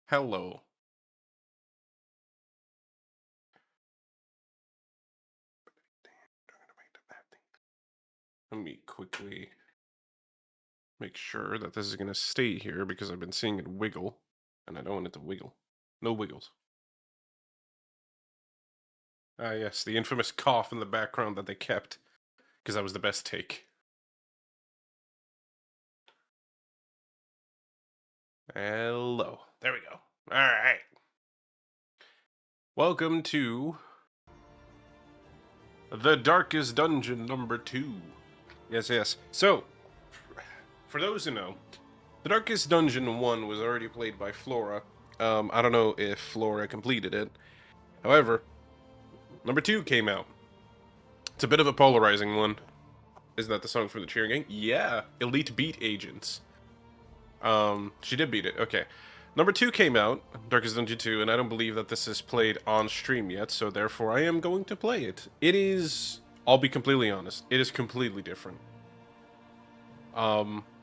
Hello. Let me quickly make sure that this is going to stay here because I've been seeing it wiggle, and I don't want it to wiggle. No wiggles. Ah, yes, the infamous cough in the background that they kept because that was the best take. Hello. There we go. All right. Welcome to The Darkest Dungeon number 2. Yes, yes. So, for those who know, The Darkest Dungeon 1 was already played by Flora. I don't know if Flora completed it. However, number 2 came out. It's a bit of a polarizing one. Isn't that the song from the cheering gang? Yeah, Elite Beat Agents. She did beat it. Okay. Number 2 came out, Darkest Dungeon 2, and I don't believe that this is played on stream yet, so therefore I am going to play it. It is, I'll be completely honest, it is completely different. The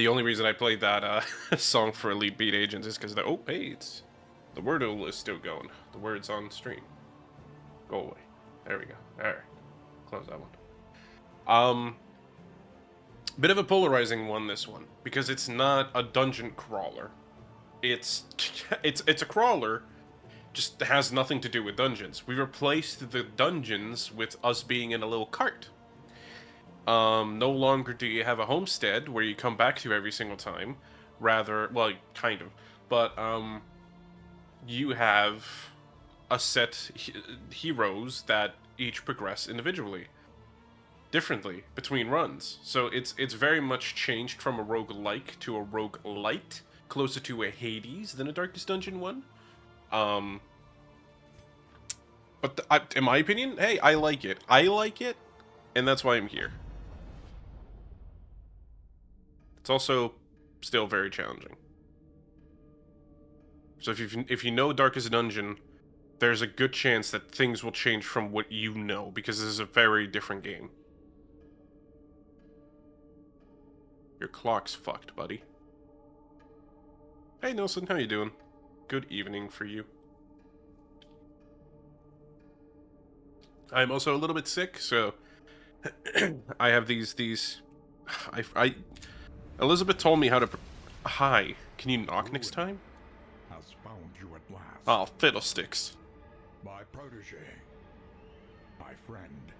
only reason I played that song for Elite Beat Agents is because oh, hey, it's the Wordle is still going. The word's on stream. Go away. There we go. Alright. Close that one. Bit of a polarizing one, this one, because it's not a dungeon crawler. It's it's a crawler, just has nothing to do with dungeons. We replaced the dungeons with us being in a little cart. No longer do you have a homestead where you come back to every single time. Rather, well, kind of, but you have a set heroes that each progress individually, differently between runs. So it's very much changed from a roguelike to a roguelite, closer to a Hades than a Darkest Dungeon 1. But in my opinion, hey, I like it. I like it, and that's why I'm here. It's also still very challenging. So if you know Darkest Dungeon, there's a good chance that things will change from what you know, because this is a very different game. Your clock's fucked, buddy. Hey, Nelson, how you doing? Good evening for you. I'm also a little bit sick, so I have these. Elizabeth told me how to. Hi, can you knock next time? Has found you at last. Oh, fiddlesticks. My protege. My friend.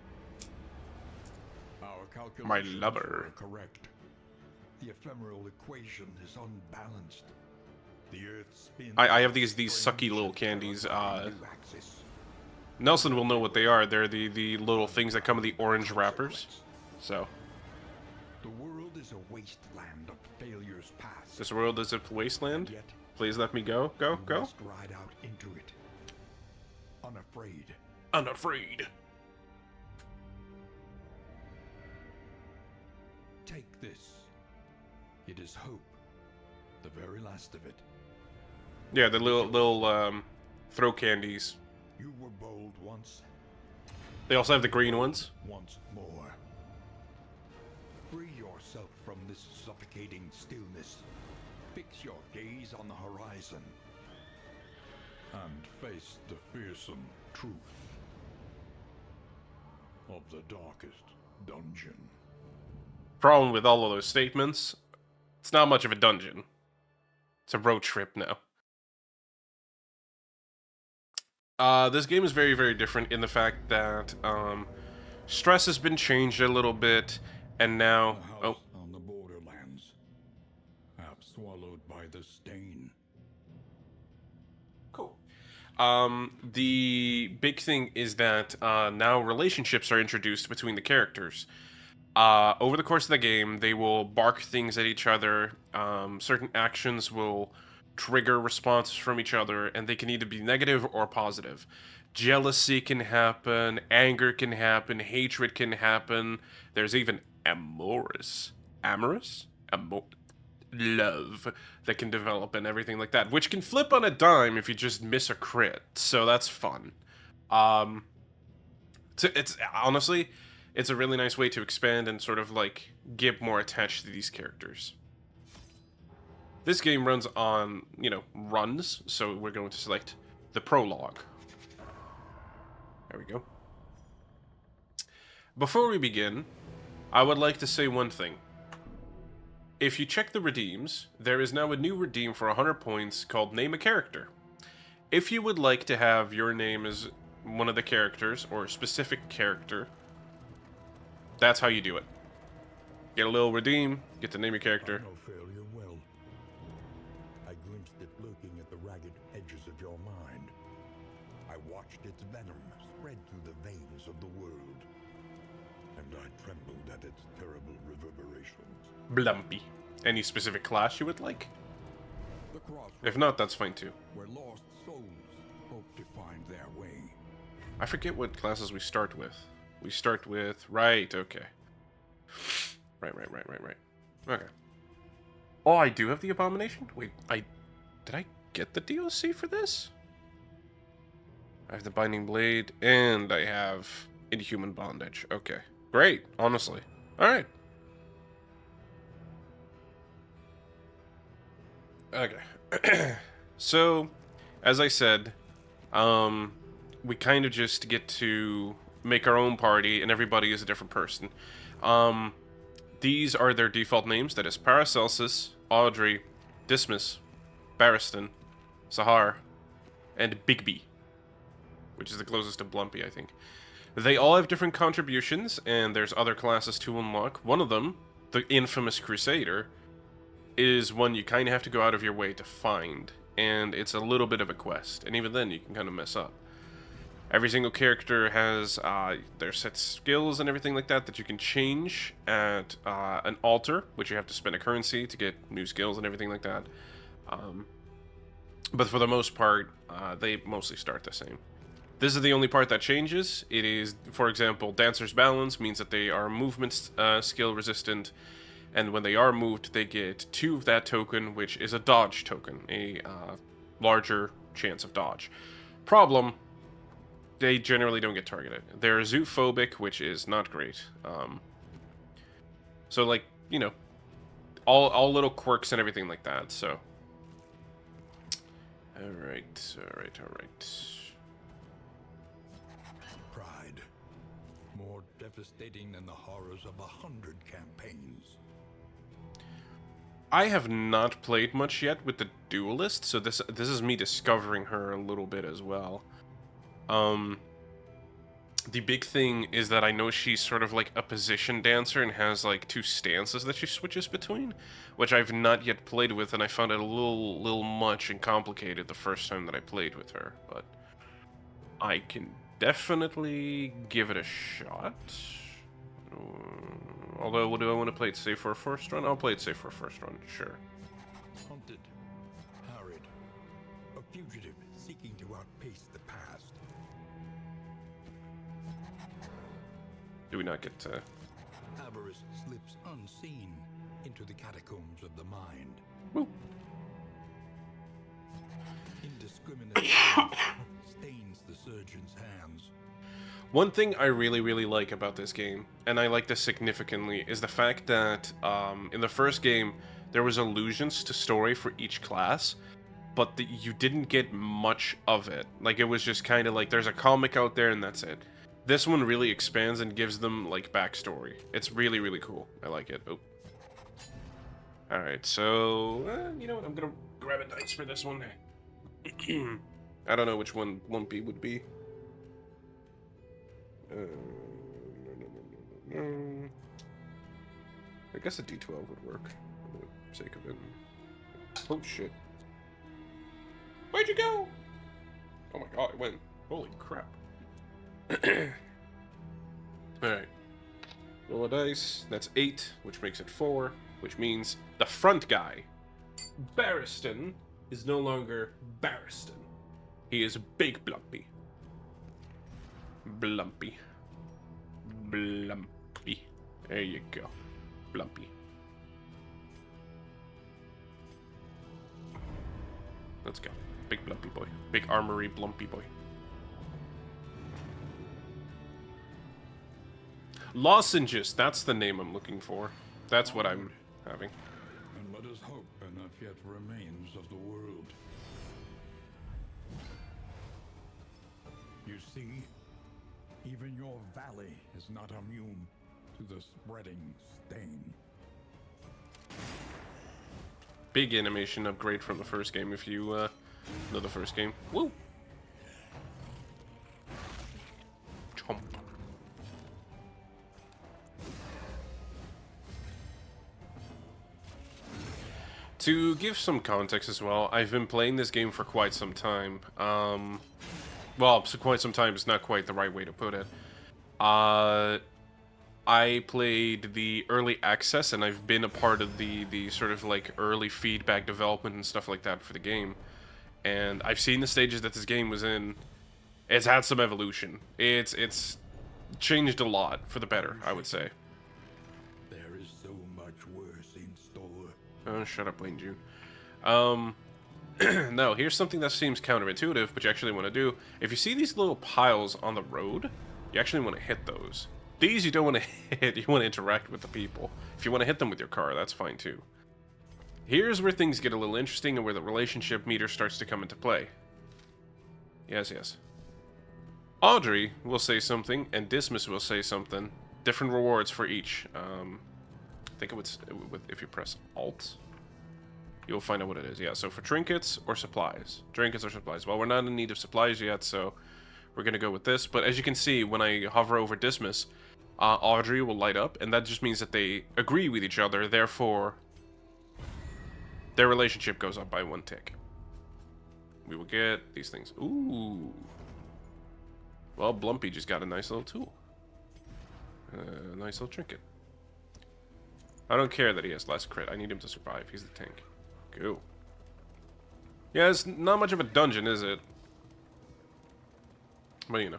Our calculations lover. were correct. The ephemeral equation is unbalanced. The Earth spins. I have these sucky little candies. Nelson will know what they are. They're the little things that come in the orange wrappers. So. The world is a wasteland of failures past. This world is a wasteland? Yet, please let me go. Go, go. must ride out into it. Unafraid. Unafraid. Take this. It is hope. The very last of it. Yeah, the little throw candies. You were bold once. They also have the green ones. Once more. Free yourself from this suffocating stillness. Fix your gaze on the horizon. And face the fearsome truth of the darkest dungeon. Problem with all of those statements, it's not much of a dungeon. It's a road trip now. This game is very, very different in the fact that stress has been changed a little bit, and now The house on the borderlands, half swallowed by the stain. Cool. The big thing is that now relationships are introduced between the characters. Over the course of the game, they will bark things at each other. Certain actions will trigger responses from each other, and they can either be negative or positive. Jealousy can happen, anger can happen, hatred can happen. There's even amorous love that can develop and everything like that, which can flip on a dime if you just miss a crit. So that's fun. It's honestly, it's a really nice way to expand and sort of like get more attached to these characters. This game runs on, runs, so we're going to select the prologue. There we go. Before we begin, I would like to say one thing. If you check the redeems, there is now a new redeem for 100 points called Name a Character. If you would like to have your name as one of the characters, or a specific character, that's how you do it. Get a little redeem, get to name your character. I know failure well. I glimpsed it lurking at the ragged edges of your mind. I watched its venom spread through the veins of the world. And I trembled at its terrible reverberations. Blumpy. Any specific class you would like? The crossroads, If not, that's fine too. where lost souls hope to find their way. I forget what classes we start with. We start with... Right, okay. Right. Okay. Oh, I do have the Abomination? Wait, did I get the DLC for this? I have the Binding Blade, and I have Inhuman Bondage. Okay. Great, honestly. Alright. Okay. So, as I said, we kind of just get to make our own party, and everybody is a different person. These are their default names. That is Paracelsus, Audrey, Dismas, Barristan, Sahar, and Bigby, which is the closest to Blumpy, I think. They all have different contributions, and there's other classes to unlock. One of them, the infamous Crusader, is one you kind of have to go out of your way to find, and it's a little bit of a quest, and even then you can kind of mess up. Every single character has their set skills and everything like that you can change at an altar, which you have to spend a currency to get new skills and everything like that. But for the most part, they mostly start the same. This is the only part that changes. It is, for example, Dancer's Balance means that they are movement skill resistant, and when they are moved, they get 2 of that token, which is a dodge token, a larger chance of dodge. Problem, they generally don't get targeted. They're zoophobic, which is not great. So, like, all little quirks and everything like that, so. Alright. Pride. More devastating than the horrors of 100 campaigns. I have not played much yet with the Duelist, so this is me discovering her a little bit as well. The big thing is that I know she's sort of like a position dancer and has like 2 stances that she switches between, which I've not yet played with, and I found it a little much and complicated the first time that I played with her, but I can definitely give it a shot. Although, do I want to play it safe for a first run? I'll play it safe for a first run, sure. Hunted, harried, a fugitive seeking to outpace the past. Do we not get to... Avarice slips unseen into the catacombs of the mind. Woo. Indiscriminate violence stains the surgeon's hands. One thing I really like about this game, and I like this significantly, is the fact that in the first game, there was allusions to story for each class, but you didn't get much of it. Like, it was just kind of like, there's a comic out there and that's it. This one really expands and gives them, like, backstory. It's really cool. I like it. Oh. Alright, so, you know what, I'm gonna grab a dice for this one. I don't know which one Lumpy would be. No. I guess a D12 would work for the sake of it. Oh shit. Where'd you go? Oh my god, it went. Holy crap. Alright. Roll a dice. That's 8, which makes it 4, which means the front guy, Barristan, is no longer Barristan. He is Big Blumpy. Blumpy. There you go. Blumpy. Let's go. Big Blumpy boy. Big armory Blumpy boy. Lozenges, that's the name I'm looking for. That's what I'm having. And let us hope an enough yet remains of the world. You see, even your valley is not immune to the spreading stain. Big animation upgrade from the first game if you know the first game. Woo! Chomp. To give some context as well, I've been playing this game for quite some time. Well, so quite some time is not quite the right way to put it. I played the early access, and I've been a part of the sort of like early feedback development and stuff like that for the game. And I've seen the stages that this game was in. It's had some evolution. It's changed a lot for the better, I would say. There is so much worse in store. Oh, shut up, Wayne June. No, here's something that seems counterintuitive, but you actually want to do. If you see these little piles on the road, you actually want to hit those. These you don't want to hit, you want to interact with the people. If you want to hit them with your car, that's fine too. Here's where things get a little interesting and where the relationship meter starts to come into play. Yes, yes. Audrey will say something, and Dismas will say something. Different rewards for each. I think it would, if you press Alt, you'll find out what it is. Yeah, so for trinkets or supplies. Trinkets or supplies. Well, we're not in need of supplies yet, so we're going to go with this. But as you can see, when I hover over Dismas, Audrey will light up, and that just means that they agree with each other, therefore their relationship goes up by 1 tick. We will get these things. Ooh. Well, Blumpy just got a nice little tool. A nice little trinket. I don't care that he has less crit. I need him to survive. He's the tank. Go. Yeah, it's not much of a dungeon, is it? But you know.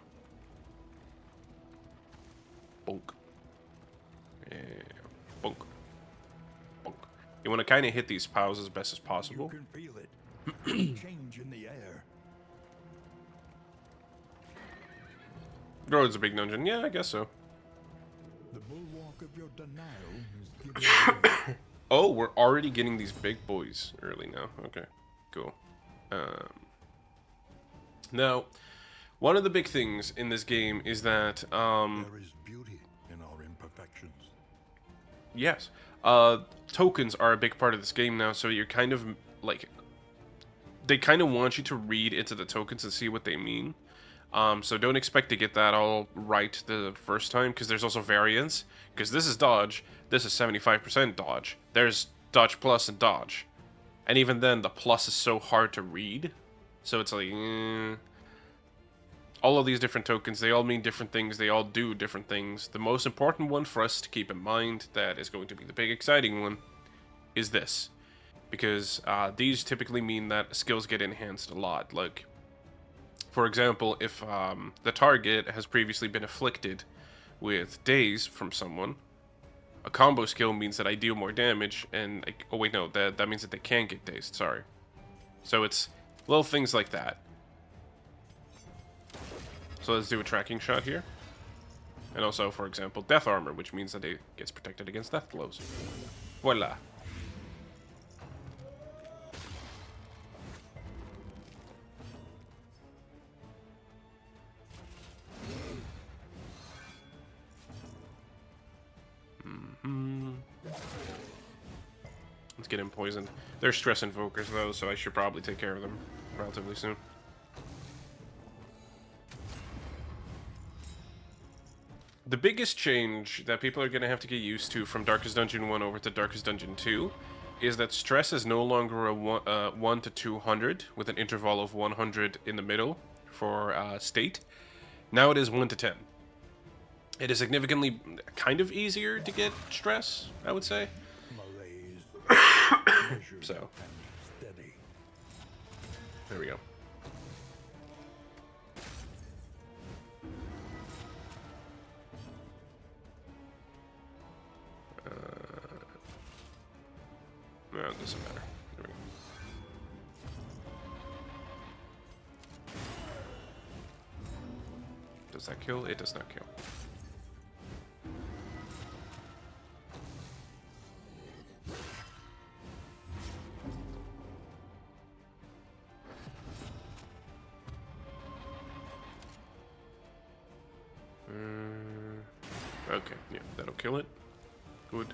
Bonk. Yeah. Bonk. Bonk. You want to kind of hit these piles as best as possible. You can feel it. Change in the air. Road's a big dungeon. Yeah, I guess so. The bulwark of your denial is giving Oh, we're already getting these big boys early now. Okay, cool. Now, one of the big things in this game is that there is beauty in our imperfections. yes, tokens are a big part of this game now. So you're kind of like, they kind of want you to read into the tokens and see what they mean. So don't expect to get that all right the first time, because there's also variance. Because this is dodge, this is 75% dodge. There's dodge plus and dodge. And even then, the plus is so hard to read. So it's like, all of these different tokens, they all mean different things, they all do different things. The most important one for us to keep in mind, that is going to be the big exciting one, is this. Because these typically mean that skills get enhanced a lot. Like, for example, if the target has previously been afflicted with daze from someone, a combo skill means that I deal more damage, and oh wait, no, that means that they can get dazed. Sorry. So it's little things like that. So let's do a tracking shot here, and also, for example, death armor, which means that it gets protected against death blows. Voila. Let's get him poisoned. They're stress invokers though, so I should probably take care of them relatively soon. The biggest change that people are going to have to get used to from Darkest Dungeon 1 over to Darkest Dungeon 2 is that stress is no longer a 1 to 200 with an interval of 100 in the middle for state. Now it is 1 to 10. It is significantly kind of easier to get stress, I would say. So, there we go. No, it doesn't matter. There we go. Does that kill? It does not kill. Okay, yeah, that'll kill it. Good.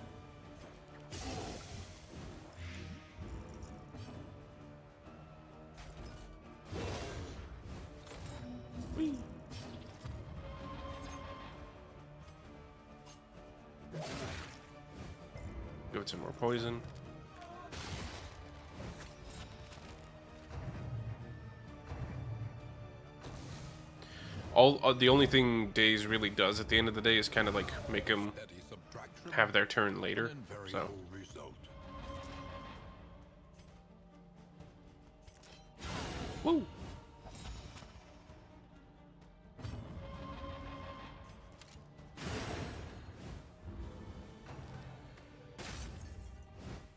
Whee. Give it some more poison. The only thing Daze really does at the end of the day is kind of like make them have their turn later. So. Woo!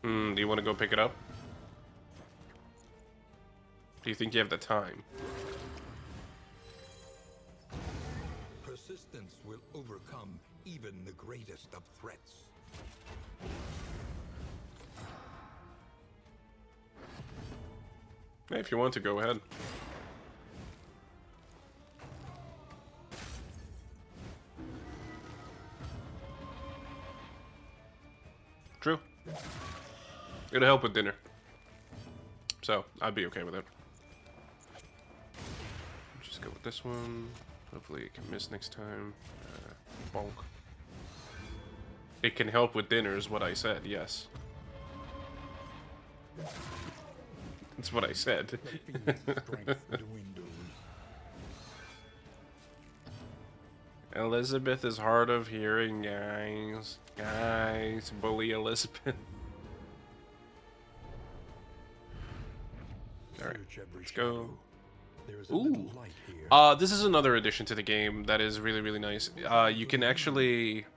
Do you want to go pick it up? Do you think you have the time? Persistence will overcome even the greatest of threats. Hey, if you want to, go ahead. True. It'll help with dinner. So, I'd be okay with it. Just go with this one. Hopefully it can miss next time. Bonk. It can help with dinner is what I said, yes. That's what I said. Elizabeth is hard of hearing, guys. Guys, bully Elizabeth. Alright, let's go. Ooh. This is another addition to the game that is really, really nice. You can actually...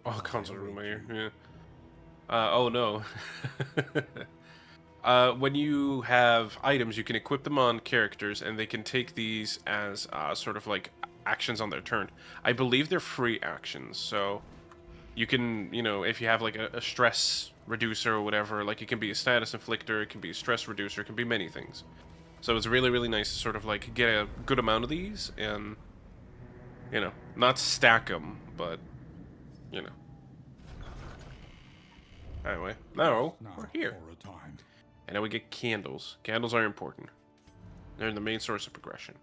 Oh, console room here. Yeah. Oh no. When you have items, you can equip them on characters, and they can take these as sort of like actions on their turn. I believe they're free actions, so you can, you know, if you have like a stress reducer or whatever, like it can be a status inflictor, it can be a stress reducer, it can be many things. So it's really, really nice to sort of like get a good amount of these and, you know, not stack them, but, you know. Anyway, now we're here. And now we get candles. Candles are important. They're the main source of progression.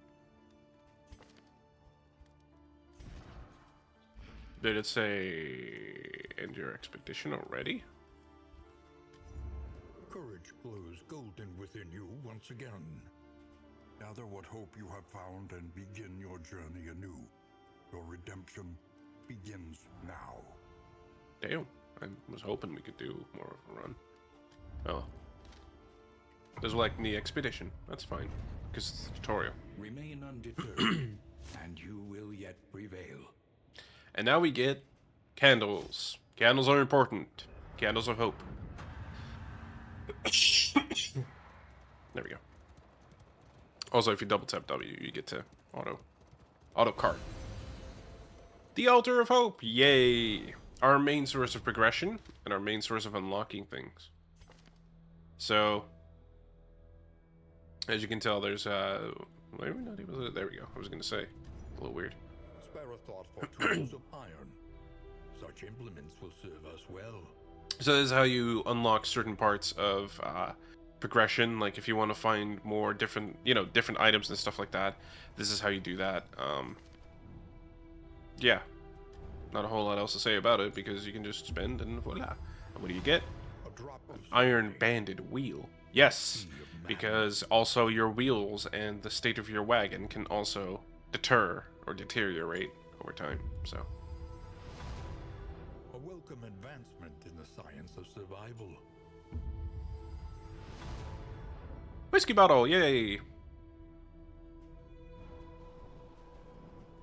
Did it say end your expedition already? Courage glows golden within you once again. Gather what hope you have found and begin your journey anew. Your redemption begins now. Damn, I was hoping we could do more of a run. Oh. There's like the expedition. That's fine, because it's a tutorial. Remain undeterred, and you will yet prevail. And now we get candles. Candles are important. Candles of hope. There we go. Also, if you double tap W, you get to auto cart. The Altar of Hope. Yay! Our main source of progression and our main source of unlocking things. So, as you can tell, there's why are we not able to? There we go. I was gonna say, a little weird. Spare a thought for tools of iron. Such implements will serve us well. So this is how you unlock certain parts of progression. Like if you want to find more different, you know, different items and stuff like that. This is how you do that. Yeah, not a whole lot else to say about it because you can just spend and voila. And what do you get? An iron banded wheel. Yes, because also your wheels and the state of your wagon can also deter or deteriorate over time. So. A welcome advancement in the science of survival. Whiskey bottle, yay!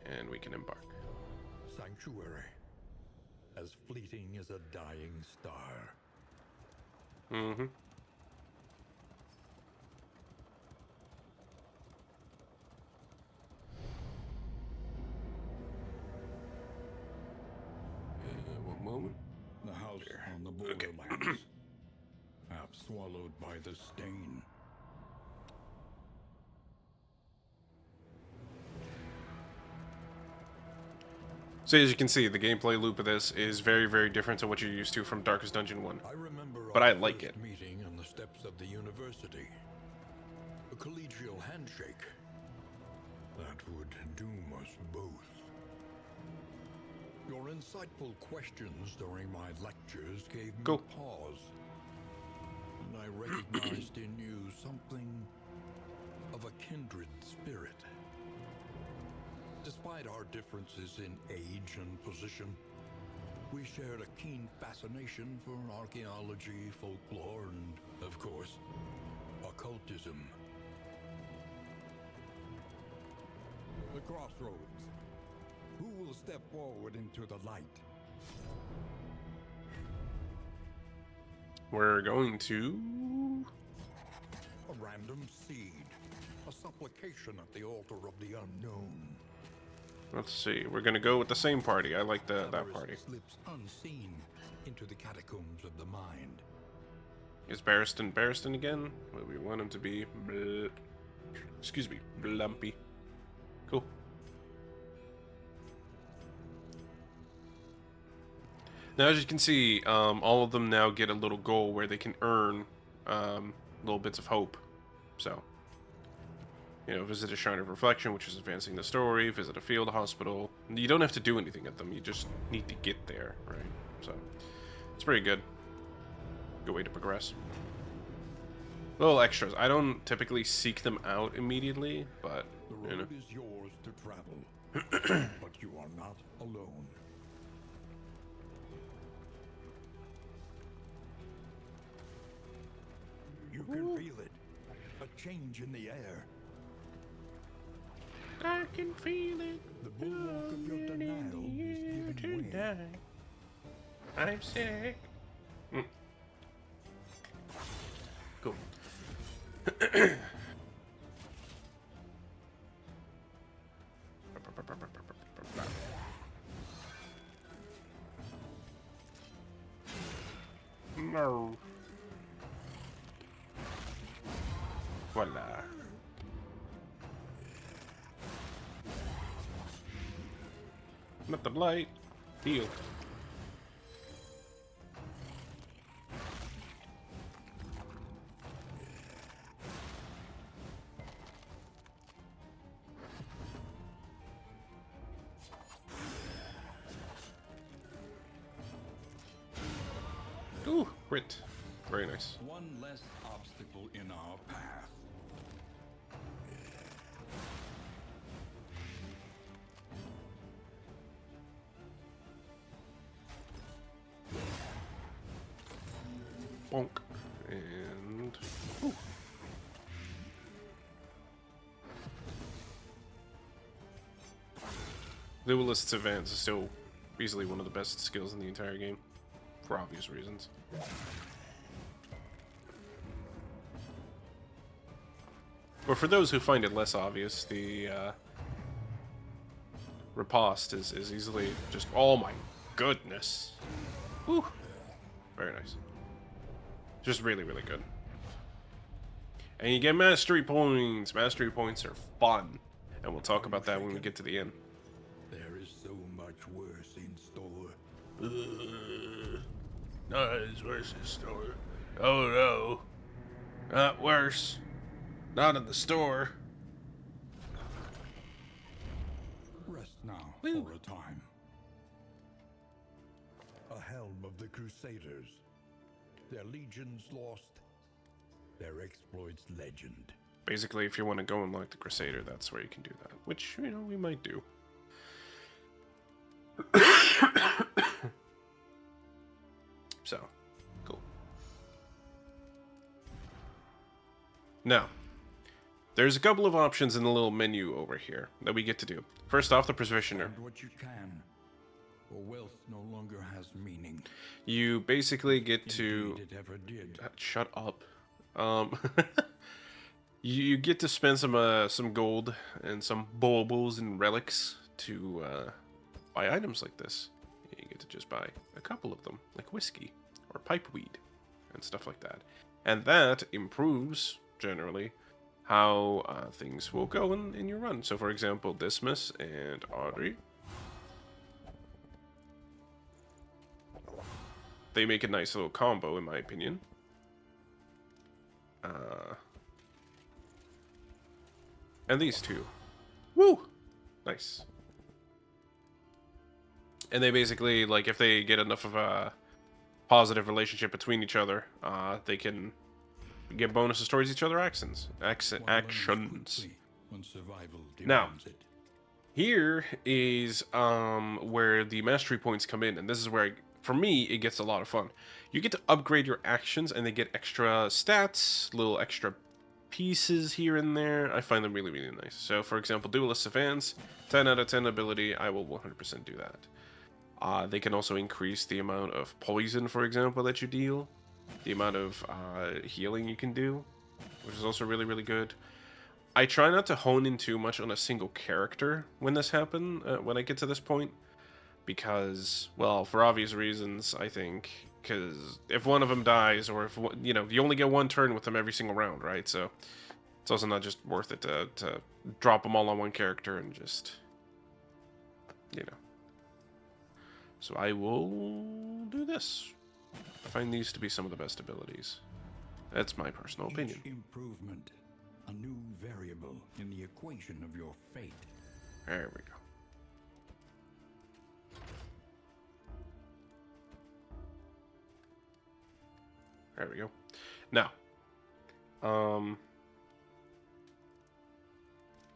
And we can embark. Sanctuary, as fleeting as a dying star. Mm-hmm. One moment. The house on the borderlands, half swallowed by the stain. So as you can see, the gameplay loop of this is very, very different to what you're used to from Darkest Dungeon 1. I remember But our I like it. first meeting on the steps of the university. A collegial handshake. That would doom us both. Your insightful questions during my lectures gave me Cool. pause. And I recognized in you something of a kindred spirit. Despite our differences in age and position, we shared a keen fascination for archaeology, folklore, and, of course, occultism. The crossroads. Who will step forward into the light? We're going to... A random seed. A supplication at the altar of the unknown. Let's see. We're going to go with the same party. I like that party. Slips unseen into the catacombs of the mind. Is Barristan again? Well, we want him to be... excuse me. Blumpy. Cool. Now, as you can see, all of them now get a little goal where they can earn little bits of hope. So, you know, visit a Shrine of Reflection, which is advancing the story, visit a field hospital. You don't have to do anything at them, you just need to get there, right? So, it's pretty good. Good way to progress. Little extras. I don't typically seek them out immediately, but, The you know. road is yours to travel, but you are not alone. You can feel it. A change in the air. I can feel it. The bulwark of your denial is giving way. I'm sick. Cool. No. Voila. Not the blight. Heal. Ooh, crit. Very nice. One less obstacle in our path. Bonk. And... Ooh. Duelist's Advance is still easily one of the best skills in the entire game, for obvious reasons. But for those who find it less obvious, the riposte is easily just... Oh my goodness! Whew. Very nice. Just really, really good. And you get mastery points. Mastery points are fun. And we'll talk about that when we get to the end. There is so much worse in store. Not as worse in store. Oh no. Not worse. Not in the store. Rest now Woo. for a time. A helm of the Crusaders. Their legions lost. Their exploits legend. Basically, if you want to go and like the Crusader, that's where you can do that. Which, you know, we might do. So, cool. Now, there's a couple of options in the little menu over here that we get to do. First off, the Provisioner. And what you can, for wealth no longer has meaning. You basically get to... Indeed it ever did. Shut up. You get to spend some gold and some baubles and relics to buy items like this. You get to just buy a couple of them, like whiskey or pipeweed and stuff like that. And that improves, generally, how things will go in your run. So, for example, Dismas and Audrey they make a nice little combo, in my opinion. And these two. Woo! Nice. And they basically, like, if they get enough of a positive relationship between each other, they can get bonuses towards each other actions. Actions. When survival Now, demands it. here is where the mastery points come in, and this is where, for me, it gets a lot of fun. You get to upgrade your actions, and they get extra stats, little extra pieces here and there. I find them really, really nice. So, for example, Duelist Advance, 10 out of 10 ability, I will 100% do that. They can also increase the amount of poison, for example, that you deal, the amount of healing you can do, which is also really, really good. I try not to hone in too much on a single character when this happens, when I get to this point, because, well, for obvious reasons, I think, because if one of them dies, or if, you know, you only get one turn with them every single round, right? So it's also not just worth it to drop them all on one character and just, you know. So I will do this. I find these to be some of the best abilities. That's my personal opinion. Each improvement, a new variable in the equation of your fate. There we go. There we go. Now,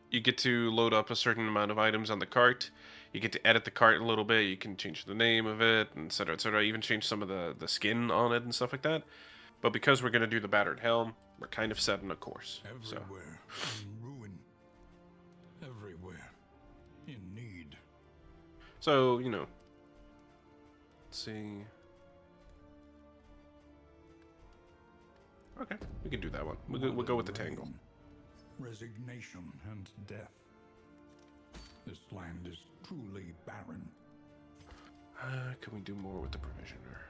you get to load up a certain amount of items on the cart. You get to edit the cart a little bit. You can change the name of it, etc., etc. Even change some of the skin on it and stuff like that. But because we're going to do the battered helm, we're kind of set on a course. Everywhere in ruin. Everywhere in need. So, you know, let's see. Okay, we can do that one. We'll go with the Tangle. Resignation and death. This land is truly barren. Can we do more with the Provisioner?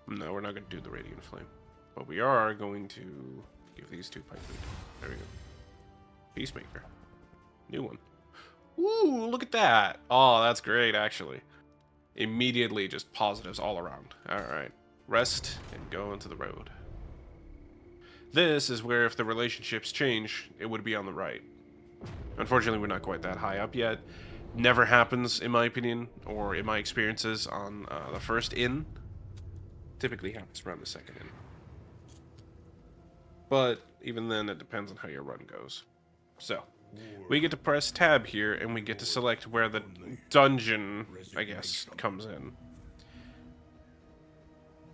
No, we're not going to do the Radiant Flame. But we are going to give these two Pipe Lead. There we go. Peacemaker. New one. Woo, look at that. Oh, that's great, actually. Immediately just positives all around. Alright. Rest and go into the road. This is where if the relationships change, it would be on the right. Unfortunately, we're not quite that high up yet. Never happens, in my opinion, or in my experiences, on the first inn. Typically happens around the second inn. But even then, it depends on how your run goes. So, we get to press tab here, and we get to select where the dungeon, I guess, comes in.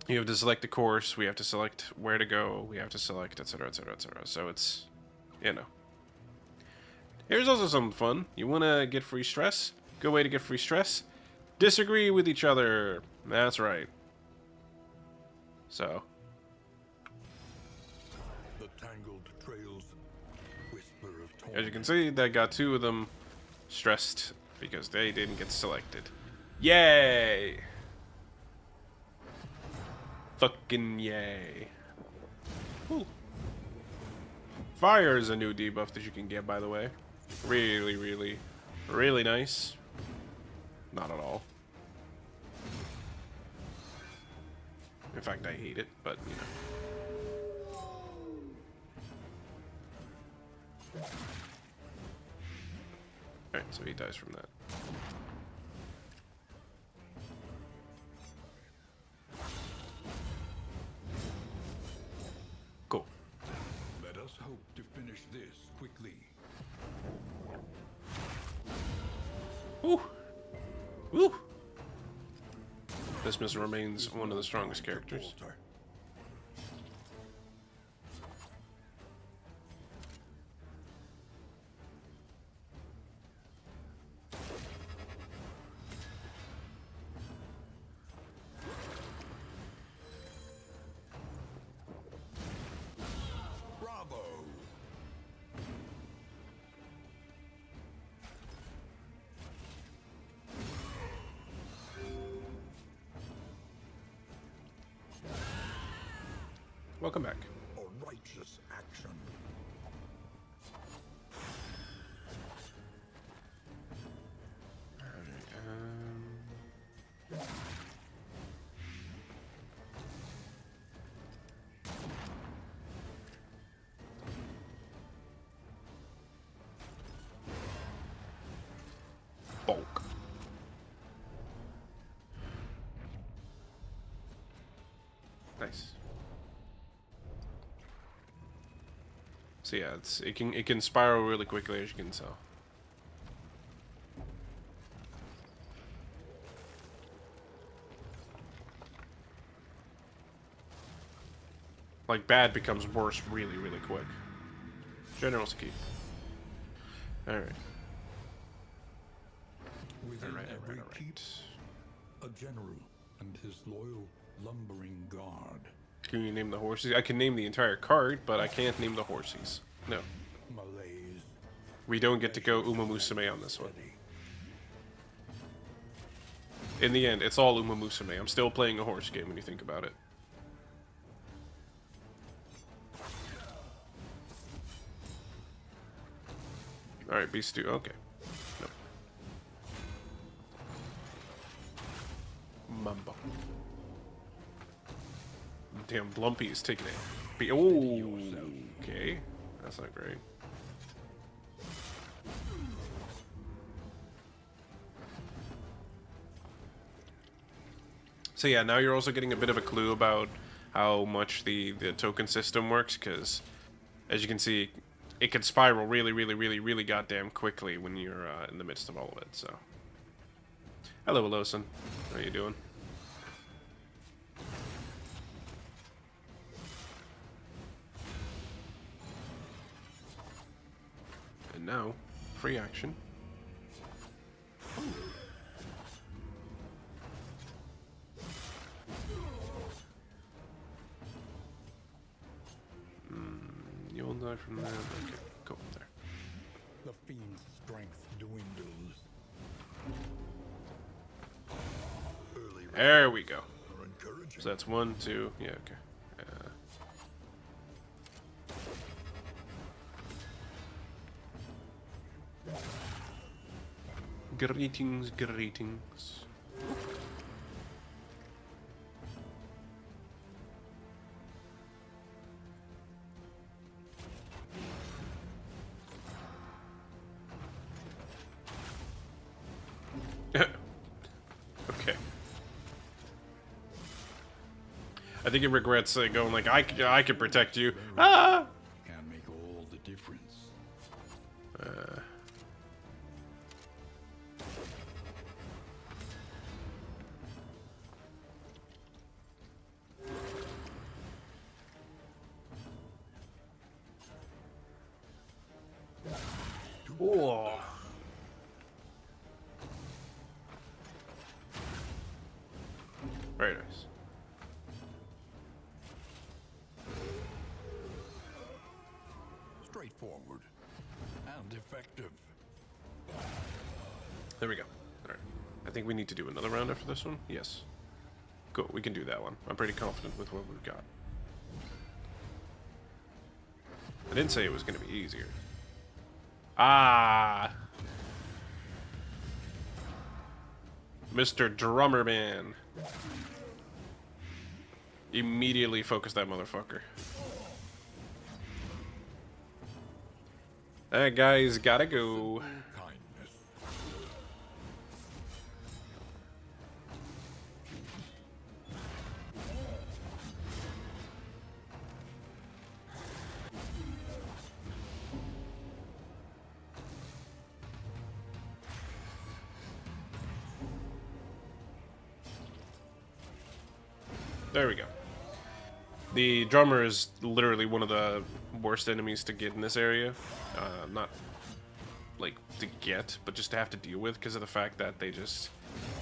You have to select the course, we have to select where to go, we have to select, etc., etc., etc. So it's, you know. Here's also something fun. You want to get free stress? Good way to get free stress? Disagree with each other. That's right. So. The tangled trails, whisper of torment. As you can see, that got two of them stressed because they didn't get selected. Yay! Fucking yay. Ooh. Fire is a new debuff that you can get, by the way. Really, really, really nice. Not at all. In fact, I hate it, but, you know. Alright, so he dies from that. Cool. Let us hope to finish this quickly. Ooh. Ooh. Dismiss remains one of the strongest characters. Bravo! welcome back. A righteous action. Bulk. Nice. So yeah, it can spiral really quickly, as you can tell. Like, bad becomes worse really, really quick. General's key. Alright. Within Alright, every alright. keep, a general and his loyal lumbering guard. Can you name the horses? I can name the entire card, but I can't name the horses. No. Malaise. We don't get to go Uma Musume on this one. In the end, it's all Uma Musume. I'm still playing a horse game when you think about it. Alright, Beast 2. Okay. No. Mumbo. Damn, Blumpy is taking it. Oh, okay. That's not great. So yeah, now you're also getting a bit of a clue about how much the token system works, because as you can see, it can spiral really, really, really, really goddamn quickly when you're in the midst of all of it. So, hello, Alosan. How you doing? And now, free action. You'll die from there. Okay, go up there. The fiend's strength dwindles. Early There we go. are encouraging. So that's 1, 2. Yeah, okay. Greetings, greetings. Okay. I think he regrets going like, I could protect you. Ah! Can make all the difference. Oh. Very nice. Straightforward and effective. There we go. Alright. I think we need to do another round after this one. Yes. Cool, we can do that one. I'm pretty confident with what we've got. I didn't say it was going to be easier. Ah! Mr. Drummer Man. Immediately focus that motherfucker. That guy's gotta go. Kindness. There we go. The drummer is literally one of the worst enemies to get in this area. Not like to get, but just to have to deal with because of the fact that they just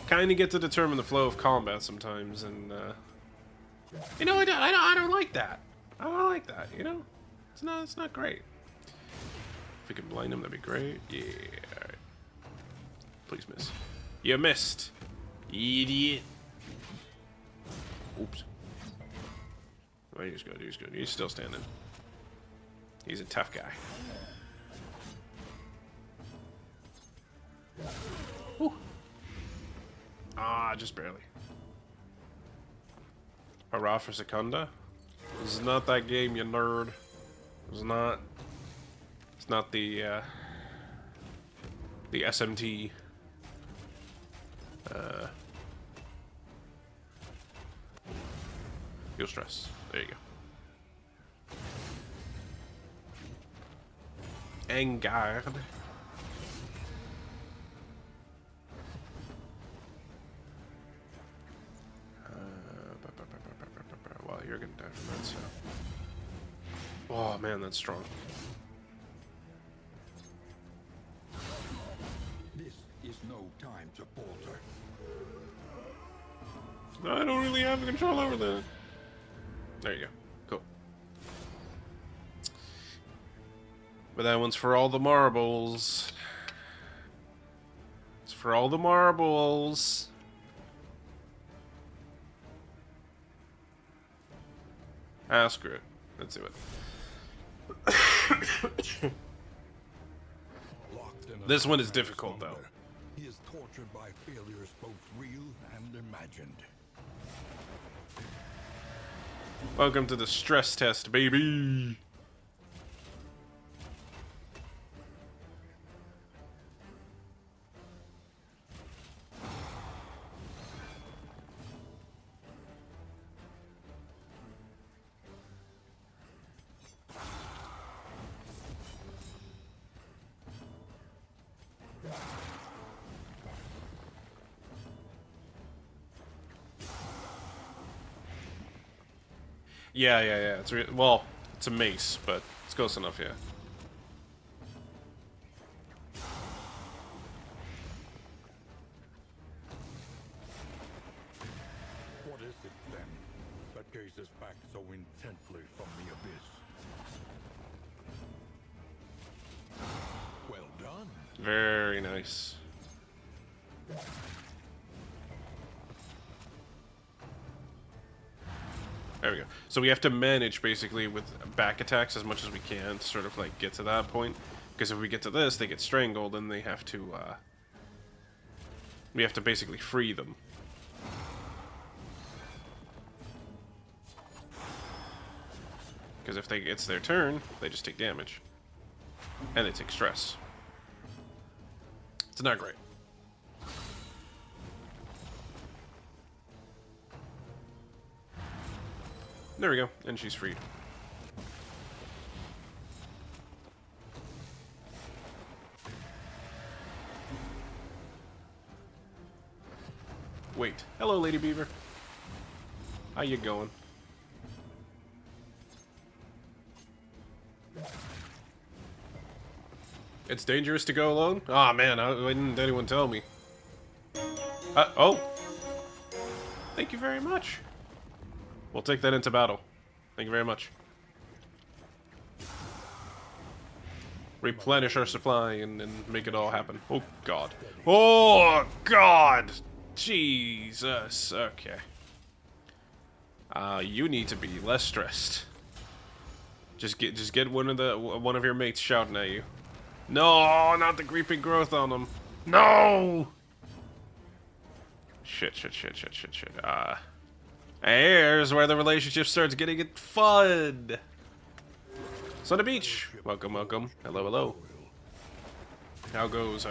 kind of get to determine the flow of combat sometimes, and you know, I don't like that. I don't like that. You know, it's not great. If we can blind him, that'd be great. Yeah. All right. Please miss. You missed, idiot. Oops. Oh, he's good, he's good. He's still standing. He's a tough guy. Whew. Ah, just barely. Hurrah for Secunda. This is not that game, you nerd. It's not. It's not the SMT. Feel stress. There you go. Engard. Well, you're gonna die from that, so. Oh man, that's strong. This is no time to falter. I don't really have control over that. There you go. Cool. But that one's for all the marbles. It's for all the marbles. Ah, screw it. Let's do it. This one is difficult, though. He is tortured by failures both real and imagined. Welcome to the stress test, baby. Yeah. It's well, it's a mace, but it's close enough, yeah. What is it then that gazes back so intently from the abyss? Well done. Very nice. There we go. So we have to manage basically with back attacks as much as we can to sort of like get to that point. Because if we get to this, they get strangled and they have to, we have to basically free them. Because if it's their turn, they just take damage. And they take stress. It's not great. There we go, and she's freed. Wait. Hello, Lady Beaver. How you going? It's dangerous to go alone? Aw, oh, man, why didn't anyone tell me? Oh! Thank you very much. We'll take that into battle. Thank you very much. Replenish our supply and make it all happen. Oh, God. Oh, God! Jesus. Okay. You need to be less stressed. Just get one of your mates shouting at you. No, not the creeping growth on them. No! Shit. Here's where the relationship starts getting it fun. Sunny Beach. Welcome. Hello. How goes?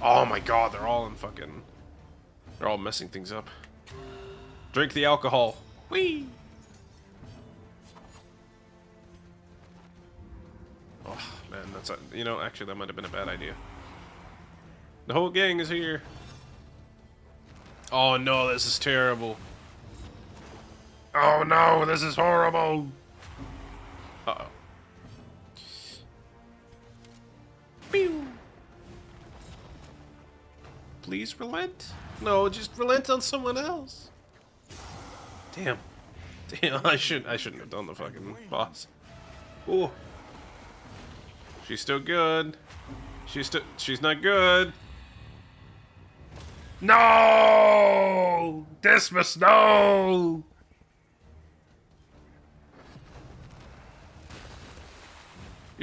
Oh my god, they're all messing things up. Drink the alcohol. Whee! Oh, man, actually that might have been a bad idea. The whole gang is here. Oh no, this is terrible. Oh no, this is horrible! Uh-oh. Pew! Please relent? No, just relent on someone else. Damn, I shouldn't have done the fucking boss. Ooh. She's still good. She's not good. No! Dismas, no!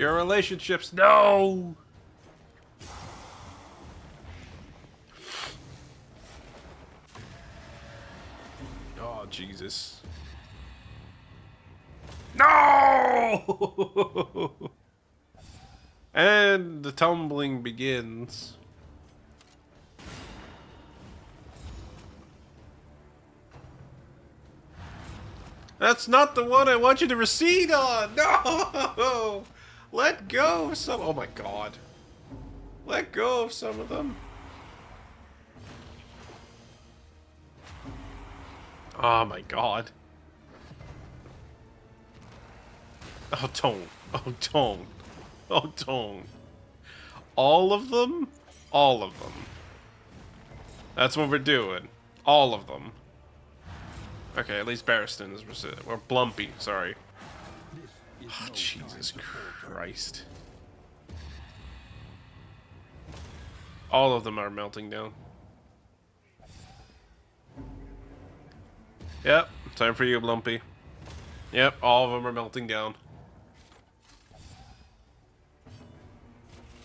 Your relationships, no! Oh, Jesus. No! And the tumbling begins. That's not the one I want you to recede on! No! Let go of some... Oh my god. Let go of some of them. Oh my god. Oh, don't. Oh, don't. Oh, don't. All of them? All of them. That's what we're doing. All of them. Okay, at least Barristan is resident. Or Blumpy, sorry. Oh, Jesus Christ. All of them are melting down. Yep, time for you, Blumpy. Yep, all of them are melting down.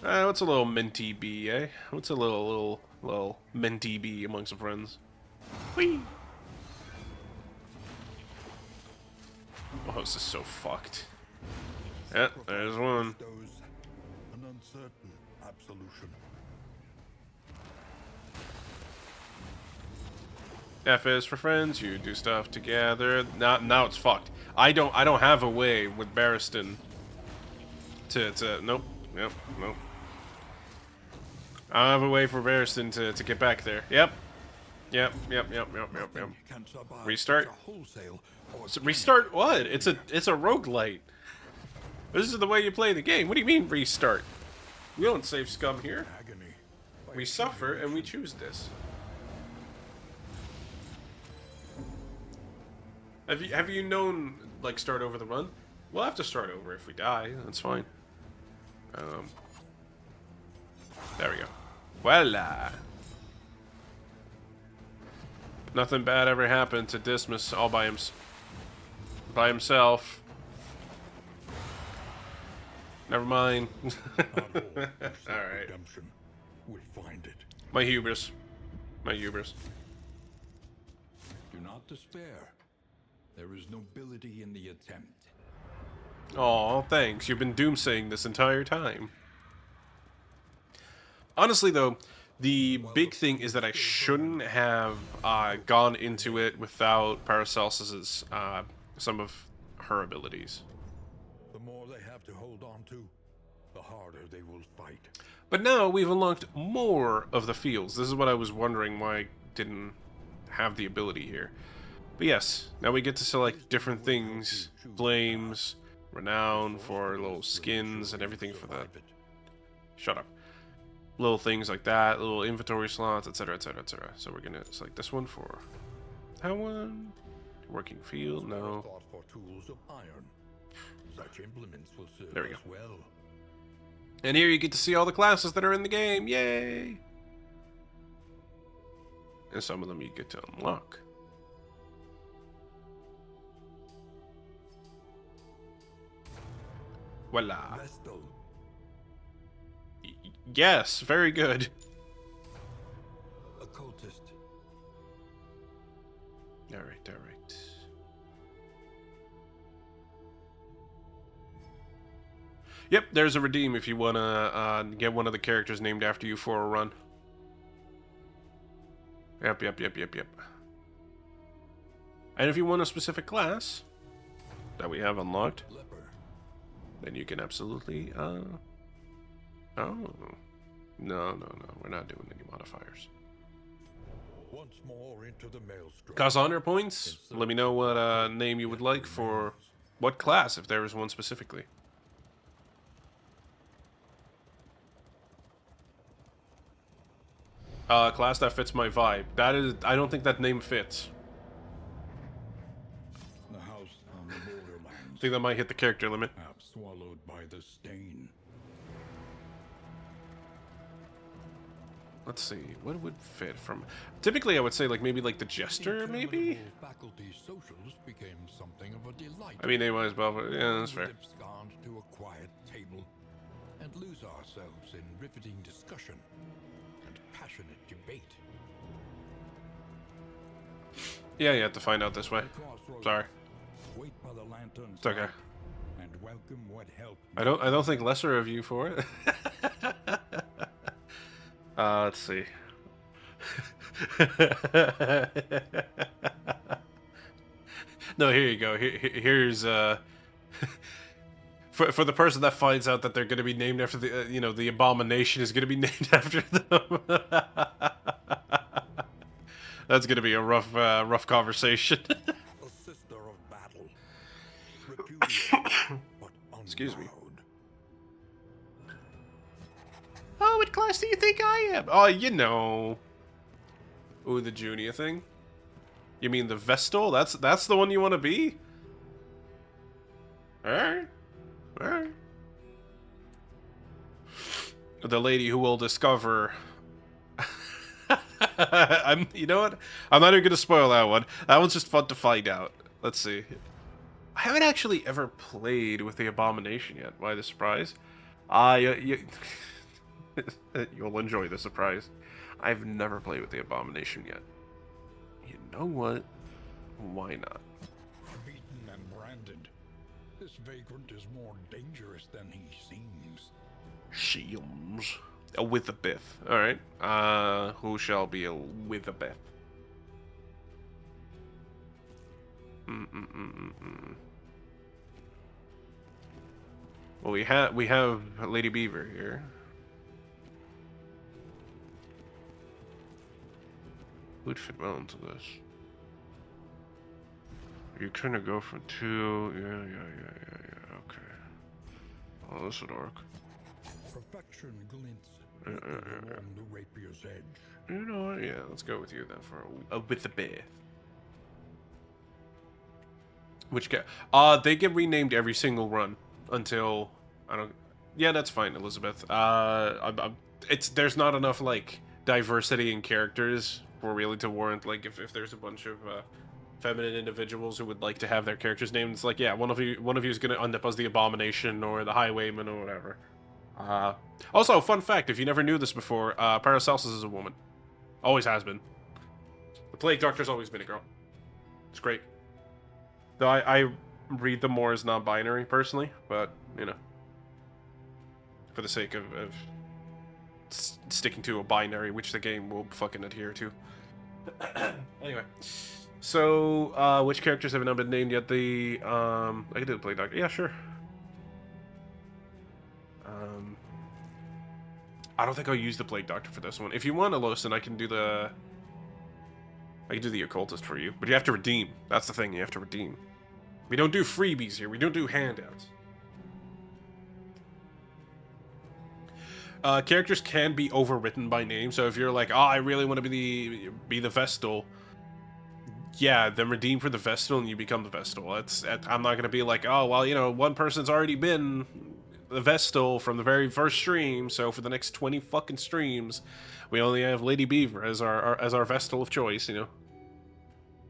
What's a little minty bee, eh? What's a little minty bee amongst the friends? Whee! Oh, this is so fucked. Yep, there's one. An uncertain absolution. F is for friends. You do stuff together. Now it's fucked. I don't have a way with Barristan to nope. Nope. I don't have a way for Barristan to get back there. Yep. Restart. So restart what? It's a roguelite. This is the way you play the game. What do you mean restart? We don't save scum here. We suffer and we choose this. Have you known like start over the run? We'll have to start over if we die. That's fine. There we go. Voila. Nothing bad ever happened to Dismas all by himself. Never mind. Alright. We'll find it. My hubris. Do not despair. There is nobility in the attempt. Aw, thanks. You've been doomsaying this entire time. Honestly, though, the big thing is that I shouldn't have gone into it without Paracelsus's some of her abilities. The more they have to hold on to, the harder they will fight. But now we've unlocked more of the fields. This is what I was wondering why I didn't have the ability here. But yes, now we get to select different things. Flames, renown for little skins and everything for that. Shut up. Little things like that, little inventory slots, etc, etc, etc. So we're gonna select this one for that one. Working field, no. There we go. And here you get to see all the classes that are in the game. Yay! And some of them you get to unlock. Voila. Yes, very good. Occultist. Alright, alright. Yep, there's a redeem if you wanna get one of the characters named after you for a run. Yep. And if you want a specific class that we have unlocked, then you can absolutely, oh. No, we're not doing any modifiers. Once more into the maelstrom. Cost honor points? Let me know what name you would like for what class, if there is one specifically. Class that fits my vibe. That is, I don't think that name fits. The house on the borderlands. I think that might hit the character limit. Half swallowed by the stain. let's see. What would fit from... Typically, I would say, like, maybe, like, the Jester, maybe? Faculty socials became something of a delight. I mean, they might as well, but yeah, that's fair. Abscond to a quiet table and lose ourselves in riveting discussion and passionate debate. Yeah, you have to find out this way. Sorry. Wait by the lantern's It's okay. light and welcome what help. I don't think lesser of you for it. Let's see. No, here you go. Here's for the person that finds out that they're going to be named after the you know, the abomination is going to be named after them. That's going to be a rough conversation. A sister of battle. Repudiated, but Excuse me. unbowed. Oh, what class do you think I am? Oh, you know. Ooh, the junior thing? You mean the Vestal? That's the one you want to be? Alright. Alright. The lady who will discover... you know what? I'm not even going to spoil that one. That one's just fun to find out. Let's see. I haven't actually ever played with the Abomination yet. Why the surprise? You'll enjoy the surprise. I've never played with the Abomination yet. You know what? Why not? Beaten and branded. This vagrant is more dangerous than he seems. Shields. A Witherbiff. Alright. Who shall be a Witherbiff? Well, we have Lady Beaver here. Who'd fit well into this? You kind of go for 2. Yeah. Okay. Oh, this would work. Perfection glints Yeah. along the rapier's edge. You know what? Yeah, let's go with you then for a Witherbiff. Which they get renamed every single run until I don't. Yeah, that's fine, Elizabeth. There's not enough like diversity in characters for really to warrant like if there's a bunch of feminine individuals who would like to have their characters named. It's like, yeah, one of you is gonna end up as the Abomination or the Highwayman or whatever. Also, fun fact: if you never knew this before, Paracelsus is a woman. Always has been. The Plague Doctor's always been a girl. It's great. Though I read them more as non-binary, personally, but, you know. For the sake of sticking to a binary, which the game will fucking adhere to. Anyway. So, which characters have not been named yet? I can do the Plague Doctor. Yeah, sure. I don't think I'll use the Plague Doctor for this one. If you want a Losen, I can do the Occultist for you. But you have to redeem. That's the thing, you have to redeem. We don't do freebies here. We don't do handouts. Characters can be overwritten by name. So if you're like, oh, I really want to be the Vestal, yeah, then redeem for the Vestal and you become the Vestal. I'm not going to be like, oh, well, you know, one person's already been the Vestal from the very first stream, so for the next 20 fucking streams, we only have Lady Beaver as our Vestal of choice, you know.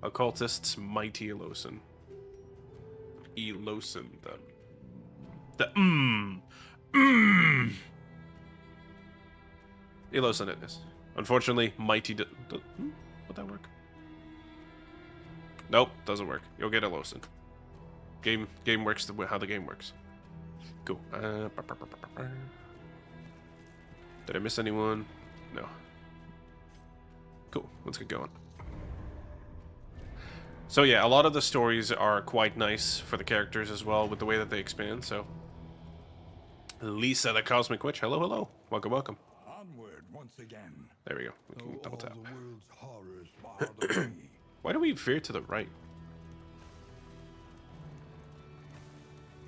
Occultist's Mighty Elosen. Elosen, Elosen it is. Unfortunately, Mighty would that work? Nope, doesn't work. You'll get Elosen. Game works how the game works. Cool. Did I miss anyone? No. Cool. Let's get going. So yeah, a lot of the stories are quite nice for the characters as well, with the way that they expand. So, Lisa, the Cosmic Witch. Hello, hello. Welcome, welcome. Onward once again. There we go. We can double tap. The world's horrors bar the way. Why do we veer to the right?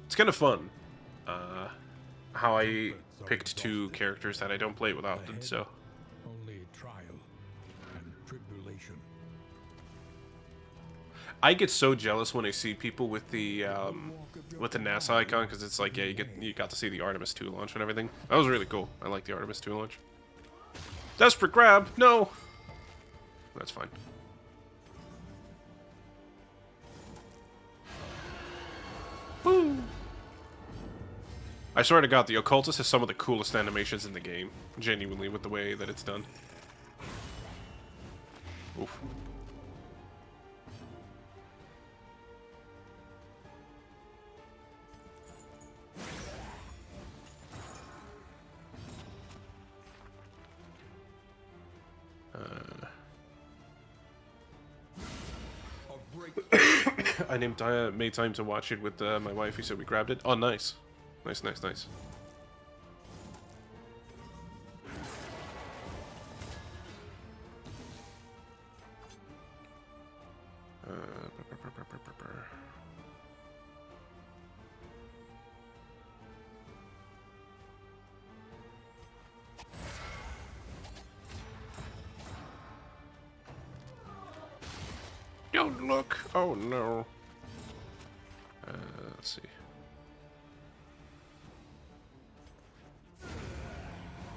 It's kind of fun. How I picked 2 characters that I don't play with often, so. Only trial and tribulation. I get so jealous when I see people with the NASA icon, because it's like, yeah, you got to see the Artemis 2 launch and everything. That was really cool. I like the Artemis 2 launch. Desperate grab! No! That's fine. Woo! I swear to God, the Occultist has some of the coolest animations in the game. Genuinely, with the way that it's done. Oof. I made time to watch it with my wife, who said we grabbed it. Oh, nice. Nice, nice, nice. Don't look! Oh no. Let's see.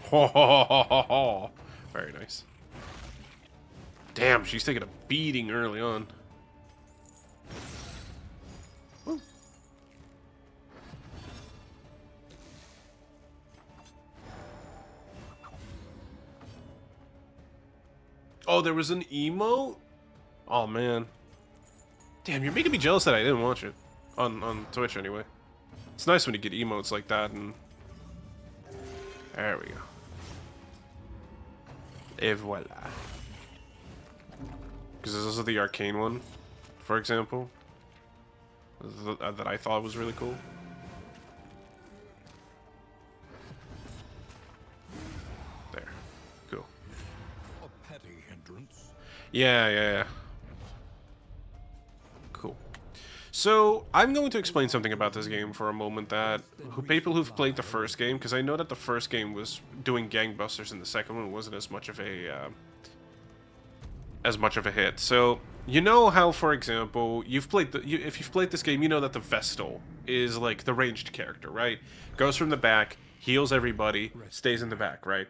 Ho ho ho ho ho ho! Very nice. Damn, she's taking a beating early on. Woo. Oh, there was an emote? Oh man. Damn, you're making me jealous that I didn't watch it. On Twitch anyway. It's nice when you get emotes like that and... There we go. Et voila. Because this is the arcane one, for example. That I thought was really cool. There. Cool. A petty hindrance. Yeah. Cool. So, I'm going to explain something about this game for a moment that people who've played the first game, because I know that the first game was doing gangbusters and the second one wasn't as much of a hit. So, you know how, for example, if you've played this game, you know that the Vestal is like the ranged character, right? Goes from the back, heals everybody, stays in the back, right?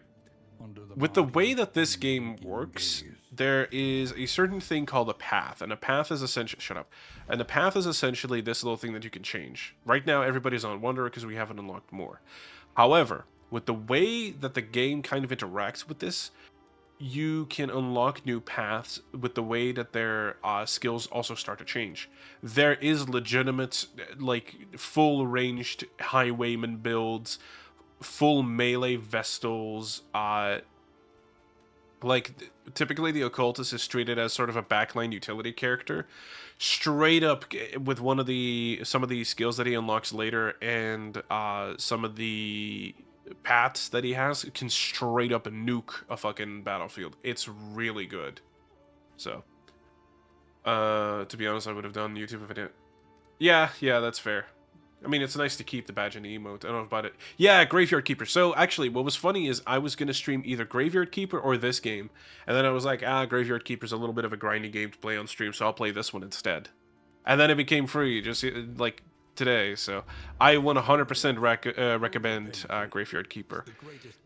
With the way that this game works, there is a certain thing called a path, and a path is essentially... Shut up. And a path is essentially this little thing that you can change. Right now, everybody's on Wanderer because we haven't unlocked more. However, with the way that the game kind of interacts with this, you can unlock new paths with the way that their skills also start to change. There is legitimate, like, full-ranged highwayman builds, full melee Vestals, like, typically the Occultist is treated as sort of a backline utility character. Straight up, with some of the skills that he unlocks later and some of the paths that he has, can straight up nuke a fucking battlefield. It's really good. So, to be honest, I would have done YouTube if I didn't. Yeah, that's fair. I mean, it's nice to keep the badge and the emote. I don't know about it. Yeah, Graveyard Keeper. So, actually, what was funny is I was going to stream either Graveyard Keeper or this game. And then I was like, Graveyard Keeper's a little bit of a grindy game to play on stream, so I'll play this one instead. And then it became free, just like today. So, I 100% recommend Graveyard Keeper.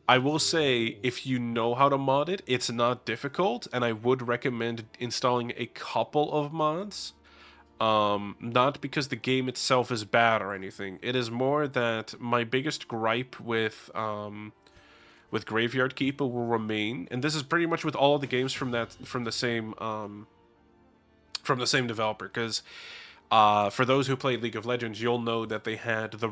I will say, if you know how to mod it, it's not difficult. And I would recommend installing a couple of mods. Not because the game itself is bad or anything. It is more that my biggest gripe with Graveyard Keeper will remain, and this is pretty much with all of the games from the same developer. Because for those who played League of Legends, you'll know that they had the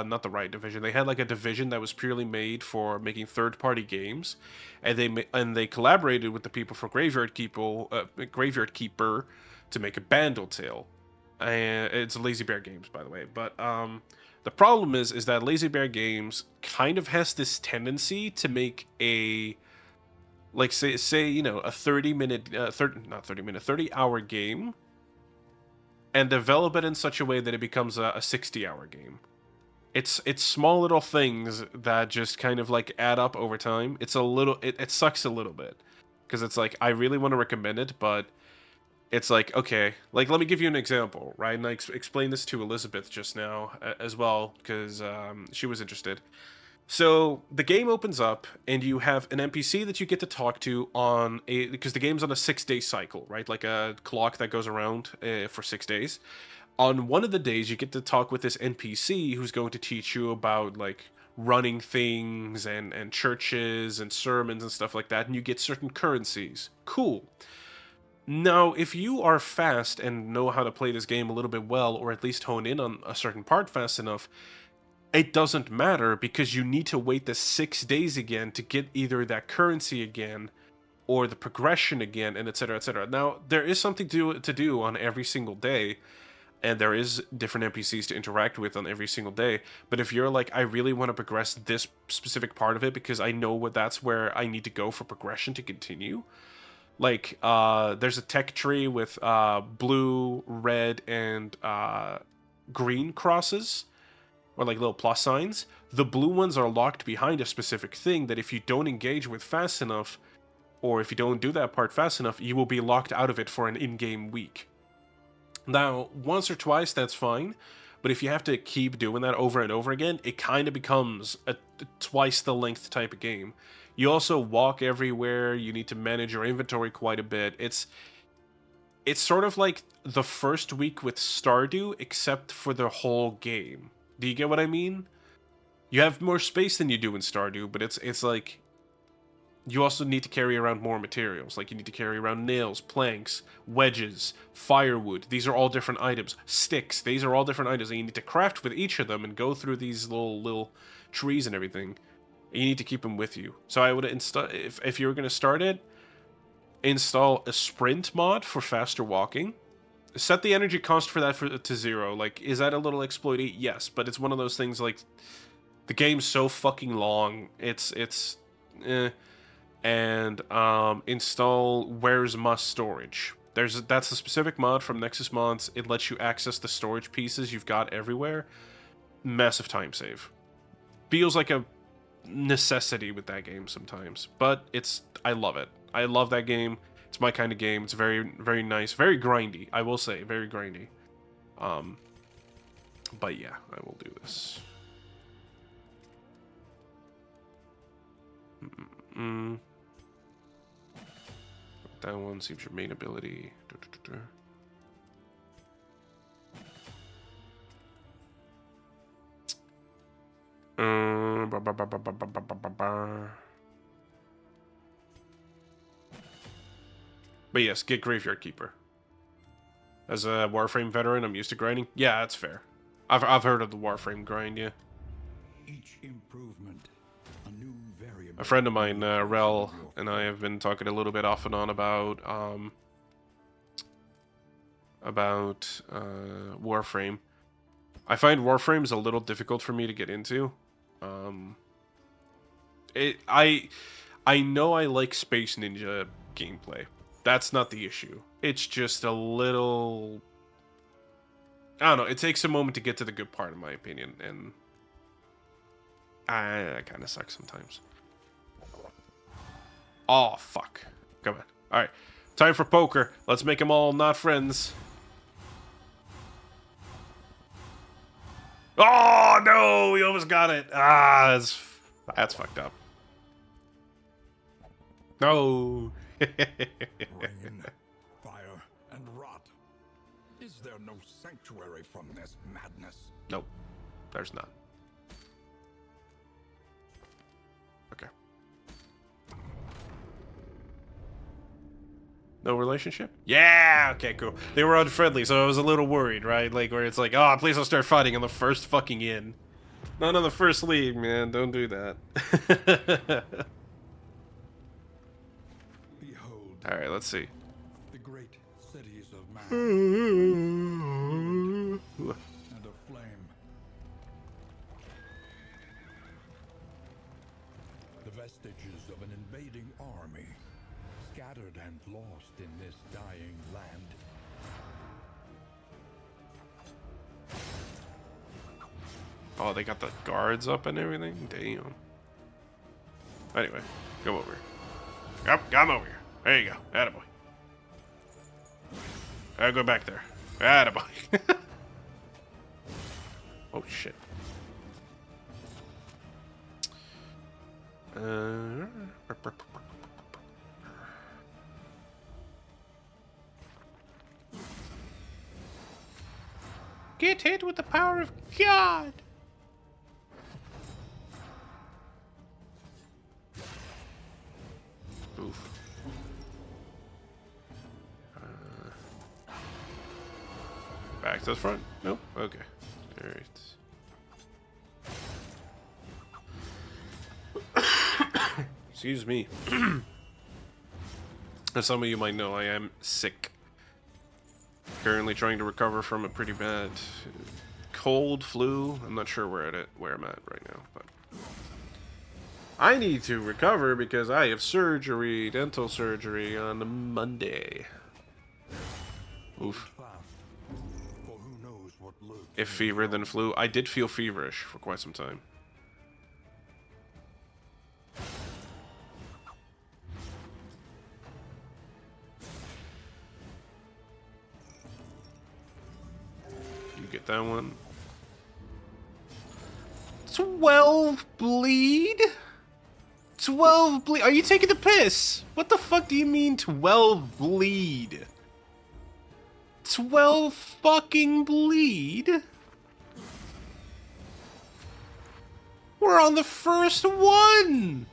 not the Riot division. They had like a division that was purely made for making third-party games, and they collaborated with the people for Graveyard Keeper to make a Bandle Tale. And it's Lazy Bear Games, by the way. But the problem is that Lazy Bear Games kind of has this tendency to make a, like, say you know, a 30-hour game, and develop it in such a way that it becomes a 60-hour game. It's small little things that just kind of like add up over time. It sucks a little bit, because it's like, I really want to recommend it, but it's like, okay, like, let me give you an example, right? And I explained this to Elizabeth just now as well, because she was interested. So the game opens up, and you have an NPC that you get to talk to on because the game's on a 6-day cycle, right? Like a clock that goes around for 6 days. On one of the days, you get to talk with this NPC who's going to teach you about like running things and churches and sermons and stuff like that, and you get certain currencies. Cool. Now, if you are fast and know how to play this game a little bit well, or at least hone in on a certain part fast enough, it doesn't matter because you need to wait the 6 days again to get either that currency again or the progression again, and etc. etc. Now, there is something to do on every single day, and there is different NPCs to interact with on every single day. But if you're like, I really want to progress this specific part of it because I know that's where I need to go for progression to continue. Like, there's a tech tree with blue, red, and green crosses, or like little plus signs. The blue ones are locked behind a specific thing that if you don't engage with fast enough, or if you don't do that part fast enough, you will be locked out of it for an in-game week. Now, once or twice, that's fine, but if you have to keep doing that over and over again, it kind of becomes a twice the length type of game. You also walk everywhere, you need to manage your inventory quite a bit. It's sort of like the first week with Stardew, except for the whole game. Do you get what I mean? You have more space than you do in Stardew, but it's like you also need to carry around more materials. Like you need to carry around nails, planks, wedges, firewood. These are all different items. Sticks. These are all different items, and you need to craft with each of them and go through these little trees and everything. And you need to keep them with you. So I would install, if you were going to start it, install a sprint mod for faster walking. Set the energy cost for that to 0. Like, is that a little exploity? Yes, but it's one of those things like the game's so fucking long. It's and install Where's My Storage. That's a specific mod from Nexus Mods. It lets you access the storage pieces you've got everywhere. Massive time save. Feels like a necessity with that game sometimes, but I love it. I love that game. It's my kind of game. It's very, very nice, very grindy. I will say, very grindy. But yeah, I will do this. That one seems your main ability. But yes, get Graveyard Keeper. As a Warframe veteran, I'm used to grinding. Yeah, that's fair. I've heard of the Warframe grind, yeah. Each improvement, a new variable. A friend of mine, Rel, and I have been talking a little bit off and on about Warframe. I find Warframe's a little difficult for me to get into. I know I like Space Ninja gameplay. That's not the issue. It's just a little... I don't know, it takes a moment to get to the good part, in my opinion, and... that kind of sucks sometimes. Oh, fuck. Come on. Alright. Time for poker. Let's make them all not friends. Oh, no! We almost got it. Ah, that's fucked up. No. Rain, fire, and rot. Is there no sanctuary from this madness? Nope. There's not. Okay. No relationship? Yeah! Okay, cool. They were unfriendly, so I was a little worried, right? Like, where it's like, oh, please don't start fighting on the first fucking inn. Not on the first league, man. Don't do that. Behold. Alright, let's see. The great cities of man. And And a flame. The vestiges of an invading army, scattered and lost in this dying land. Oh, they got the guards up and everything? Damn. Anyway, come over here. Yep, come over here. There you go. Attaboy. I'll go back there. Attaboy. Oh, shit. Uh, Get hit with the power of God! Oof. Back to the front. Nope. Okay. Alright. Excuse me. As some of you might know, I am sick. Currently trying to recover from a pretty bad cold, flu. I'm not sure where I'm at right now, but I need to recover because I have surgery, dental surgery on Monday. Oof. If fever, then flu. I did feel feverish for quite some time. You get that one. 12 bleed? 12 bleed? Are you taking the piss? What the fuck do you mean 12 bleed? 12 fucking bleed? We're on the first one!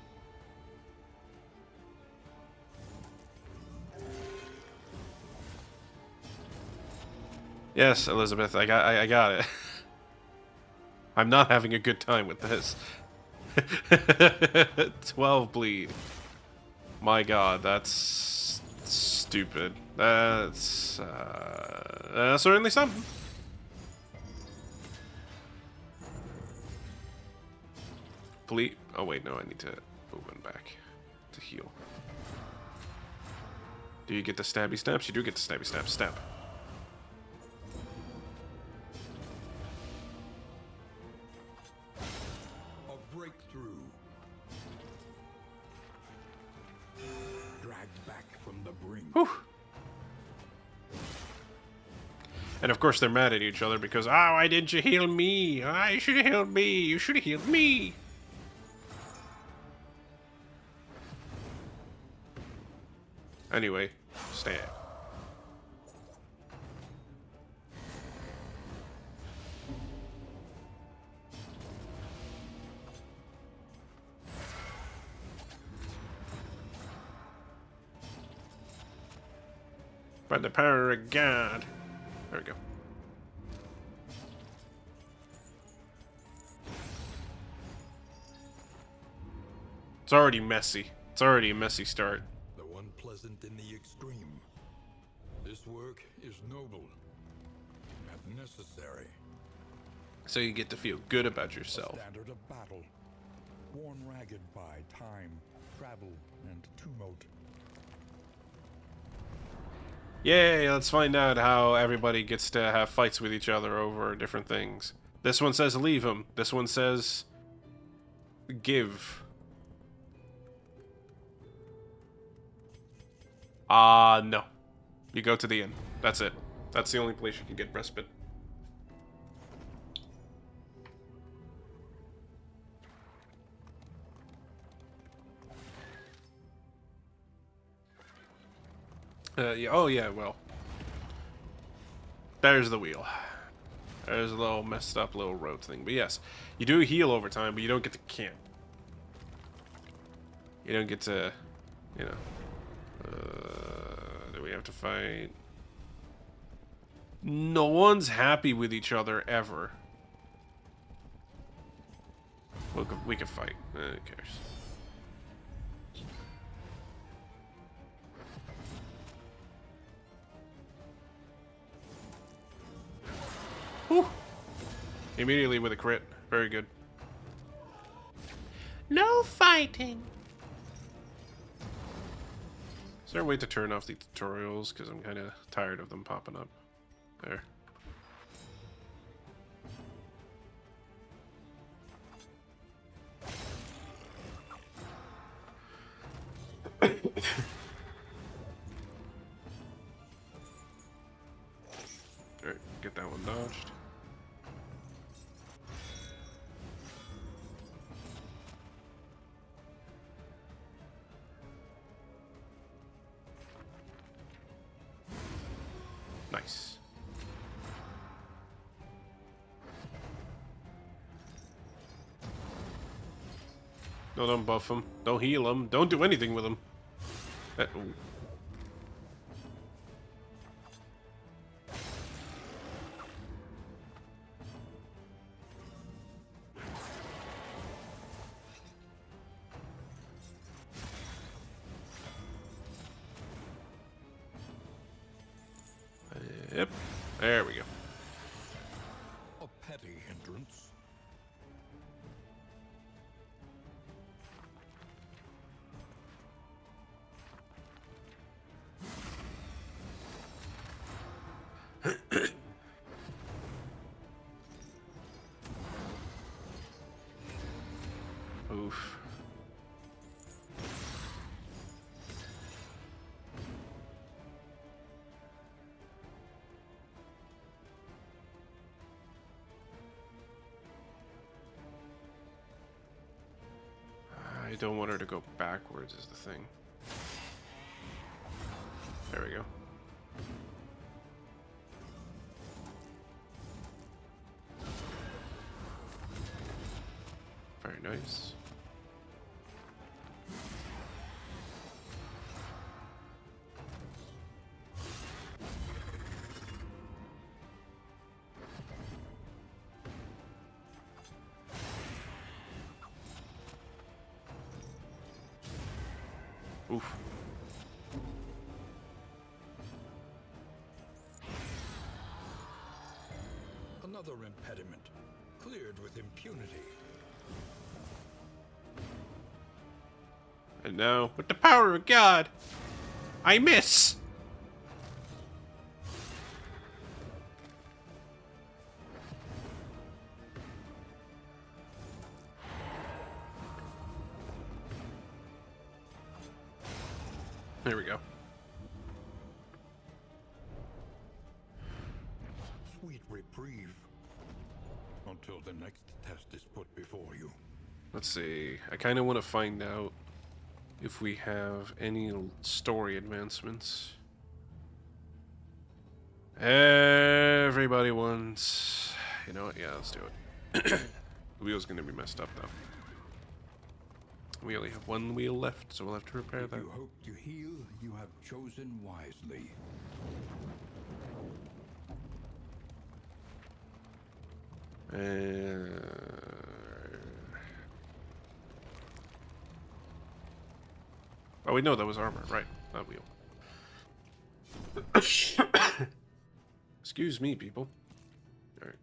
Yes, Elizabeth, I got it. I'm not having a good time with this. 12 bleed. My god, that's stupid. That's certainly something. Bleed. Oh wait, no, I need to move one back to heal. Do you get the stabby snaps? You do get the stabby snaps. Stab. A breakthrough. Dragged back from the brink. Whew. And of course they're mad at each other because, oh, why didn't you heal me? Oh, you should have healed me. You should have healed me. Anyway, stab. By the power of God. There we go. It's already messy. It's already a messy start. Though unpleasant in the extreme, this work is noble and necessary. So you get to feel good about yourself. A standard of battle, worn ragged by time, travel, and tumult. Yay, let's find out how everybody gets to have fights with each other over different things. This one says leave him. This one says give. No. You go to the inn. That's it. That's the only place you can get respite. Yeah, oh yeah, well. There's the wheel. There's a little messed up little road thing. But yes, you do heal over time, but you don't get to camp. You don't get to, you know. Do we have to fight? No one's happy with each other ever. We could fight. Who cares? Whew. Immediately with a crit. Very good. No fighting. Is there a way to turn off the tutorials? Because I'm kind of tired of them popping up. There. Alright, get that one dodged. Don't unbuff him. Don't heal him. Don't do anything with him. Ooh. Yep. There we go. A petty hindrance. Oof. I don't want her to go backwards is the thing. There we go. Very nice. Oof. Another impediment, cleared with impunity. And now, with the power of God, I miss! There we go. Sweet reprieve. Until the next test is put before you. Let's see. I kind of want to find out if we have any story advancements. Everybody wants... You know what? Yeah, let's do it. The wheel's going to be messed up, though. We only have one wheel left, so we'll have to repair that. If you hope to heal, you have chosen wisely. Oh, we know that was armor, right? That wheel. Excuse me, people. Alright,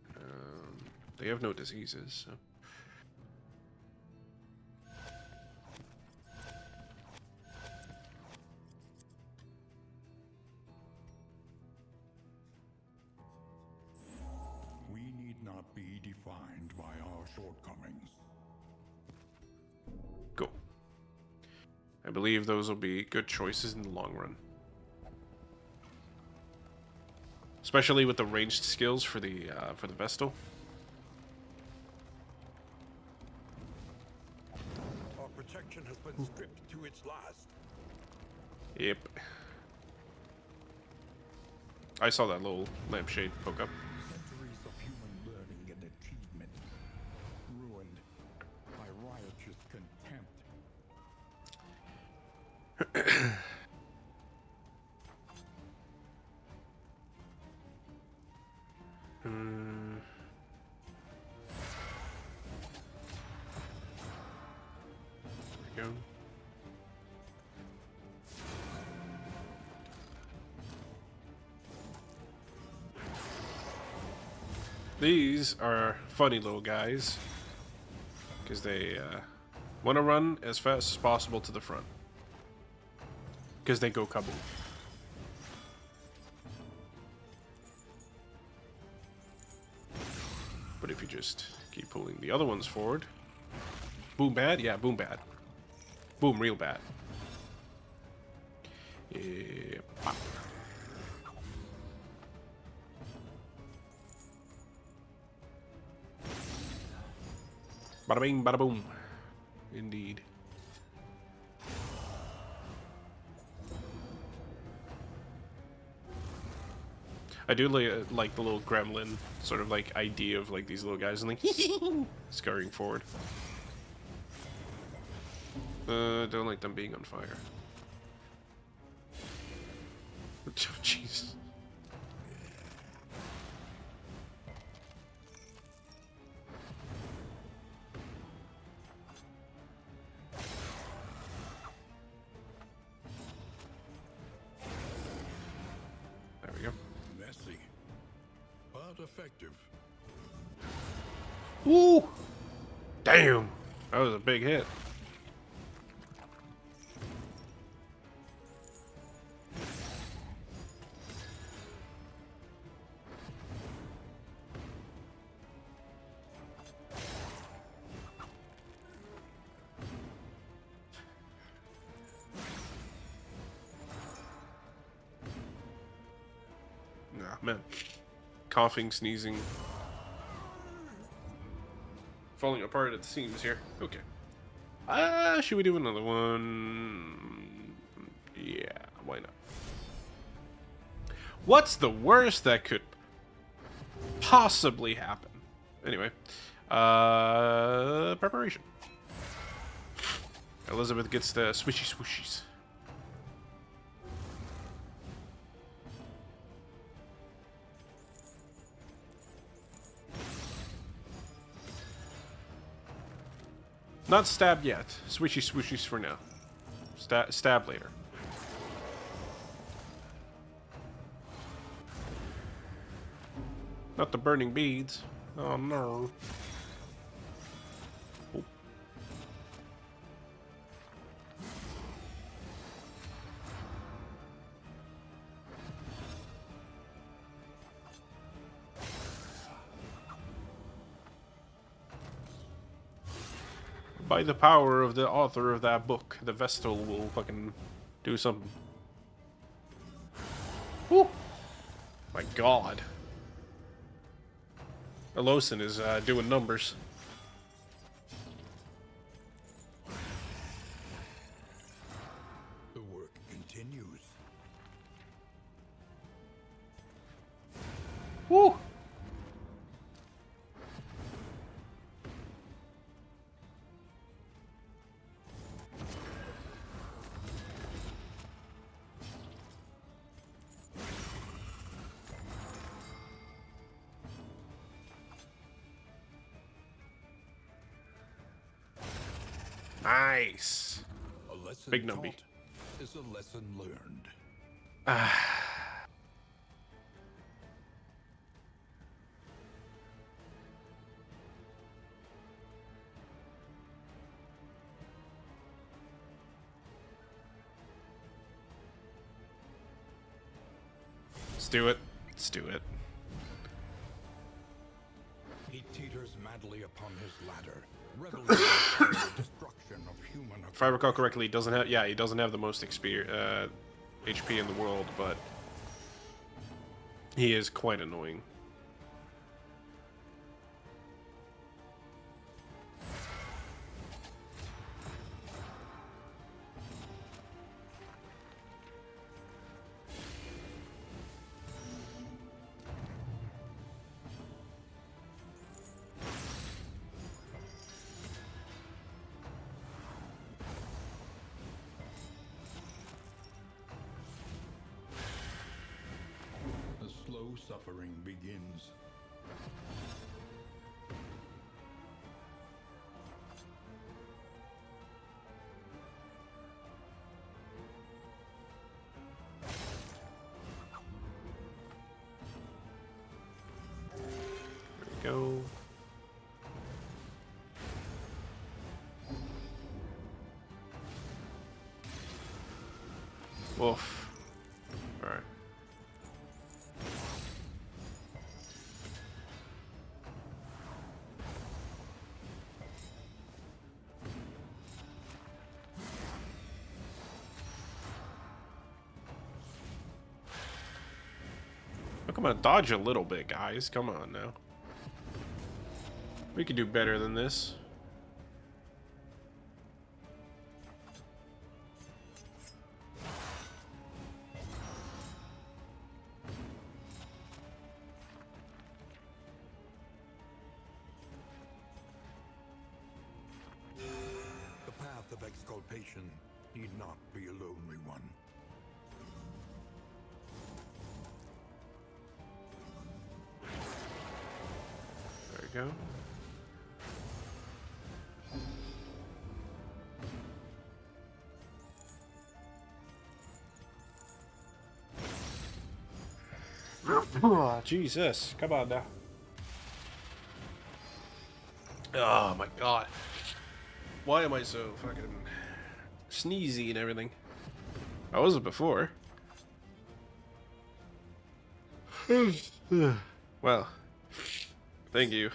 they have no diseases, so... We need not be defined by our shortcomings. Cool. I believe those will be good choices in the long run. Especially with the ranged skills for the Vestal. Our protection has been stripped to its last. Yep. I saw that little lampshade poke up. Centuries of human learning and achievement ruined by riotous contempt. There we go. These are funny little guys because they want to run as fast as possible to the front because they go kaboom. But if you just keep pulling the other ones forward, boom bad, yeah, boom bad, boom real bad. Yeah, pop. Bada bing, bada boom. Indeed. I do like the little gremlin sort of like idea of like these little guys and like scurrying forward. Don't like them being on fire. Oh, jeez. There we go. Messy, but effective. Woo! Damn! That was a big hit. Nah, man. Coughing, sneezing. Falling apart at the seams here. Okay. Should we do another one? Yeah, why not? What's the worst that could possibly happen? Anyway. Preparation. Elizabeth gets the swishy swooshies. Not stabbed yet. Swishy swooshies for now. Stab later. Not the burning beads. Oh no. Oh. By the power of the author of that book, the Vestal will fucking do something. Woo! My god. Alosin is doing numbers. The work continues. Woo! Nice. A lesson Big numby. taught is a lesson learned. Let's do it. Let's do it. He teeters madly upon his ladder, reveling in the destruction of human. If I recall correctly, he doesn't have. Yeah, he doesn't have the most HP in the world, but he is quite annoying. The slow suffering begins. There we go. Woof. Alright. Oh, come on, dodge a little bit, guys. Come on now. We could do better than this. The path of exculpation need not be a lonely one. There we go. Oh, Jesus. Come on now. Oh my god. Why am I so fucking sneezy and everything? I wasn't before. Well, thank you.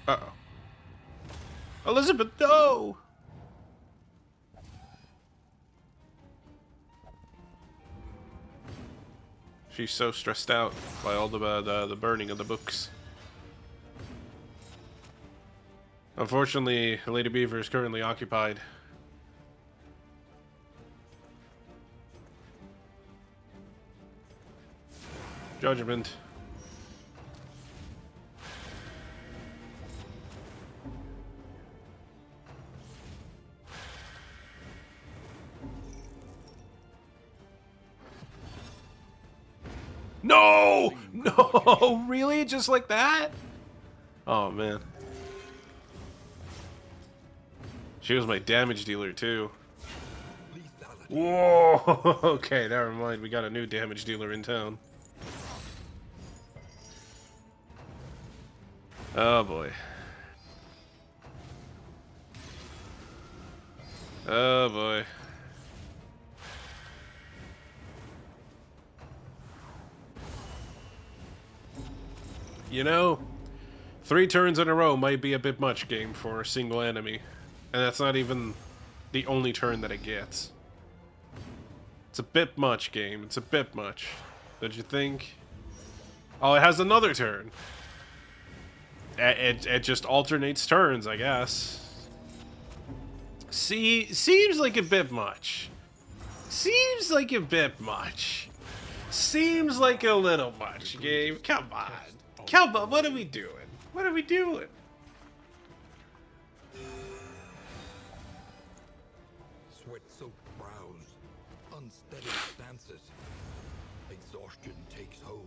Uh-oh. Elizabeth, no! She's so stressed out by all the burning of the books. Unfortunately, Lady Beaver is currently occupied. Judgment. No! No! Really? Just like that? Oh, man. She was my damage dealer, too. Whoa! Okay, never mind. We got a new damage dealer in town. Oh, boy. Oh, boy. You know, 3 turns in a row might be a bit much, game, for a single enemy. And that's not even the only turn that it gets. It's a bit much, game. It's a bit much. Don't you think? Oh, it has another turn. It just alternates turns, I guess. See, seems like a bit much. Seems like a bit much. Seems like a little much, game. Come on. Come on, what are we doing? What are we doing? Sweat-soaked brows, unsteady stances. Exhaustion takes hold.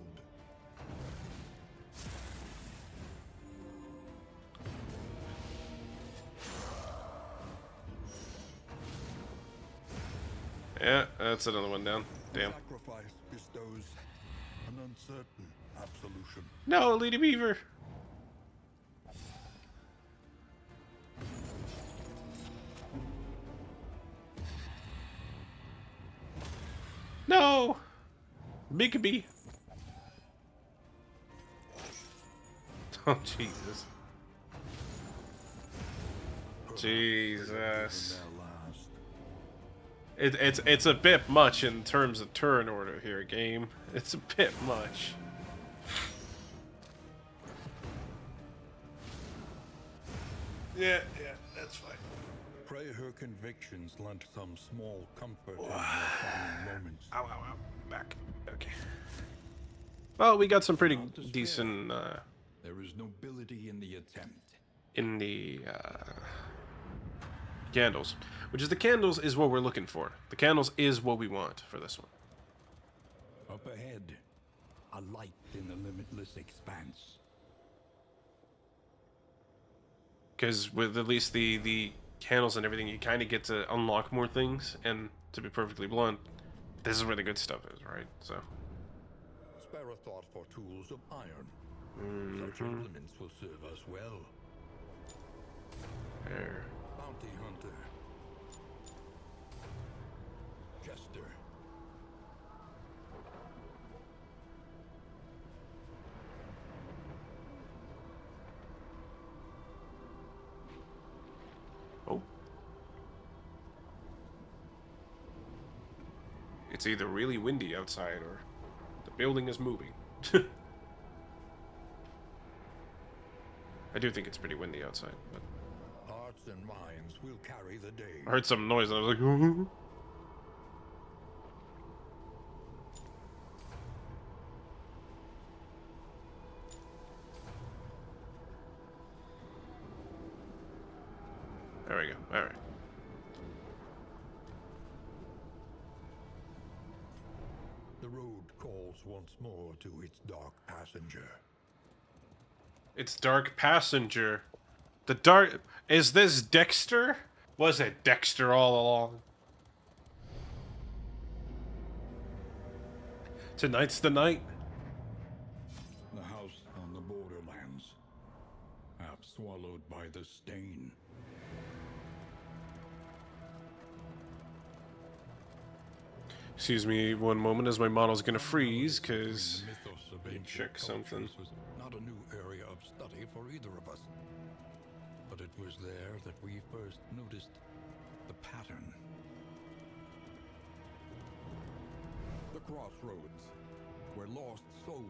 Yeah, that's another one down. Damn. Sacrifice bestows an uncertain absolution. No, Lady Beaver. No! Bigby. Oh, Jesus. Jesus. It's a bit much in terms of turn order here, game. It's a bit much. Yeah, that's fine. Pray her convictions lent some small comfort in your final moments. Ow, ow, ow. Back. Okay. Well, we got some pretty decent, There is nobility in the attempt. in the, candles. Which is the candles is what we're looking for. The candles is what we want for this one. Up ahead, a light in the limitless expanse. Because with at least the candles and everything, you kind of get to unlock more things. And to be perfectly blunt, this is where the good stuff is, right? So. Spare a thought for tools of iron. Such implements will serve us well. There. Bounty hunter. Jester. Oh. It's either really windy outside or the building is moving. I do think it's pretty windy outside, but Hearts and minds will carry the day. I heard some noise and I was like, ooh. There we go. All right. The road calls once more to its dark passenger. It's Dark Passenger. The dark... Is this Dexter? Was it Dexter all along? Tonight's the night. The house on the borderlands, half swallowed by the stain. Excuse me one moment as my model's gonna freeze, because... The mythos of Let me ancient check something. cultures was not a new area of study for either of us. But it was there that we first noticed the pattern. The crossroads, where lost souls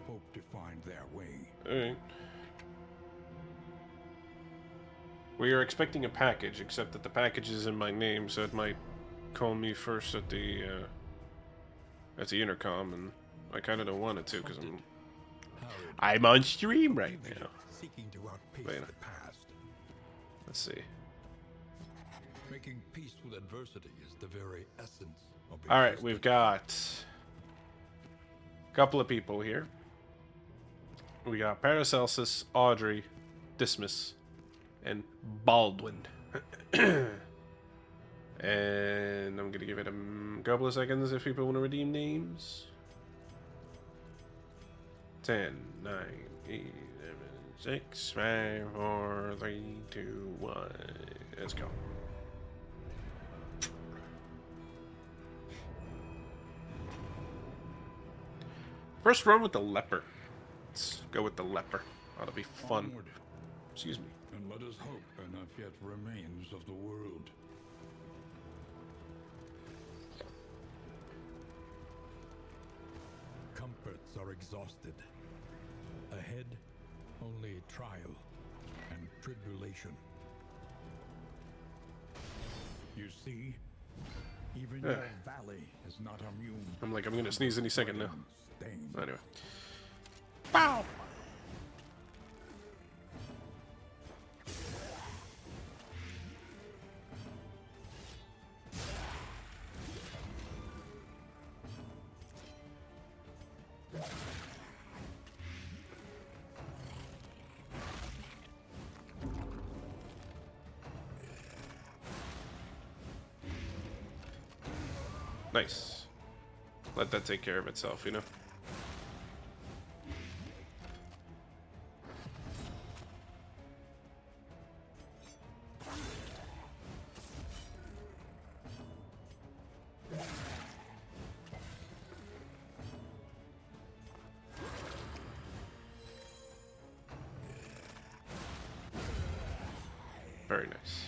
hope to find their way. Alright. We are expecting a package, except that the package is in my name, so it might call me first at the intercom, and I kind of don't want it to, because I'm on stream right now. Seeking to outpace Wait. the past. Let's see. Making peace with adversity is the very essence of Alright, existence. we've got a couple of people here. We got Paracelsus, Audrey, Dismas, and Baldwin. And I'm gonna give it a couple of seconds if people want to redeem names. 10, 9, 8, 7, 6, 5, 4, 3, 2, 1. Let's go. First run with the leper. Let's go with the leper. Ought to be fun. Onward, Excuse me. and let us hope enough yet remains of the world. Comforts are exhausted. Ahead, only trial and tribulation. You see, even your valley is not immune. I'm like, I'm gonna sneeze any second now. Stain. Anyway. Bow! Nice. Let that take care of itself, you know? Very nice.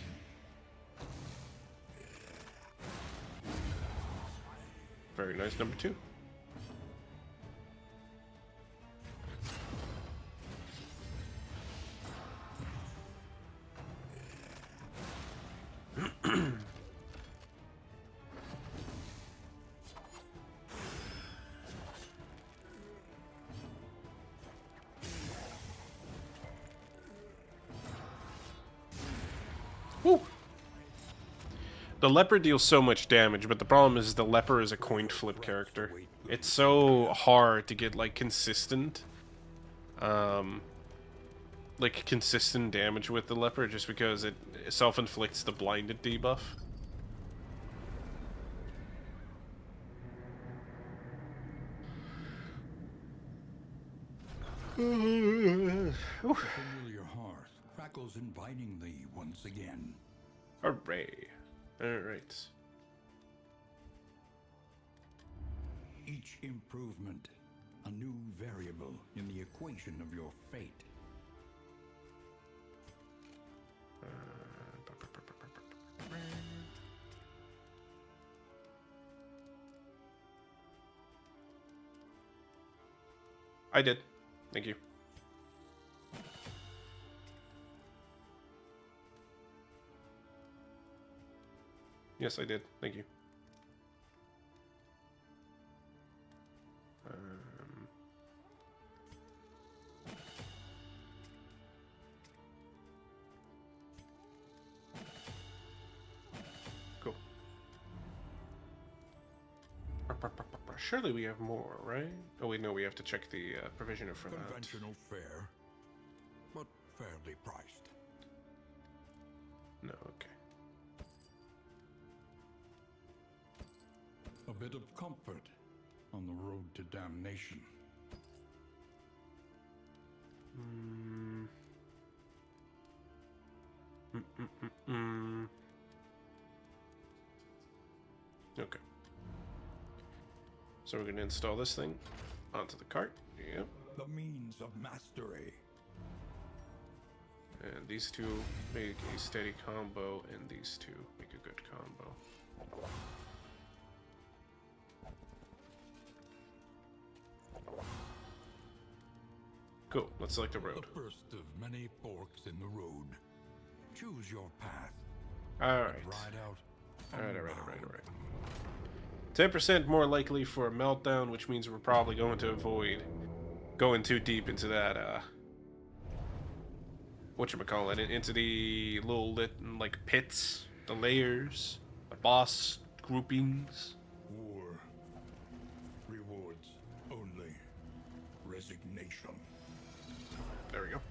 Very nice, number 2. Woo! The leper deals so much damage, but the problem is the leper is a coin flip character. It's so hard to get like consistent damage with the leper just because it self-inflicts the blinded debuff. The familiar hearth crackles inviting thee once again. Hooray. Alright. Each improvement, a new variable in the equation of your fate. I did. Thank you. Yes, I did. Thank you. Cool. Surely we have more, right? Oh wait, no, we have to check the provisioner for that. Conventional fare, but fairly priced. No, okay. A bit of comfort on the road to damnation. Okay. So we're going to install this thing onto the cart. Yep. The means of mastery. And these two make a steady combo, and these two make a good combo. Cool, let's select a road. The first of many forks in the road. Choose your path. Alright. Ride out. Alright. 10% more likely for a meltdown, which means we're probably going to avoid going too deep into that, whatchamacallit, into the little like pits, the layers, the boss groupings. War. Rewards only. Resignation. There we go.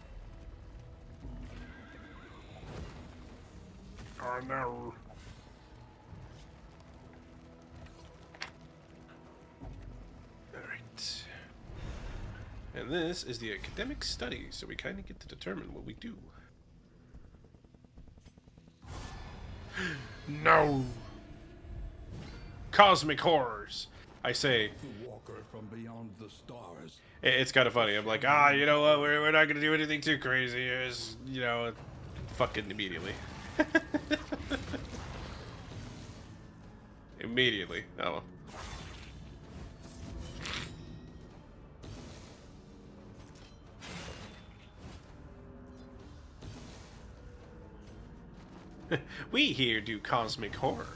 Oh no. Alright. And this is the academic study, so we kind of get to determine what we do. No! Cosmic horrors! I say. The walker from beyond the stars. It's kind of funny. I'm like, you know what? We're not gonna do anything too crazy. Just, you know, fucking immediately. Immediately. Oh. We here do cosmic horror.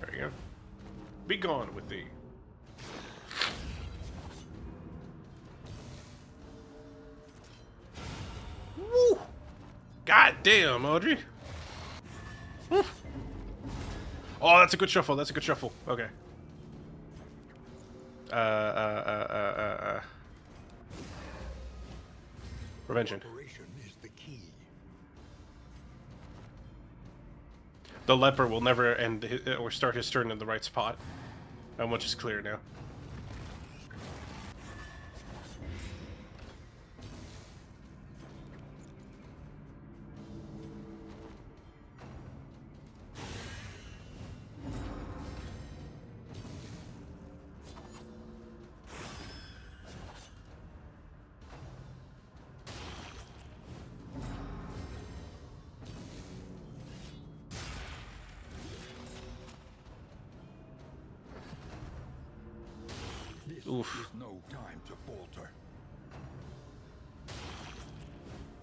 There you go. Be gone with thee. Woo! God damn, Audrey. Woo. Oh, that's a good shuffle. That's a good shuffle. Okay. Prevention. Operation is the key. The leper will never end or start his turn in the right spot. How much is clear now? Oof. There's no time to falter.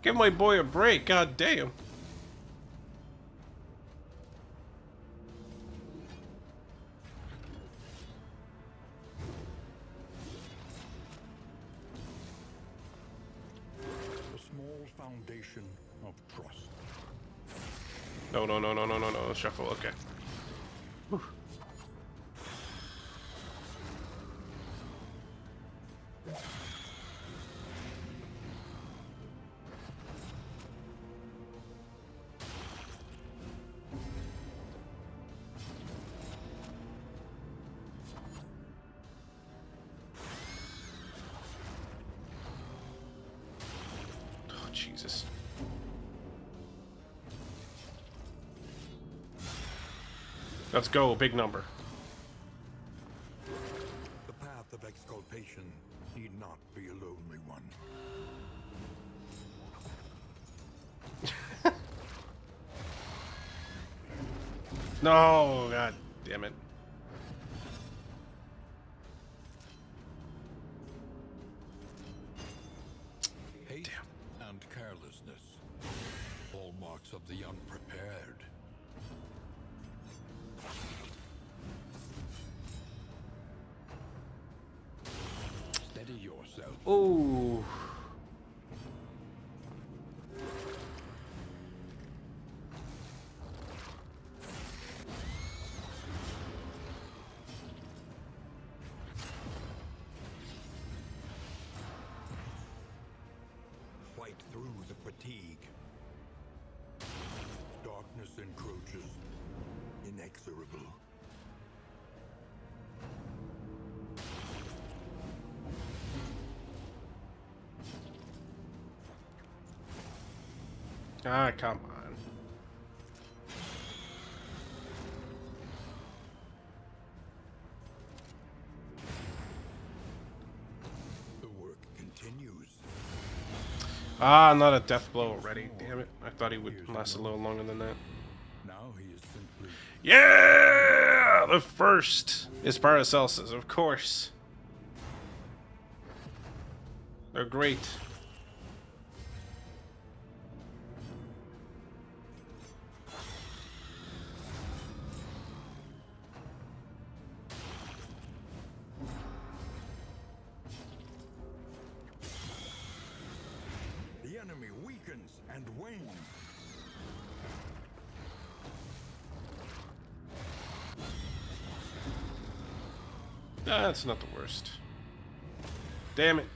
Give my boy a break, god damn. A small foundation of trust. No, shuffle, okay. Whew. Oh, Jesus. Let's go, big number. The path of exculpation need not be a lonely one. No, god damn it. Hate and carelessness. Hallmarks of the unprepared. Steady yourself. Oh. Fight through the fatigue. Darkness encroaches, inexorable. Ah, come on. The work continues. Ah, not a death blow already. Damn it. I thought he would last a little longer than that. Now he is simply Yeah! The first is Paracelsus, of course. They're great. the enemy weakens and wanes. That's not the worst. Damn it.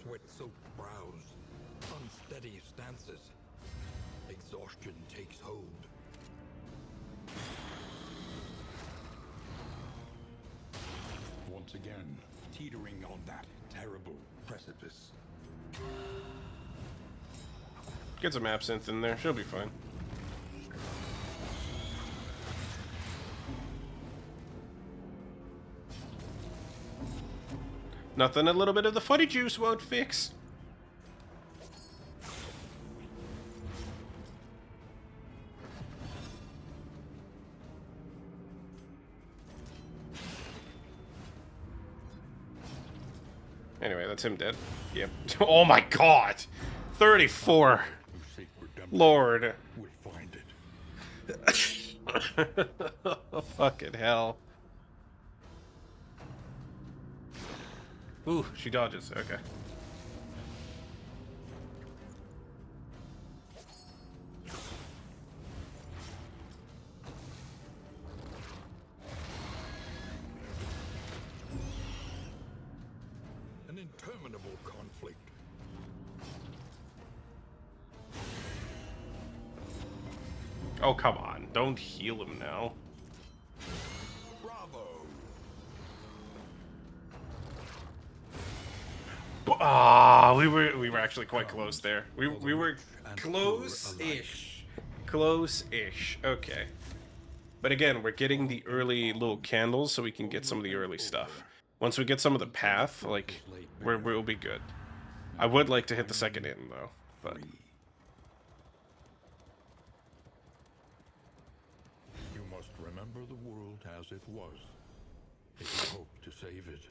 Sweat-soaked brows, unsteady stances. Exhaustion takes hold. Once again, teetering on that terrible precipice. Get some absinthe in there. She'll be fine. Nothing a little bit of the fuddy juice won't fix. Anyway, that's him dead. Yep. Oh my god! 34. Who seek redemption Lord. will find it. Fucking hell. Ooh, she dodges. Okay. An interminable conflict. Oh, come on. Don't heal him now. Bravo! Ah, we were actually quite close there. We were close-ish. Close-ish. Okay. But again, we're getting the early little candles so we can get some of the early stuff. Once we get some of the path, like, we'll be good. I would like to hit the second in, though. But You must remember the world as it was, if you hope to save it.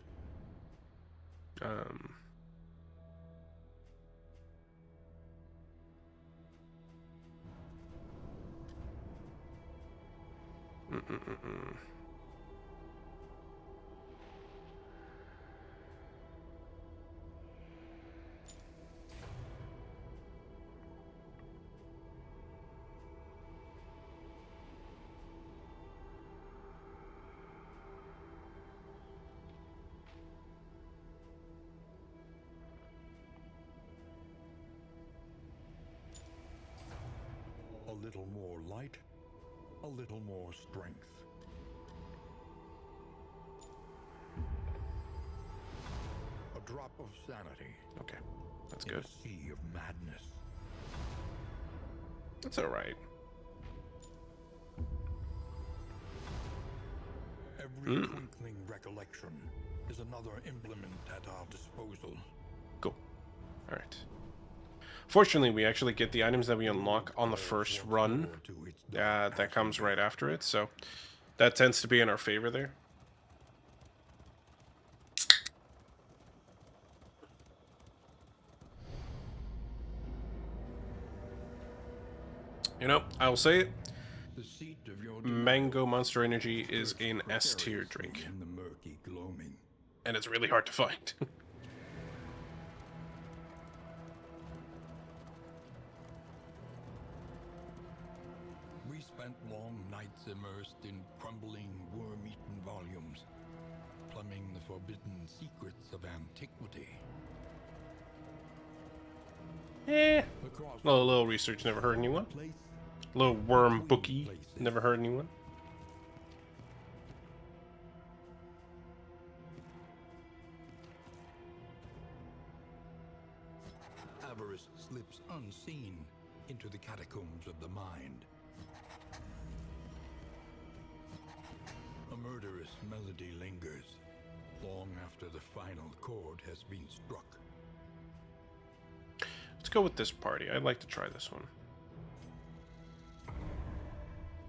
A little more light, a little more strength. A drop of sanity okay, that's in good. a sea of madness. That's all right. Every twinkling recollection is another implement at our disposal. Cool. All right. Fortunately, we actually get the items that we unlock on the first run. That comes right after it, so that tends to be in our favor there. You know, I'll say it. The seat of your Mango Monster Energy is lurks an S tier precariously drink, in the murky gloaming. and it's really hard to find. We spent long nights immersed in crumbling, worm-eaten volumes, plumbing the forbidden secrets of antiquity. Across Little research never hurt anyone. place, Little worm bookie never hurt anyone. avarice slips unseen into the catacombs of the mind. A murderous melody lingers long after the final chord has been struck. Let's go with this party. I'd like to try this one.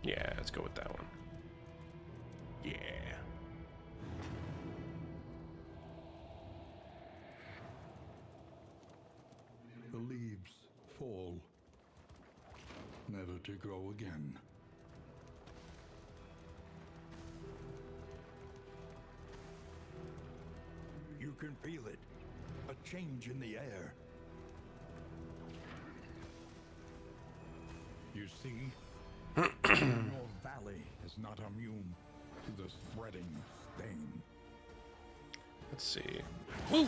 Yeah, let's go with that one. Yeah. The leaves fall, never to grow again. You can feel it, a change in the air. You see, your valley is not immune to the spreading stain. Let's see. Woo!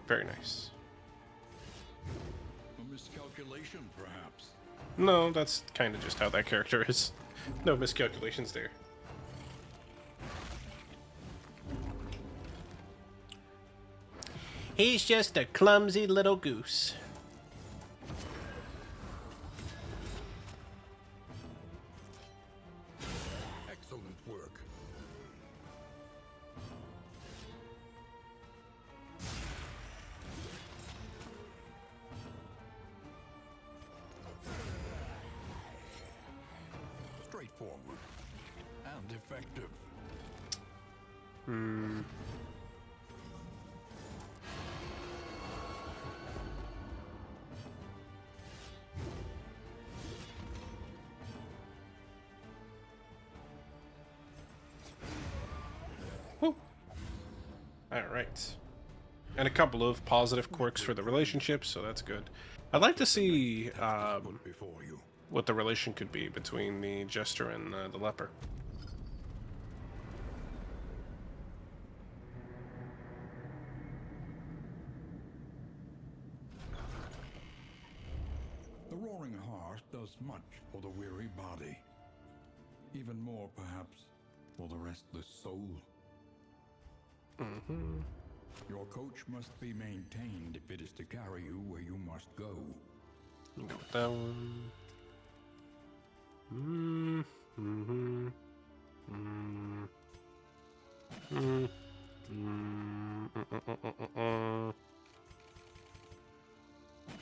Very nice. A miscalculation, perhaps. No, that's kind of just how that character is. No miscalculations there. He's just a clumsy little goose. Excellent work. Straightforward and effective. Woo. All right. And a couple of positive quirks for the relationship, so that's good. I'd like to see Put before you. what the relation could be between the jester and the leper. The roaring heart does much for the weary body. Even more, perhaps, for the restless soul. Your coach must be maintained if it is to carry you where you must go. Go with that one.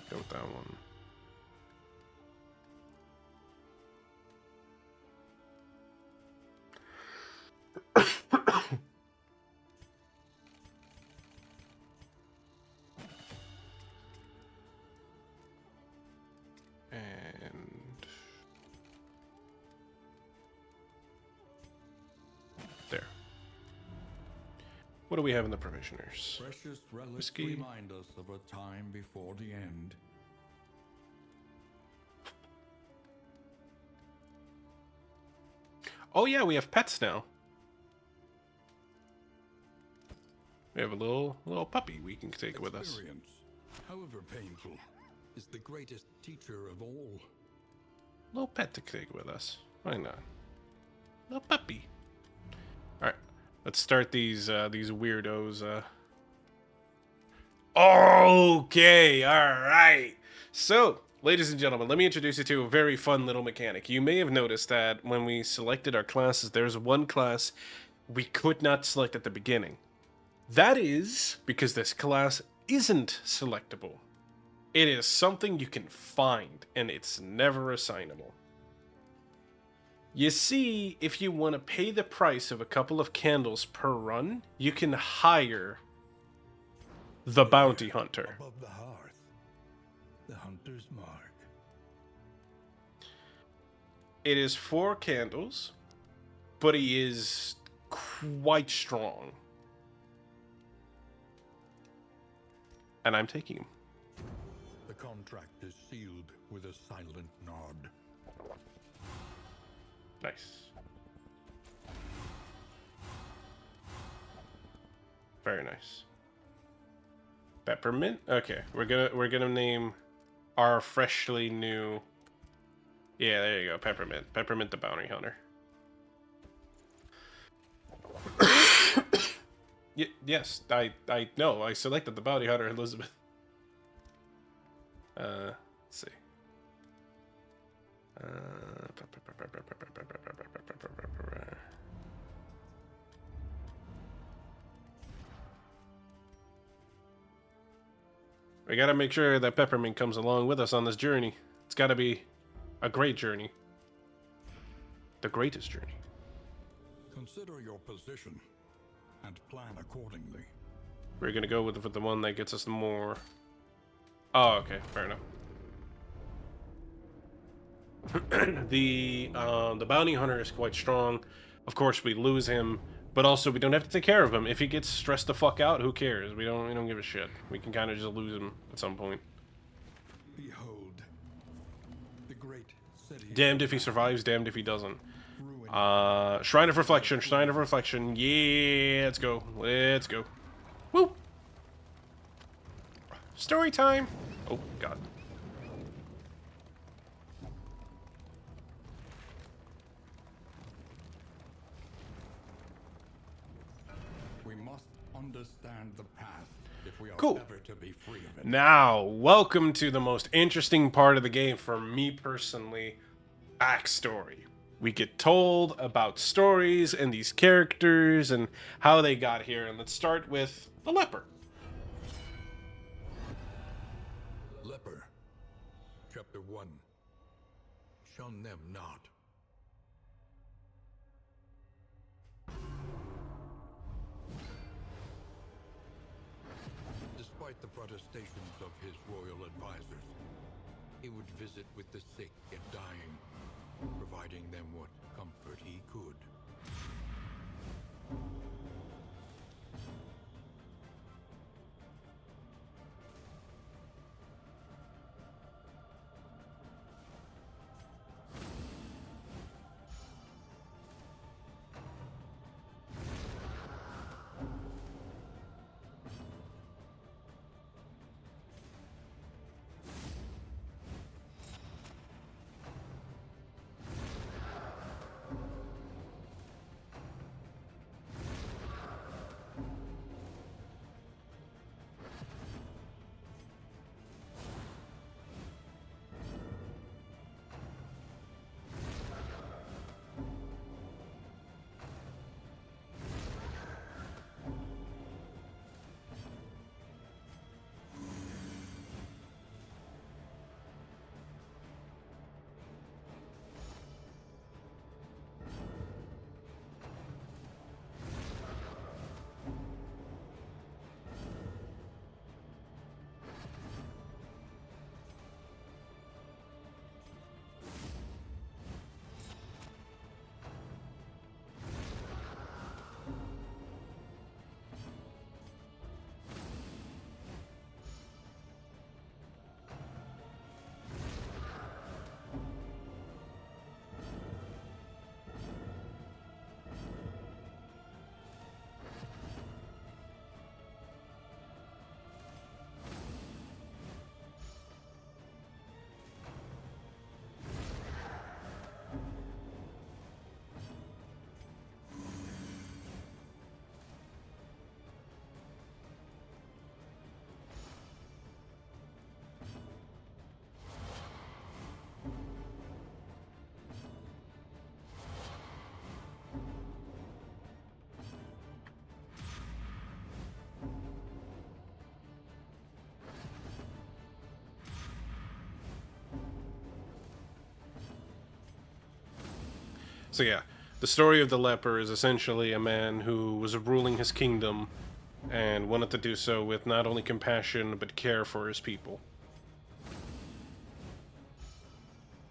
Go with that one. And there. What do we have in the provisioners? Precious relics Whiskey. remind us of a time before the end. Oh yeah, we have pets now. We have a little puppy we can take with us. Experience, however painful, is the greatest teacher of all. Little pet to take with us. Why not? Little puppy. All right, let's start these weirdos. Okay, all right. So, ladies and gentlemen, let me introduce you to a very fun little mechanic. You may have noticed that when we selected our classes, there's one class we could not select at the beginning. That is because this class isn't selectable. It is something you can find, and it's never assignable. You see, if you want to pay the price of a couple of candles per run, you can hire the bounty hunter. Above the hearth, the hunter's mark. It is 4 candles, but he is quite strong. And I'm taking him. The contract is sealed with a silent nod. Nice. Very nice. Peppermint? Okay, we're gonna name our freshly new. Yeah, there you go, Peppermint. Peppermint the bounty hunter. Yes, I know. I selected the bounty hunter, Elizabeth. Let's see. We gotta make sure that Peppermint comes along with us on this journey. It's gotta be a great journey. The greatest journey. Consider your position and plan accordingly. We're gonna go with the one that gets us more. Oh, okay, fair enough. The bounty hunter is quite strong. Of course, we lose him, but also we don't have to take care of him. If he gets stressed the fuck out, who cares? We don't give a shit. We can kind of just lose him at some point. Behold, the great city. Damned if he survives, damned if he doesn't. Shrine of Reflection, Shrine of Reflection. Yeah, let's go. Let's go. Woo! Story time! Oh, God. We must understand the past if we are Cool. ever to be free of it. Now, welcome to the most interesting part of the game for me personally, backstory. We get told about stories and these characters and how they got here. And let's start with the leper. Leper, Chapter 1. Shun them not. Despite the protestations of his royal advisors, he would visit with the sick and dying, providing them what comfort he could. So yeah, the story of the leper is essentially a man who was ruling his kingdom and wanted to do so with not only compassion but care for his people.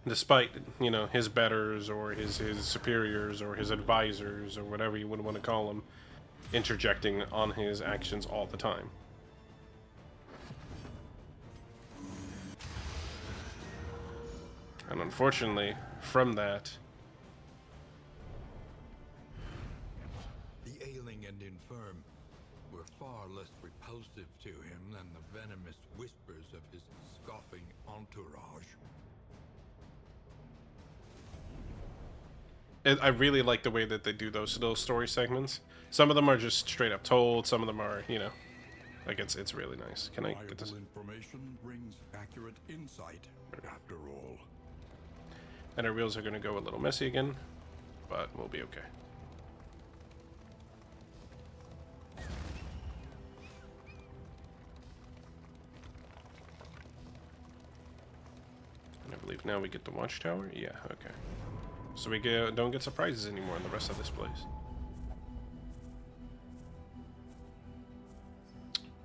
Despite, you know, his betters or his superiors or his advisors or whatever you would want to call them, interjecting on his actions all the time. And unfortunately, from that, The ailing and infirm were far less repulsive to him than the venomous whispers of his scoffing entourage. I really like the way that they do those story segments. Some of them are just straight up told. Some of them are, you know, like it's really nice. Can I get this? Reliable information brings accurate insight, after all. And our wheels are going to go a little messy again, but we'll be okay. And I believe now we get the watchtower. Yeah, okay. So we don't get surprises anymore in the rest of this place.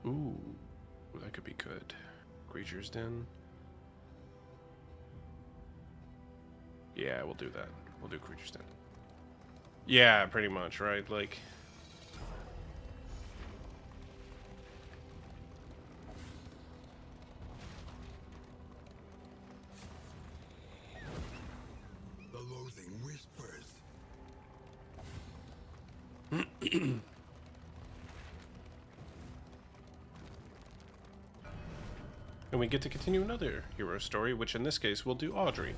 Ooh, that could be good. Creature's Den. Yeah, we'll do that. We'll do Creature's Den. Yeah, pretty much, right? Like... The loathing whispers. And we get to continue another hero story, which in this case we'll do Audrey.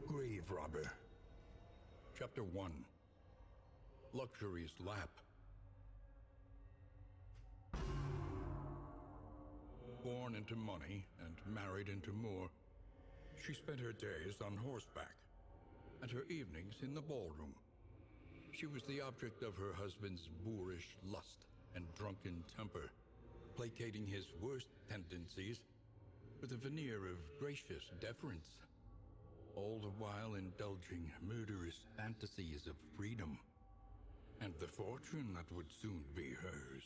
Grave Robber. Chapter 1. Luxury's Lap. Born into money and married into more, she spent her days on horseback and her evenings in the ballroom. She was the object of her husband's boorish lust and drunken temper, placating his worst tendencies with a veneer of gracious deference, all the while indulging murderous fantasies of freedom and the fortune that would soon be hers.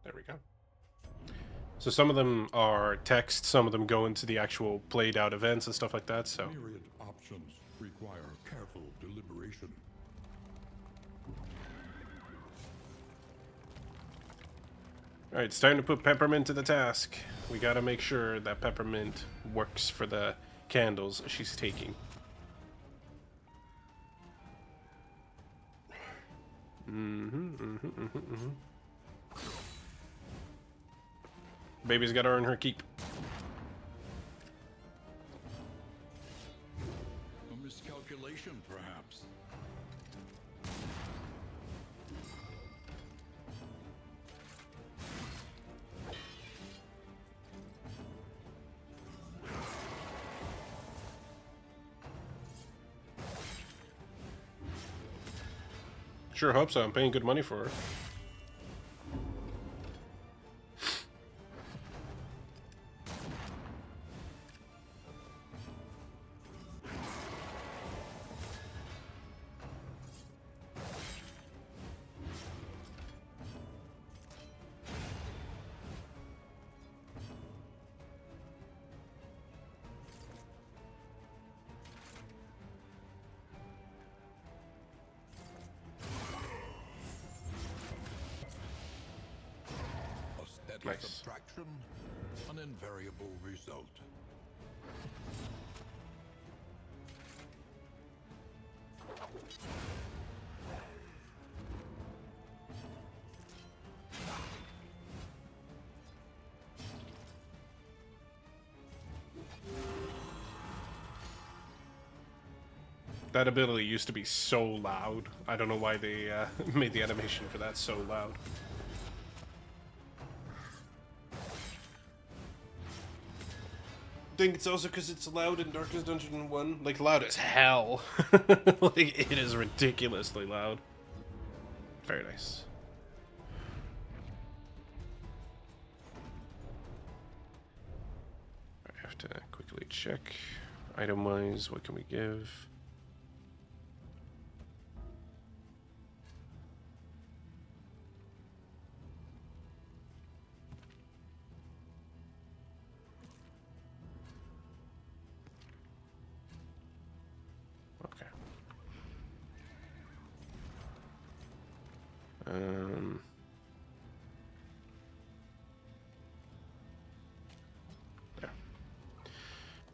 There we go. So some of them are text, some of them go into the actual played out events and stuff like that, so... Myriad options require careful deliberation. Alright, it's time to put Peppermint to the task. We gotta make sure that Peppermint works for the candles she's taking. Baby's gotta earn her keep. A miscalculation, perhaps. Sure hope so. I'm paying good money for her. Steady Nice. subtraction, an invariable result. That ability used to be so loud. I don't know why they made the animation for that so loud. I think it's also because it's loud in Darkest Dungeon 1. Like, loud as hell. Like, it is ridiculously loud. Very nice. to quickly check. Item-wise, what can we give? Okay. There.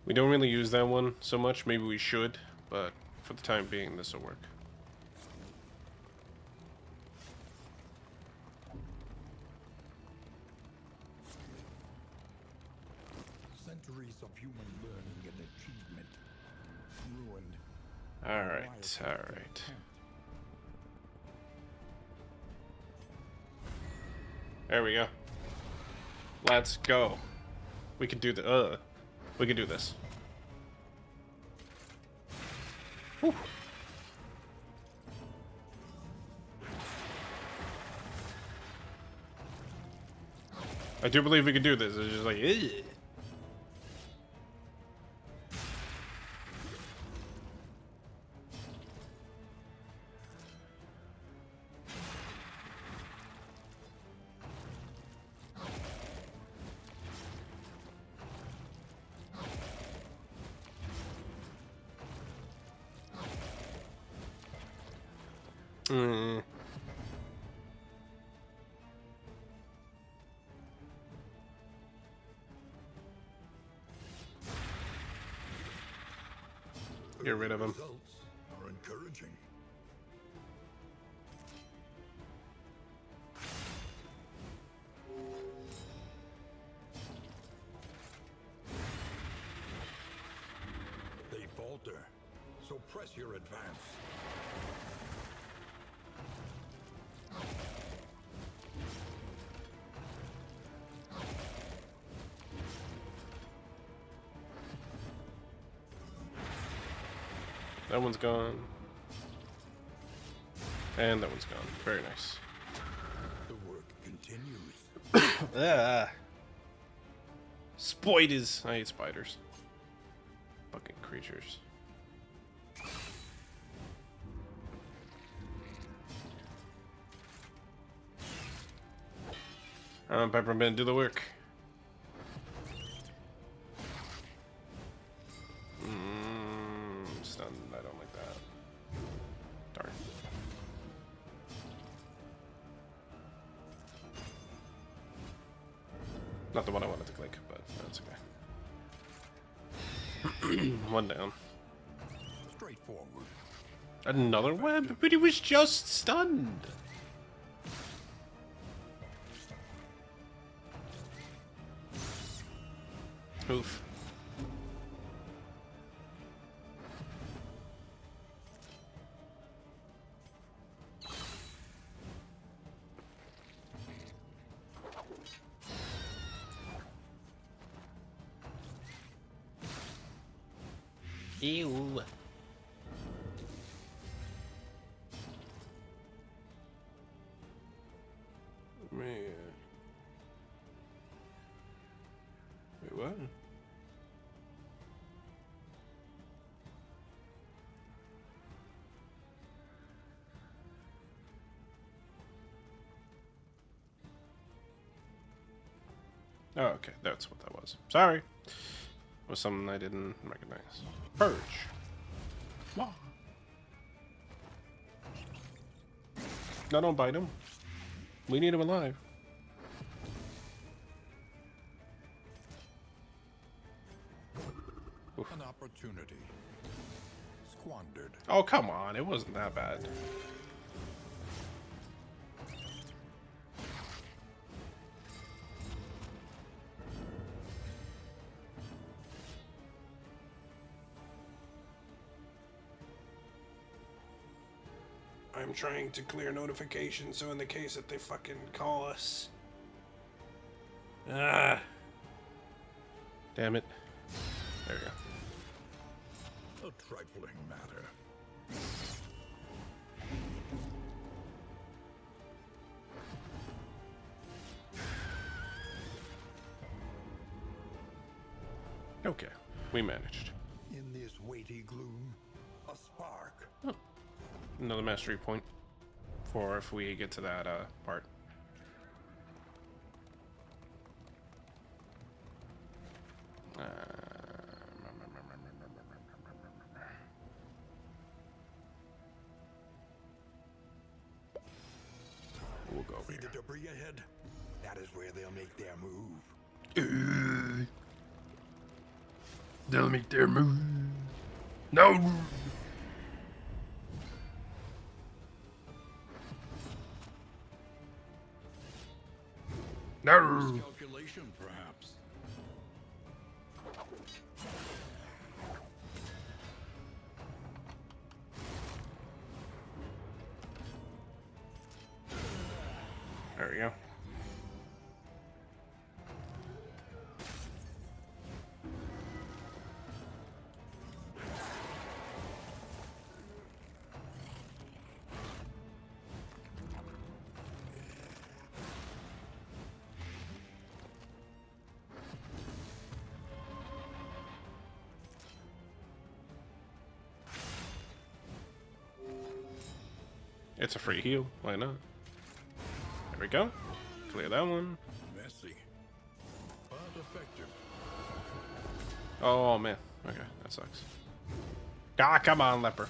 We don't really use that one so much. Maybe we should, but for the time being, this will work. Centuries of human learning and achievement ruined. Alright, alright. There we go. Let's go. We can do the we can do this. Whew. I do believe we can do this. It's just like, ugh. Mm. Get rid of him. Results are encouraging. They falter, so press your advance. That one's gone. And that one's gone. Very nice. The work continues. Ah. Spiders. I hate spiders. Fucking creatures. Peppermint, do the work. Stunned. I don't like that. Darn. Not the one I wanted to click, but that's okay. One down. Straightforward. Another web? But he was just stunned. Oof. Ew. Man. Wait, what? Oh, okay, that's what that was. Sorry. It was something I didn't recognize. Purge. Wah. No, don't bite him. We need him alive. Oof. An opportunity squandered. Oh, come on. It wasn't that bad. I'm trying to clear notifications so in the case that they fucking call us. Ah. Damn it. There we go. A trifling matter. Okay. We managed. In this weighty gloom, a spark. Another mastery point for if we get to that part. We'll go over See the here. debris ahead? That is where they'll make their move. They'll make their move. No. No. Calculation, perhaps. There we go. It's a free heal. Why not? There we go. Clear that one. Messy, but effective. Oh man. Okay, that sucks. Ah, come on, leper.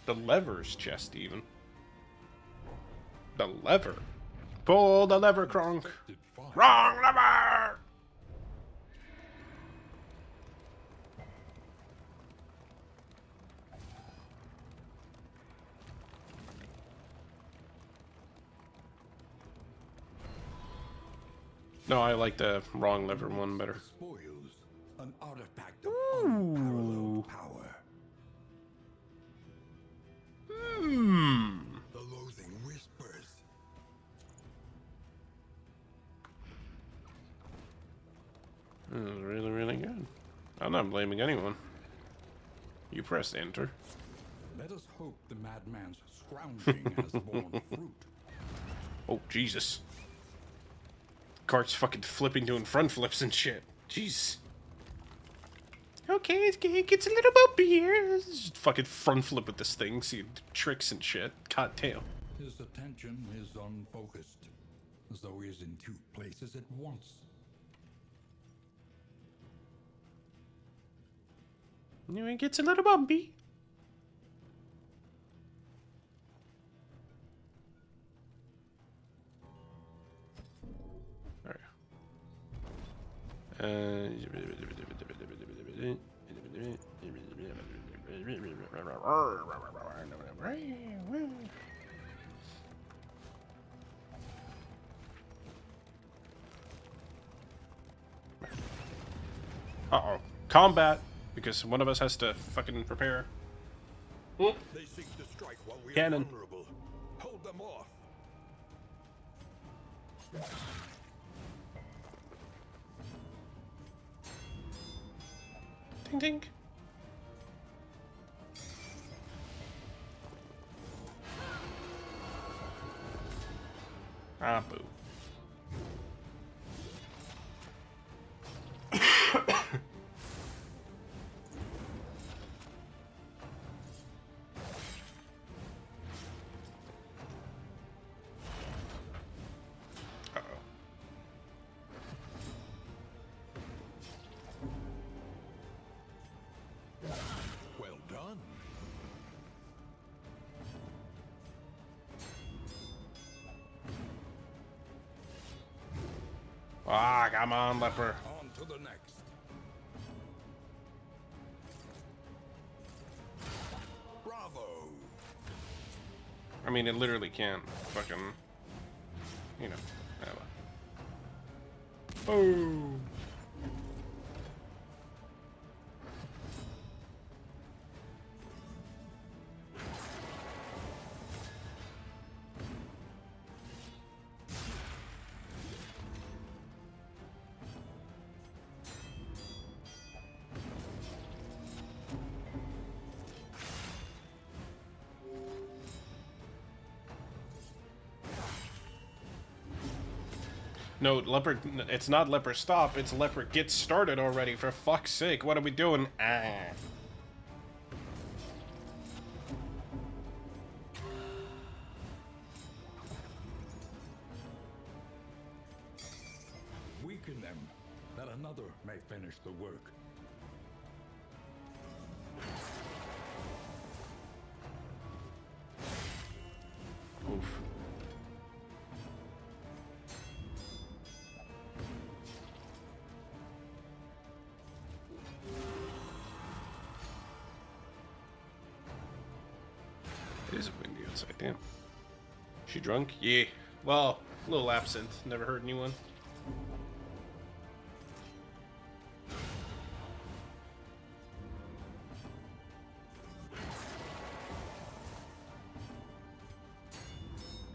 The lever's chest, even. The lever. Pull the lever, Kronk. Did fine. Wrong lever! No, I like the wrong lever one better. Spoils, an artifact of unparalleled power. Hmm. The loathing whispers. This is really, really good. I'm not blaming anyone. You pressed enter. Let us hope the madman's scrounging has borne fruit. Oh, Jesus. Cart's fucking flipping, doing front flips and shit. Jeez. Okay, it gets a little bumpy here. Just fucking front flip with this thing, see tricks and shit. God damn. His attention is unfocused, as though he is in two places at once. It gets a little bumpy. Uh-oh. Combat, because one of us has to fucking prepare. They seek to strike while we Cannon. are vulnerable. Hold them off. Ding ding. Ah, boo. Uh-oh. Well done. Ah, come on, leper. On to the next. I mean, it literally can't fucking, you know. Boom. No, leopard. It's not leopard stop. It's leopard get started already. For fuck's sake, what are we doing? Ah. Weaken them, that another may finish the work. Oof. It is windy outside, damn. She drunk? Yeah. Well, a little absent. Never heard anyone.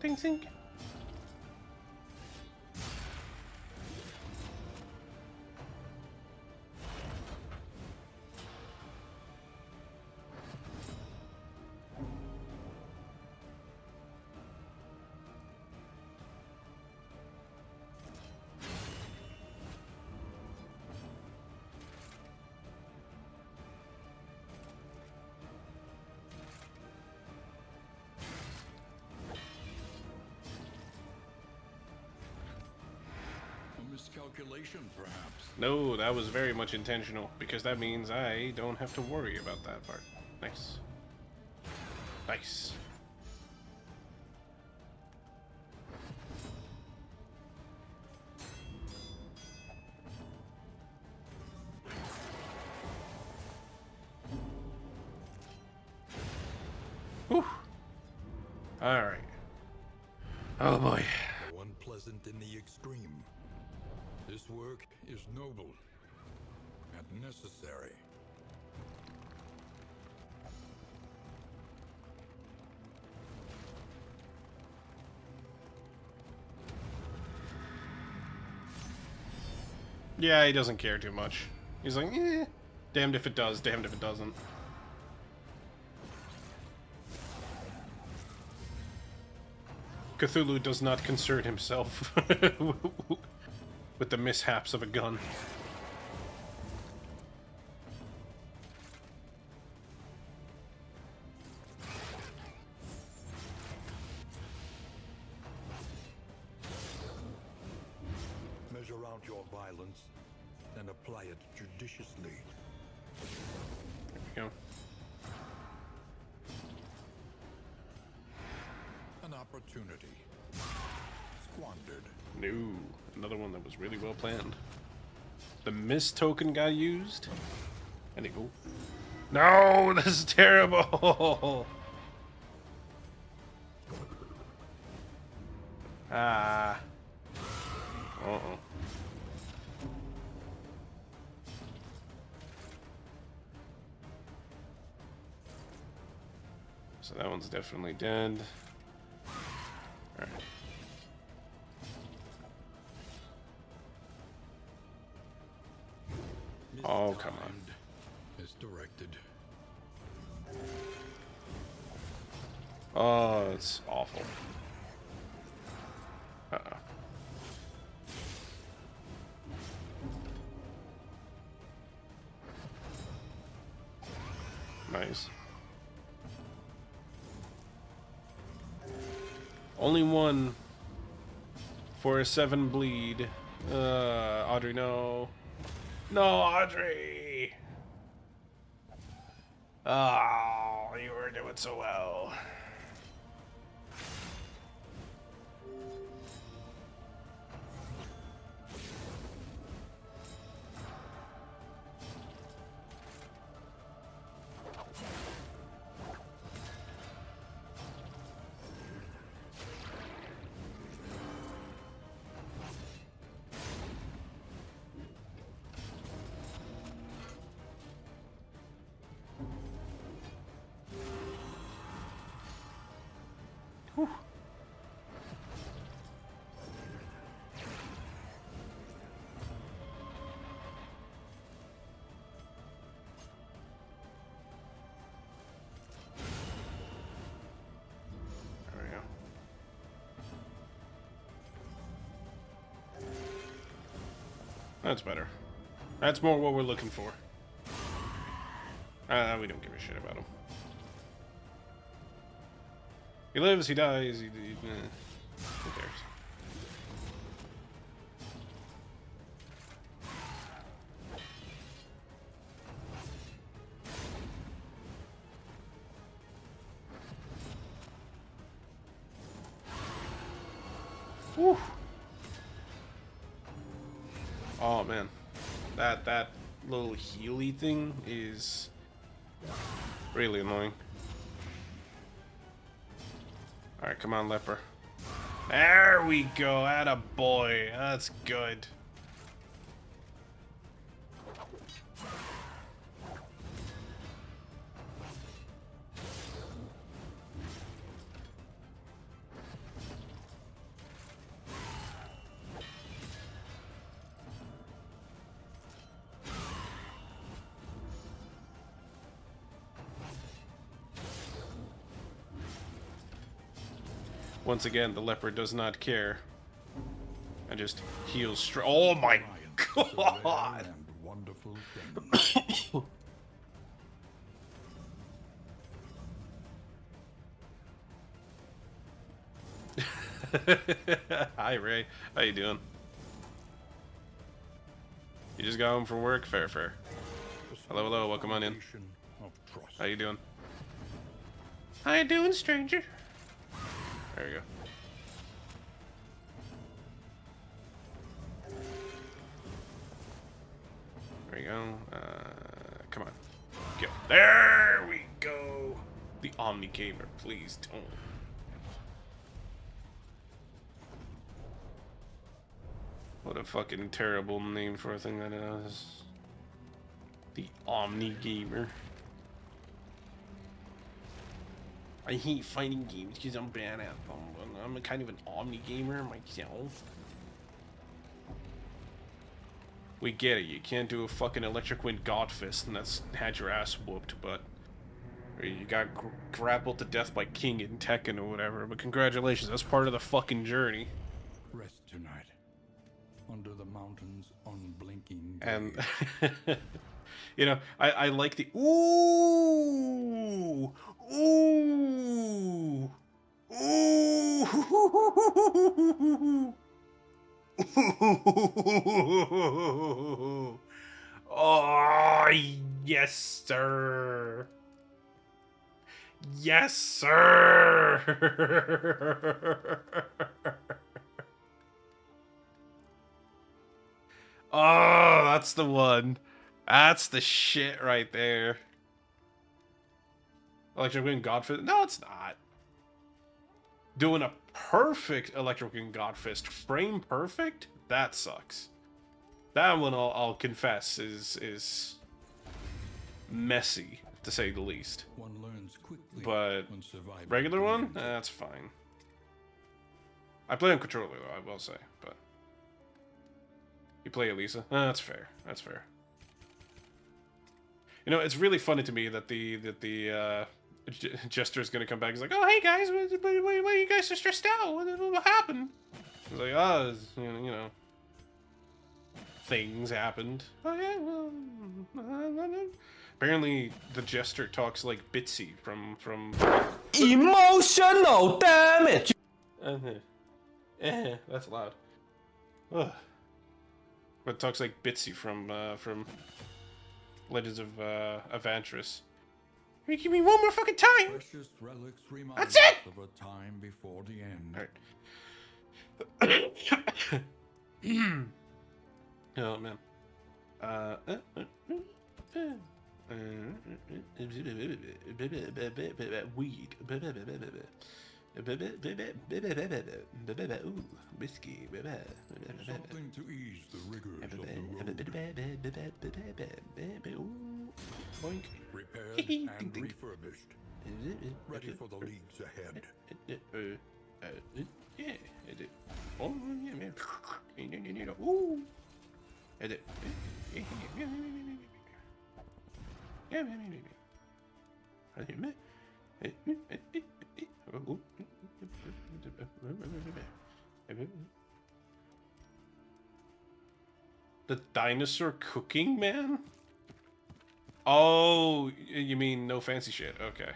Ding ding. Miscalculation, perhaps. No, that was very much intentional, because that means I don't have to worry about that part. Nice. Nice. Whew. Alright. Oh boy. Unpleasant in the extreme. This work is noble and necessary. Yeah, he doesn't care too much. He's like, eh, damned if it does, damned if it doesn't. Cthulhu does not concern himself with the mishaps of a gun. Measure out your violence and apply it judiciously. There we go. An opportunity squandered. No, another one that was really well planned. The miss token got used. Anywho. No, this is terrible. Ah. Uh-oh. So that one's definitely dead. Alright. Oh, come on. As directed. Oh, it's awful. Uh-oh. Nice. Only one for a 7 bleed. Audrey, no. No, Audrey! Oh, you were doing so well. Whew. There we go. That's better. That's more what we're looking for. We don't give a shit about him. He lives, he dies, who cares? Whew. Oh man, that little healy thing is really annoying. All right, come on, leper. There we go, atta boy. That's good. Once again, the leper does not care. And just heals straight. Oh my god! And wonderful thing. Hi Ray, how you doing? You just got home from work? Fair, fair. Hello, hello, welcome on in. Of trust. How you doing? How you doing, stranger? There we go. There we go. Come on. Go. There we go. The Omni Gamer, please don't. What a fucking terrible name for a thing that is. The Omni Gamer. I hate fighting games because I'm bad at them. I'm a kind of an Omni Gamer myself. We get it, you can't do a fucking Electric Wind Godfist and that's had your ass whooped, but... Or you got grappled to death by King in Tekken or whatever, but congratulations, that's part of the fucking journey. Rest tonight. Under the mountains, unblinking. And... you know, I like the... Ooh! Ooh! Ooh! Oh, yes, sir. Yes, sir. Oh, that's the one. That's the shit right there. Electric Wind Godfist. No, it's not. Doing a perfect Electric Wind Godfist, frame perfect. That sucks. That one, I'll confess, is messy to say the least. One learns quickly. But when survival regular one, demands it. that's fine. I play on controller though, I will say. But you play Elisa. That's fair. That's fair. You know, it's really funny to me that the Jester's gonna come back. He's like, "Oh, hey guys, why are you guys so stressed out? What happened?" He's like, "Oh, you know, things happened." Oh yeah, well, apparently the Jester talks like Bitsy from Emotional damage. That's loud. Ugh. But talks like Bitsy from Legends of Avantris. Can you give me one more fucking time? Precious relics remind That's it! us of a time before the end. Alright. Oh man. Weed. Ooh, whiskey. Something to ease the rigors of the road. Boink. Repaired Ding, and ding. refurbished. Ready for the leagues ahead. Yeah, it did. Oh, yeah, man. Ooh. It did. Yeah, man. The dinosaur cooking man? Oh, you mean no fancy shit? Okay.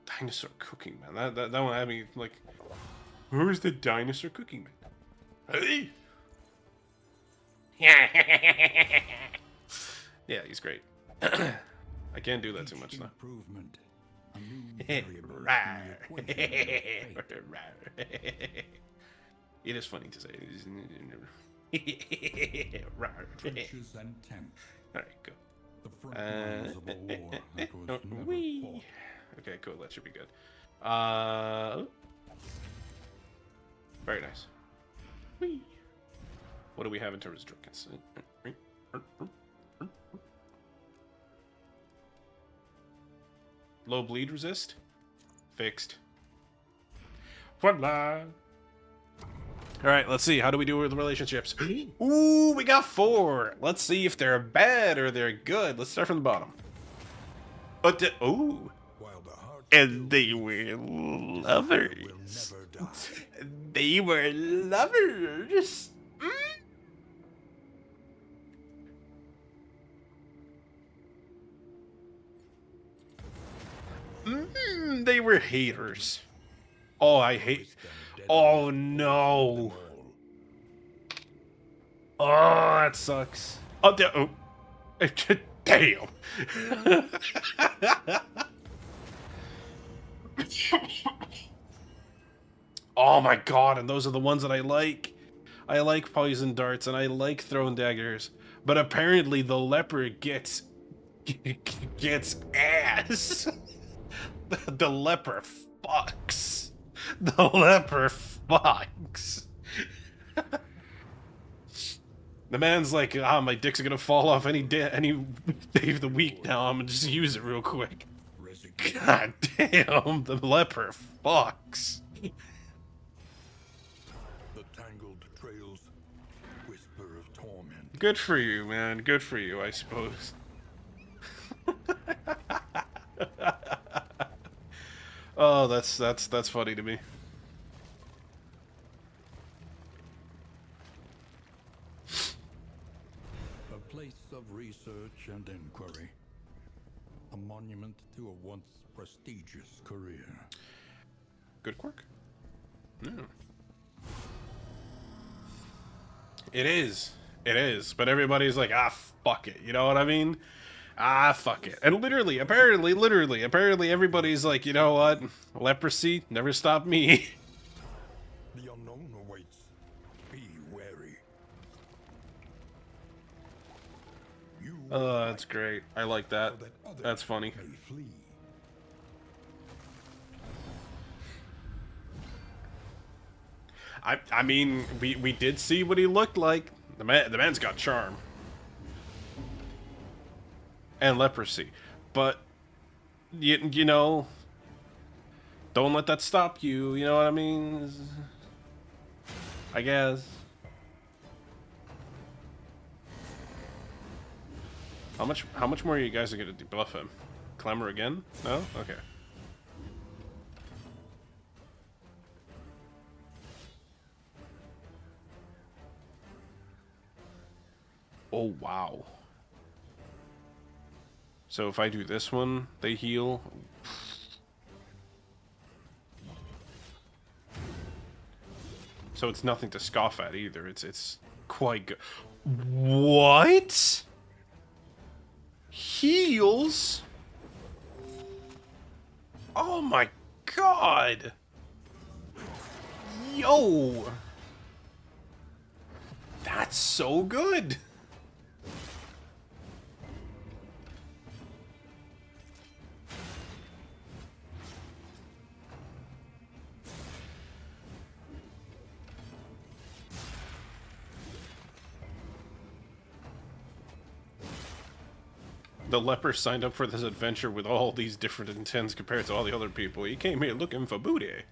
Dinosaur cooking man. That one had me like, who's the dinosaur cooking man? Hey! Yeah, he's great. I can't do that too much though. Improvement. A new variable in the equation of fate. It is funny to say. Trenches and tents. All right, go. The front lines of a war that was never Whee. fought. Okay, cool. That should be good. Very nice. Whee. What do we have in terms of drunkenness? Low bleed resist? Fixed. Voila. Alright, let's see. How do we do with relationships? Ooh, we got 4. Let's see if they're bad or they're good. Let's start from the bottom. Ooh. While the heart And they were will lovers. never die. They were lovers. They were haters. Oh, I hate. Oh no. Oh, that sucks. Oh, damn. Oh my god, and those are the ones that I like. I like poison darts and I like throwing daggers. But apparently the leper gets ass. The leper fucks. The leper fucks. The man's like, my dick's gonna fall off any day of the week now. I'm gonna just use it real quick. God damn, the leper fucks. The tangled trails whisper of torment. Good for you, man. Good for you, I suppose. Oh, that's funny to me. A place of research and inquiry. A monument to a once prestigious career. Good quirk. Yeah. It is. It is. But everybody's like, fuck it. You know what I mean? Fuck it. And literally, apparently everybody's like, you know what? Leprosy never stopped me. The unknown awaits. Be wary. You Oh, that's great. I like that. so that others That's funny. may flee. I mean, we did see what he looked like. The man's got charm. And leprosy. But you know, don't let that stop you, you know what I mean? I guess. How much more are you guys gonna debuff him? Clamor again? No? Okay. Oh wow. So if I do this one, they heal. So it's nothing to scoff at either. It's quite good. What? Heals? Oh my god. Yo. That's so good. The leper signed up for this adventure with all these different intents compared to all the other people. He came here looking for booty.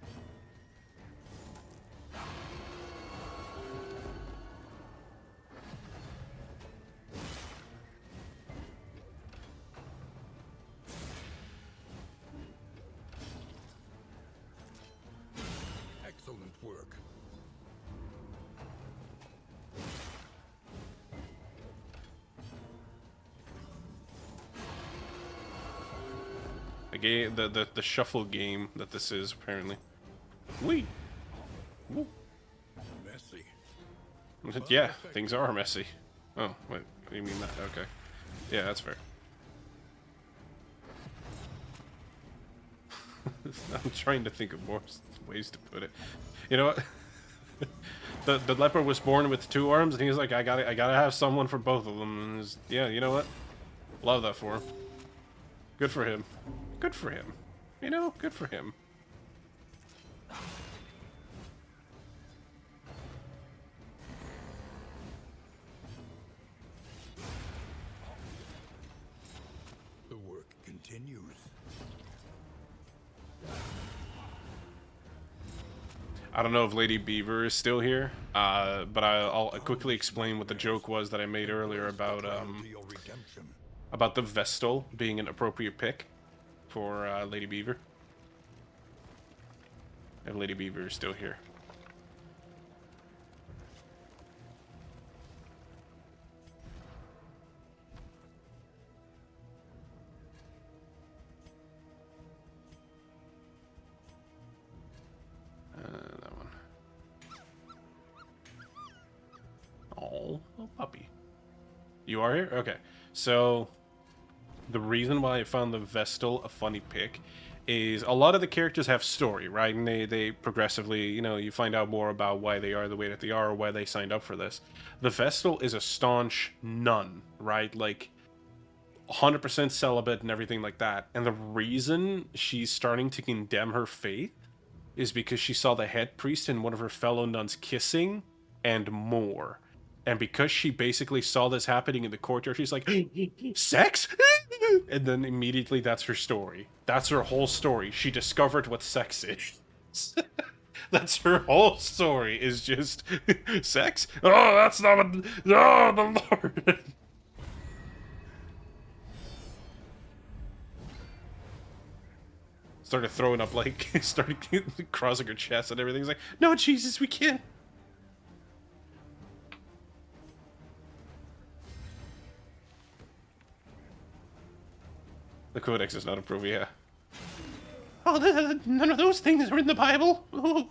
Excellent work. The shuffle game that this is, apparently. Wee! Woo. Messy. Yeah, things are messy. Oh, wait, what do you mean that? Okay. Yeah, that's fair. I'm trying to think of more ways to put it. You know what? The leper was born with 2 arms, and he was like, I gotta have someone for both of them. And yeah, you know what? Love that for him. Good for him. Good for him. You know, good for him. The work continues. I don't know if Lady Beaver is still here, but I'll quickly explain what the joke was that I made earlier about Your redemption. the Vestal being an appropriate pick for Lady Beaver. If Lady Beaver is still here. That one. Oh, little puppy. You are here? Okay. So, the reason why I found the Vestal a funny pick is a lot of the characters have story, right? And they progressively, you know, you find out more about why they are the way that they are or why they signed up for this. The Vestal is a staunch nun, right? Like, 100% celibate and everything like that. And the reason she's starting to condemn her faith is because she saw the head priest and one of her fellow nuns kissing and more. And because she basically saw this happening in the courtyard, she's like, sex? And then immediately that's her story. That's her whole story. She discovered what sex is. That's her whole story, is just sex? Oh, that's not what... Oh, the Lord. Started throwing up, like, started crossing her chest and everything. He's like, no, Jesus, we can't. The Codex is not approved, yeah. Oh, none of those things are in the Bible. Oh.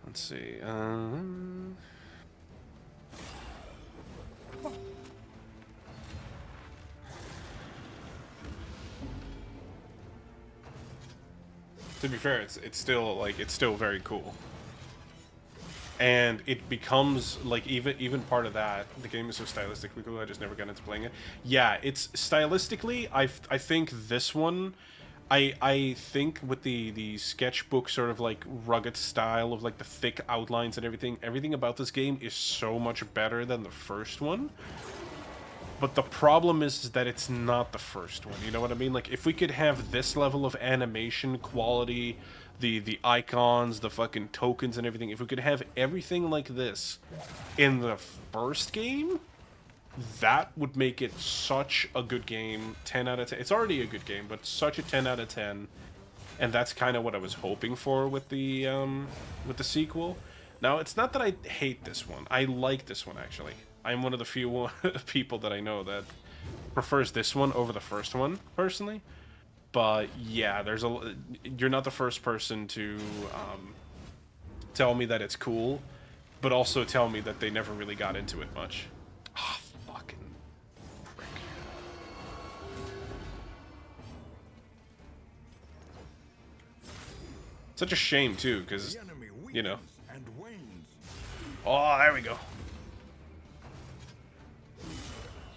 Let's see. To be fair, it's still like it's still very cool, and it becomes like even part of that. The game is so stylistically cool. I just never got into playing it. Yeah, it's stylistically. I think this one. I think with the sketchbook sort of like rugged style of like the thick outlines and everything about this game is so much better than the first one. But the problem is that it's not the first one, you know what I mean? Like, if we could have this level of animation quality, the icons, the fucking tokens and everything, if we could have everything like this in the first game, that would make it such a good game, 10 out of 10. It's already a good game, but such a 10 out of 10. And that's kind of what I was hoping for with the sequel. Now, it's not that I hate this one. I like this one, actually. I'm one of the few people that I know that prefers this one over the first one, personally. But yeah, you're not the first person to tell me that it's cool, but also tell me that they never really got into it much. Ah, fucking prick. Such a shame too, because you know. And wanes. Oh, there we go.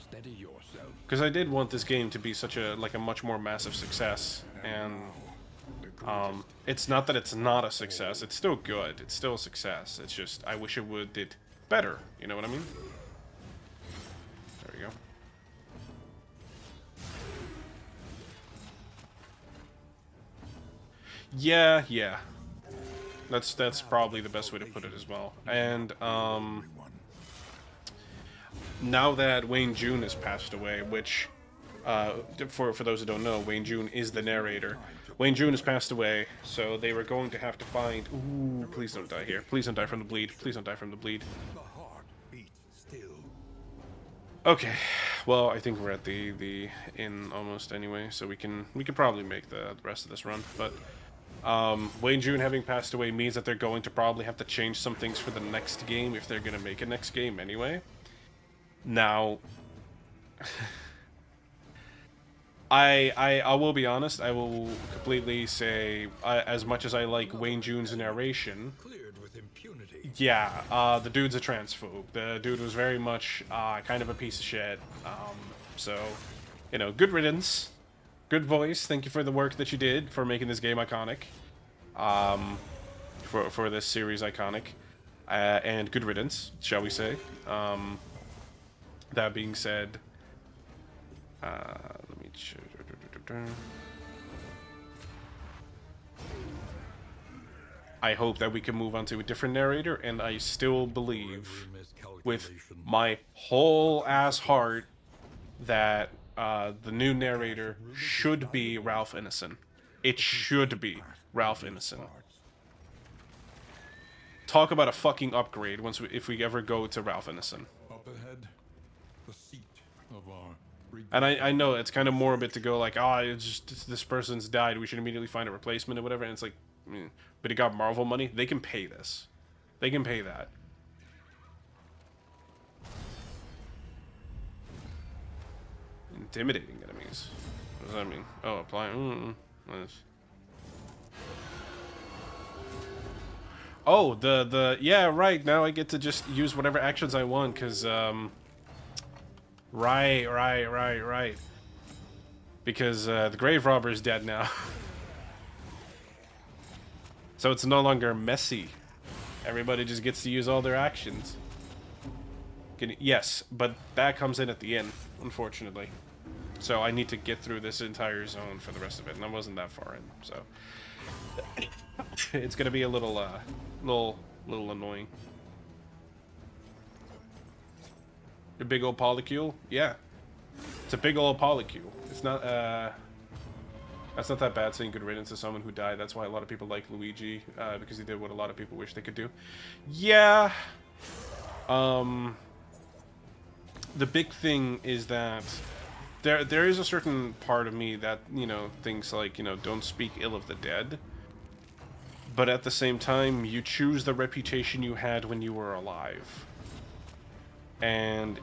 Steady yourself. because I did want this game to be such a much more massive success, and it's not that it's not a success. It's still good. It's still a success. It's just I wish it would did better. You know what I mean? There we go. Yeah, yeah. That's probably the best way to put it as well. And now that Wayne June has passed away, which for those who don't know, Wayne June is the narrator. Wayne June has passed away, so they were going to have to find. Ooh, please don't die here. Please don't die from the bleed. Please don't die from the bleed. The heart beats still. Okay, well I think we're at the inn almost anyway, so we can probably make the rest of this run. But Wayne June having passed away means that they're going to probably have to change some things for the next game if they're going to make a next game anyway. Now, I will be honest. I will completely say, as much as I like Wayne June's narration, Cleared with impunity. yeah, the dude's a transphobe. The dude was very much kind of a piece of shit. So, you know, good riddance, good voice. Thank you for the work that you did for making this game iconic, for this series iconic, and good riddance, shall we say? That being said, let me. I hope that we can move on to a different narrator, and I still believe, with my whole ass heart, that the new narrator should be Ralph Ineson. It should be Ralph Ineson. Talk about a fucking upgrade if we ever go to Ralph Ineson. Up ahead, the seat of our. And I know it's kind of morbid to go like, oh, it's just this person's died. We should immediately find a replacement or whatever. And it's like, but he got Marvel money. They can pay this. They can pay that. Intimidating enemies. What does that mean? Oh, apply. Nice. Oh, yeah, right. Now I get to just use whatever actions I want, because Right. Because the grave robber is dead now. So it's no longer messy. Everybody just gets to use all their actions. Yes, but that comes in at the end, unfortunately. So I need to get through this entire zone for the rest of it, and I wasn't that far in, so it's gonna be a little annoying. A big old polycule? Yeah. It's a big old polycule. It's not, that's not that bad saying good riddance to someone who died. That's why a lot of people like Luigi, because he did what a lot of people wish they could do. Yeah. The big thing is that there is a certain part of me that, you know, thinks like, you know, don't speak ill of the dead. But at the same time, you choose the reputation you had when you were alive. And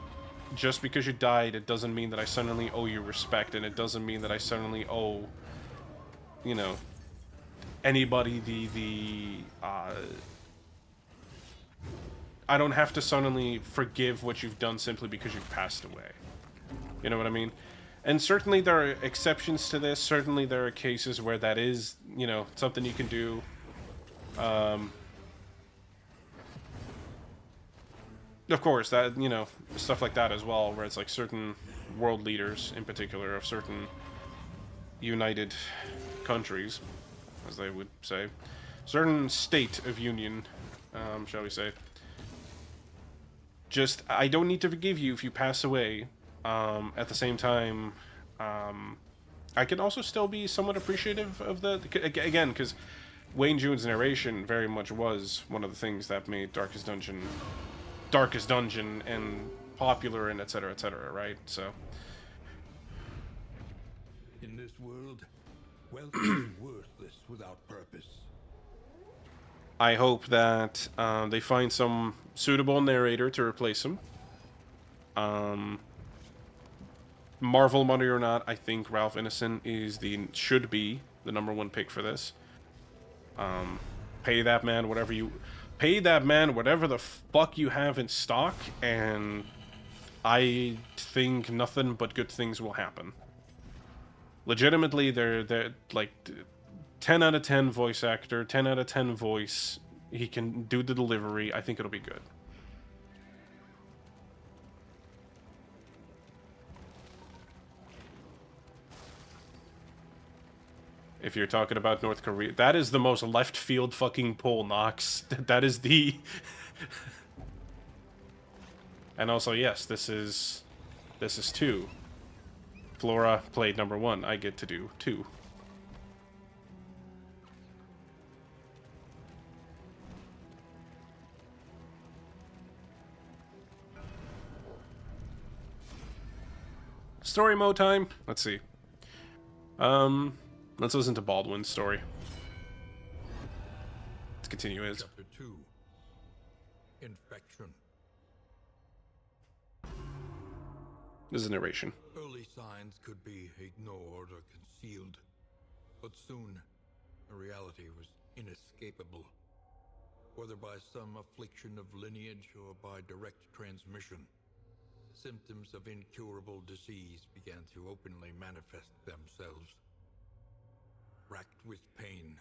just because you died, it doesn't mean that I suddenly owe you respect, and it doesn't mean that I suddenly owe, you know, anybody I don't have to suddenly forgive what you've done simply because you've passed away. You know what I mean? And certainly there are exceptions to this. Certainly there are cases where that is, you know, something you can do. Of course, that, you know, stuff like that as well, where it's like certain world leaders, in particular, of certain united countries, as they would say, certain state of union, shall we say. Just, I don't need to forgive you if you pass away. At the same time, I can also still be somewhat appreciative of again, because Wayne June's narration very much was one of the things that made Darkest Dungeon and popular and etc., right? So In this world, wealth is worthless without purpose. I hope that they find some suitable narrator to replace him. Marvel money or not, I think Ralph Ineson should be the #1 pick for this. Pay that man whatever the fuck you have in stock, and I think nothing but good things will happen. Legitimately, they're like 10 out of 10 voice actor, 10 out of 10 voice. He can do the delivery. I think it'll be good. If you're talking about North Korea, that is the most left field fucking poll, Knox. That is the... And also, yes, this is 2. Flora played number 1. I get to do 2. Story mode time. Let's see. Let's listen to Baldwin's story. Let's continue his. Chapter 2. Infection. This is narration. Early signs could be ignored or concealed, but soon a reality was inescapable. Whether by some affliction of lineage or by direct transmission, symptoms of incurable disease began to openly manifest themselves. Racked with pain,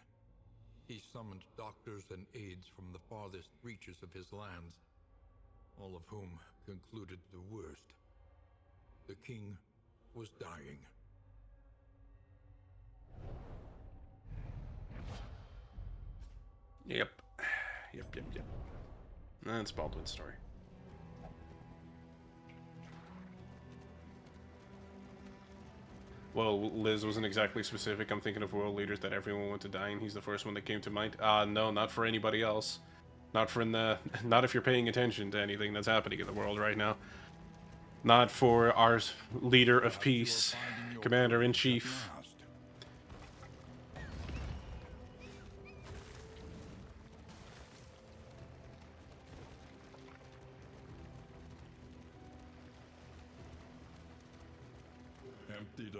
he summoned doctors and aides from the farthest reaches of his lands, all of whom concluded the worst. The king was dying. Yep. That's Baldwin's story. Well, Liz wasn't exactly specific. I'm thinking of world leaders that everyone went to die, and he's the first one that came to mind. No, not for anybody else. Not if you're paying attention to anything that's happening in the world right now. Not for our leader of peace, commander-in-chief.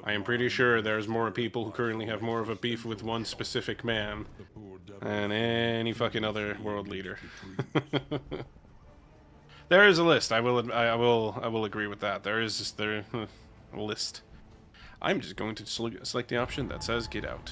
I am pretty sure there's more people who currently have more of a beef with one specific man than any fucking other world leader. There is a list. I will agree with that. There is a list. I'm just going to select the option that says get out.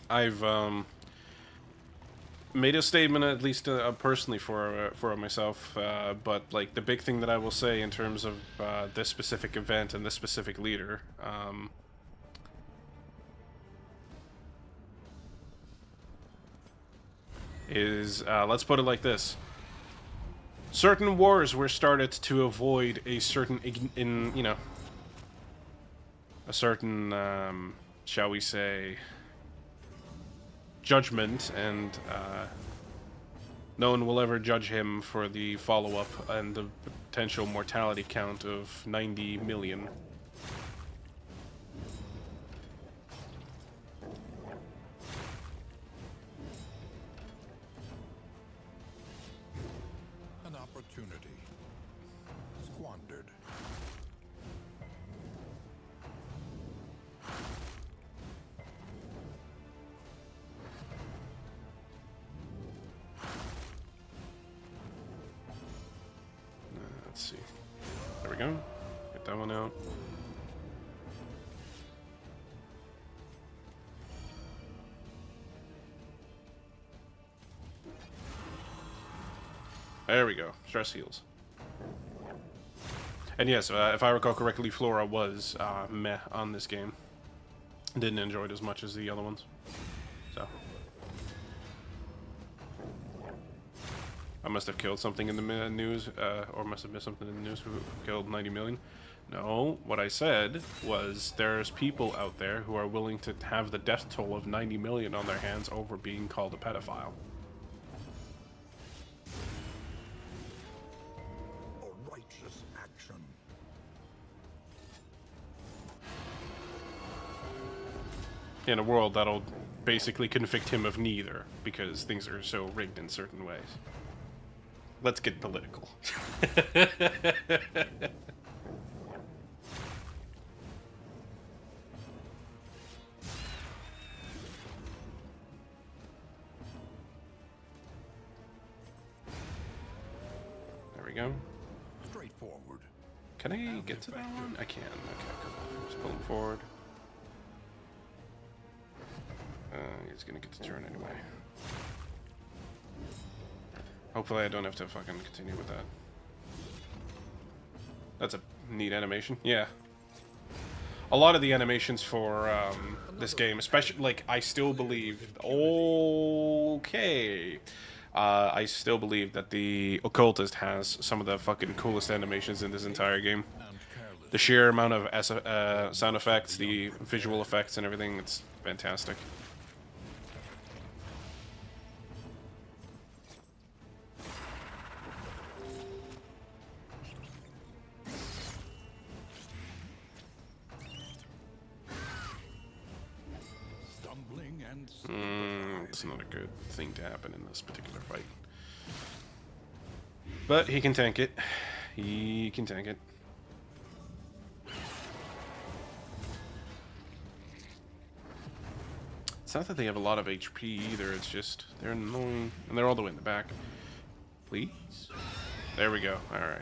I've made a statement, at least personally for myself, but like the big thing that I will say in terms of this specific event and this specific leader, is let's put it like this: certain wars were started to avoid a certain a certain shall we say, judgment, and no one will ever judge him for the follow-up and the potential mortality count of 90 million. An opportunity squandered. Let's see. There we go. Get that one out. There we go. Stress heals. And yes, if I recall correctly, Flora was meh on this game. Didn't enjoy it as much as the other ones. So I must have killed something in the news, or must have missed something in the news who killed 90 million. No, what I said was there's people out there who are willing to have the death toll of 90 million on their hands over being called a pedophile. A righteous action. In a world that'll basically convict him of neither, because things are so rigged in certain ways. Let's get political. There we go. Straightforward. Can I get to that one? I can. Okay, cool. Just pull him forward. He's gonna get the turn anyway. Hopefully I don't have to fucking continue with that. That's a neat animation. Yeah. A lot of the animations for this game, especially, like, I still believe... Okay. I still believe that the Occultist has some of the fucking coolest animations in this entire game. The sheer amount of sound effects, the visual effects and everything, it's fantastic. It's not a good thing to happen in this particular fight. But he can tank it. He can tank it. It's not that they have a lot of HP either, it's just they're annoying. And they're all the way in the back. Please? There we go. Alright.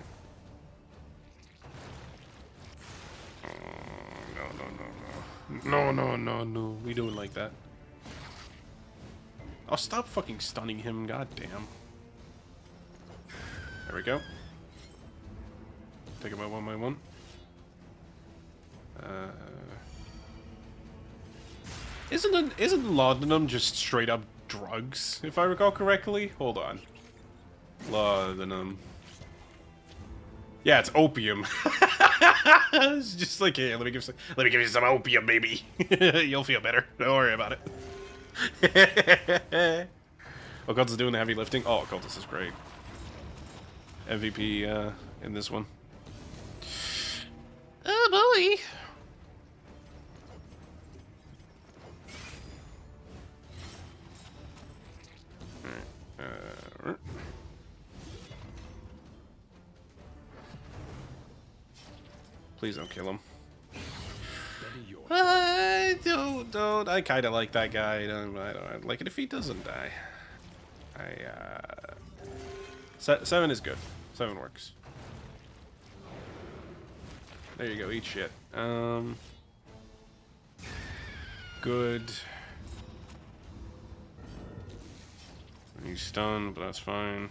No. We doing like that. Oh, stop fucking stunning him, goddamn. There we go. Take him out one by one. Isn't laudanum just straight up drugs, if I recall correctly? Hold on. Laudanum. Yeah, it's opium. It's just like, hey, let me give you some opium, baby. You'll feel better. Don't worry about it. Occultist doing the heavy lifting. Oh, Occultist is great. MVP in this one. Oh boy. Please don't kill him. Don't. I kind of like that guy. I don't like it if he doesn't die. 7 is good. 7 works. There you go. Eat shit. Good. He's stunned, but that's fine.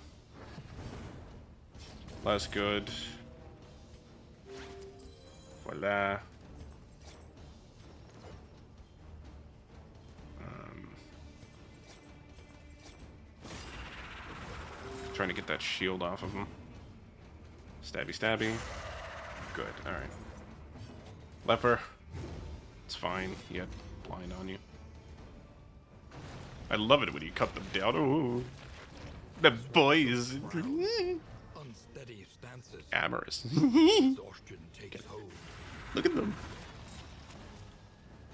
Less good. Voila. Trying to get that shield off of him. Stabby, stabby. Good, alright. Leper. It's fine. He had blind on you. I love it when you cut them down. Ooh. The boys. Unsteady stances. Amorous. Exhaustion takes hold. Look at them.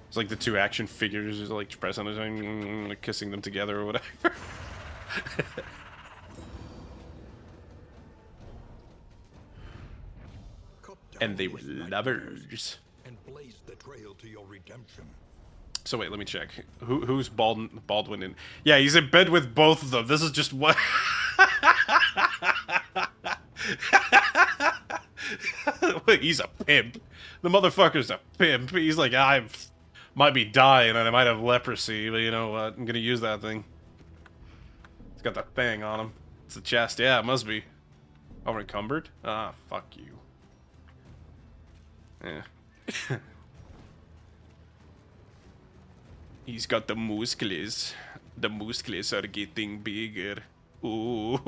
It's like the two action figures just like press on it, like kissing them together or whatever. And they were lovers. And blaze the trail to your redemption. So wait, let me check. Who's Baldwin in? Yeah, he's in bed with both of them. This is just what. He's a pimp. The motherfucker's a pimp. He's like, I might be dying and I might have leprosy, but you know what? I'm gonna use that thing. It's got that thing on him. It's the chest. Yeah, it must be. Over encumbered? Ah, fuck you. Yeah. He's got the muscles. The muscles are getting bigger. Ooh.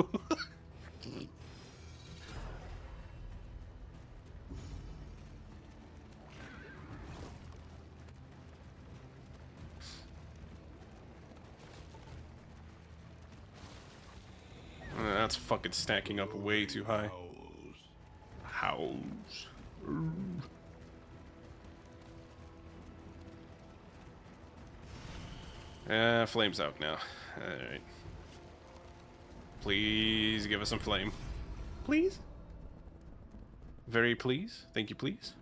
That's fucking stacking up way too high. Howls. Flame's out now. Alright. Please give us some flame. Please? Very please? Thank you, please?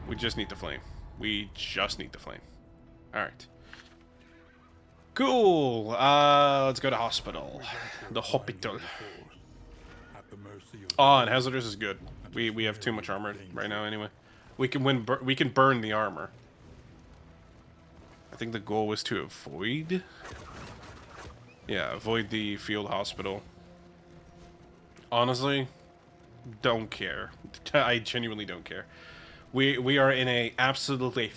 We just need the flame. We just need the flame. Alright. Cool. Let's go to hospital. The hospital. At the mercy of Oh, and hazardous is good. We have too much armor right now anyway. We can we can burn the armor. I think the goal was to avoid. Yeah, avoid the field hospital. Honestly, don't care. I genuinely don't care. We are in a absolutely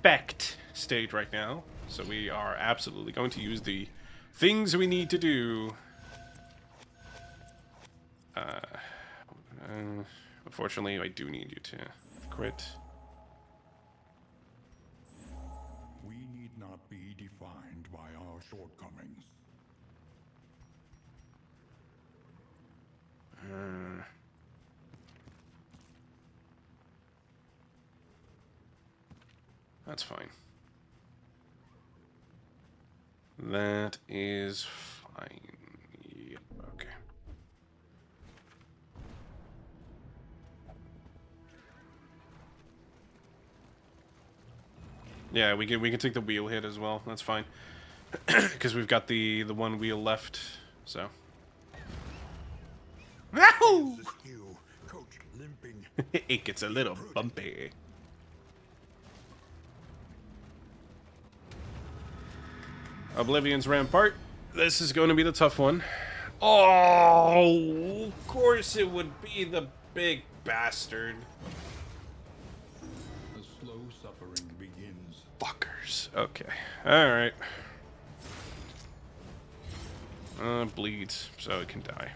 fecked state right now, so we are absolutely going to use the things we need to do. Unfortunately, I do need you to quit. we need not be defined by our shortcomings. That's fine. That is fine. Yep, okay. Yeah, we can take the wheel hit as well. That's fine. Because we've got the one wheel left, so. Wahoo! Askew, coach limping. It gets a little bumpy. Oblivion's Rampart. This is going to be the tough one. Oh, of course it would be the big bastard. The slow suffering begins. Fuckers. Okay. Alright. Bleeds, so it can die.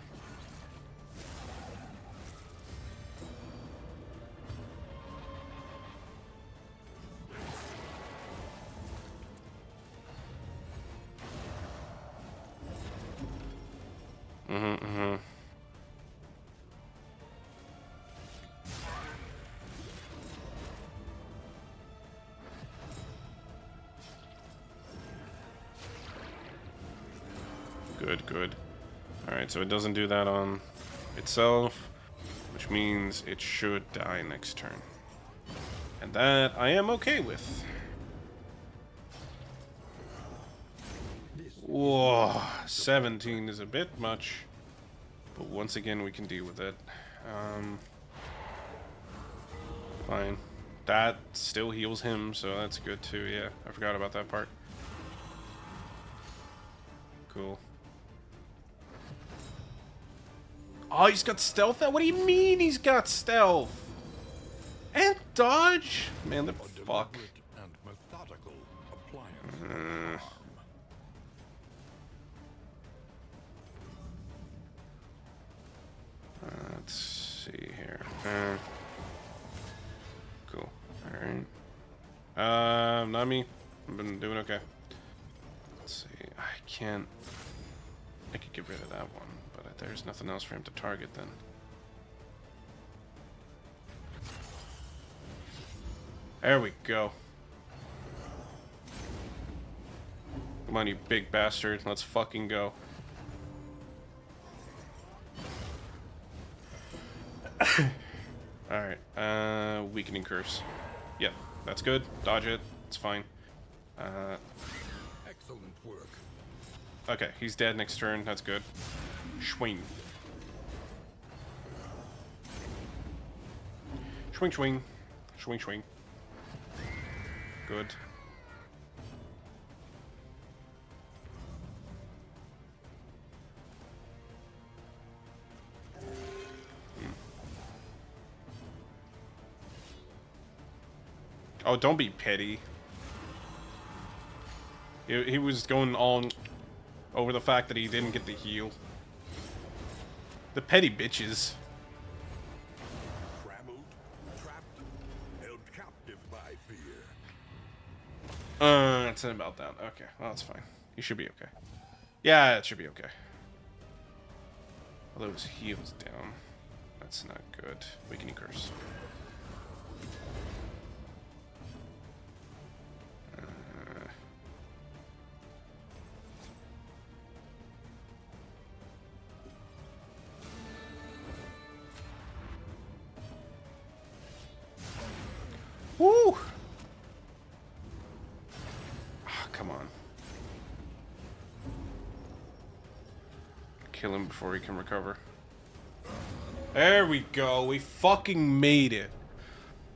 Good, good. Alright, so it doesn't do that on itself, which means it should die next turn. And that I am okay with. Whoa, 17 is a bit much, but once again we can deal with it. Fine. That still heals him, so that's good too, yeah. I forgot about that part. Cool. Oh, he's got stealth? What do you mean he's got stealth? And dodge? Man, the fuck. Deliberate and methodical appliance of harm. Let's see here. Cool. Alright. Not me. I've been doing okay. Let's see. I can't. I could get rid of that one, but there's nothing else for him to target then. There we go. Come on, you big bastard. Let's fucking go. Alright, weakening curse. Yep, that's good. Dodge it. It's fine. Excellent work. Okay, he's dead next turn. That's good. Swing. Swing, swing. Swing, swing. Good. Oh, don't be petty. He was going on over the fact that he didn't get the heal. The petty bitches. Traveled, trapped, held captive by fear. That's about that. Okay, well, that's fine. He should be okay. Yeah, it should be okay. Although his heal's down. That's not good. Weakening curse. Woo! Ah, come on. Kill him before he can recover. There we go. We fucking made it.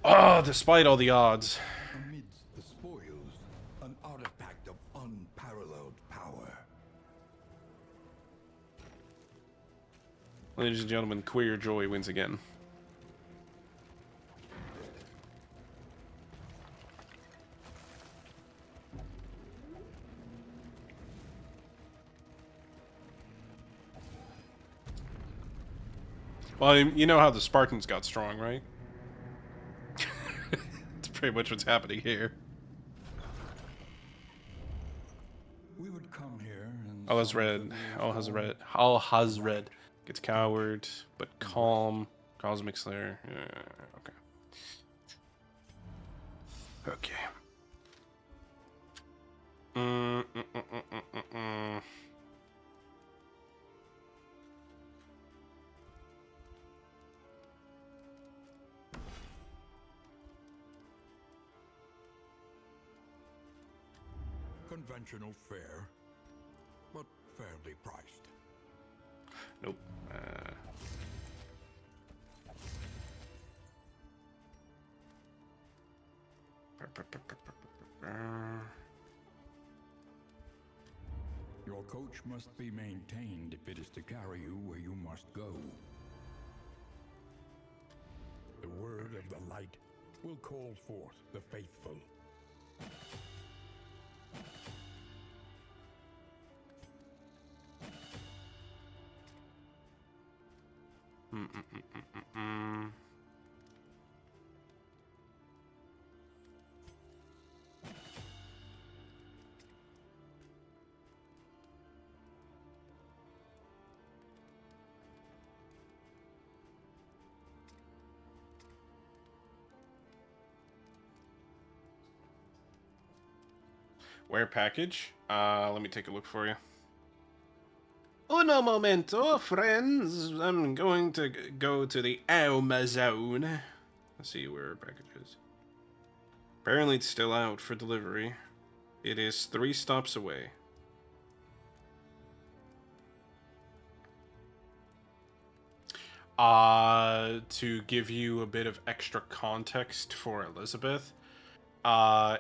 Oh, despite all the odds. Amidst the spoils, an artifact of unparalleled power. Ladies and gentlemen, Queer Joy wins again. Well, you know how the Spartans got strong, right? It's pretty much what's happening here. We would come here and All has red. All has red. All has red. Gets coward, but calm. Cosmic Slayer. Yeah, okay. Okay. Mm. Conventional fare, but fairly priced. Nope. Your coach must be maintained if it is to carry you where you must go. The word of the light will call forth the faithful. Where package? Let me take a look for you. Uno momento, friends. I'm going to go to the Amazon. Let's see where package is. Apparently it's still out for delivery. It is 3 stops away. To give you a bit of extra context for Elizabeth,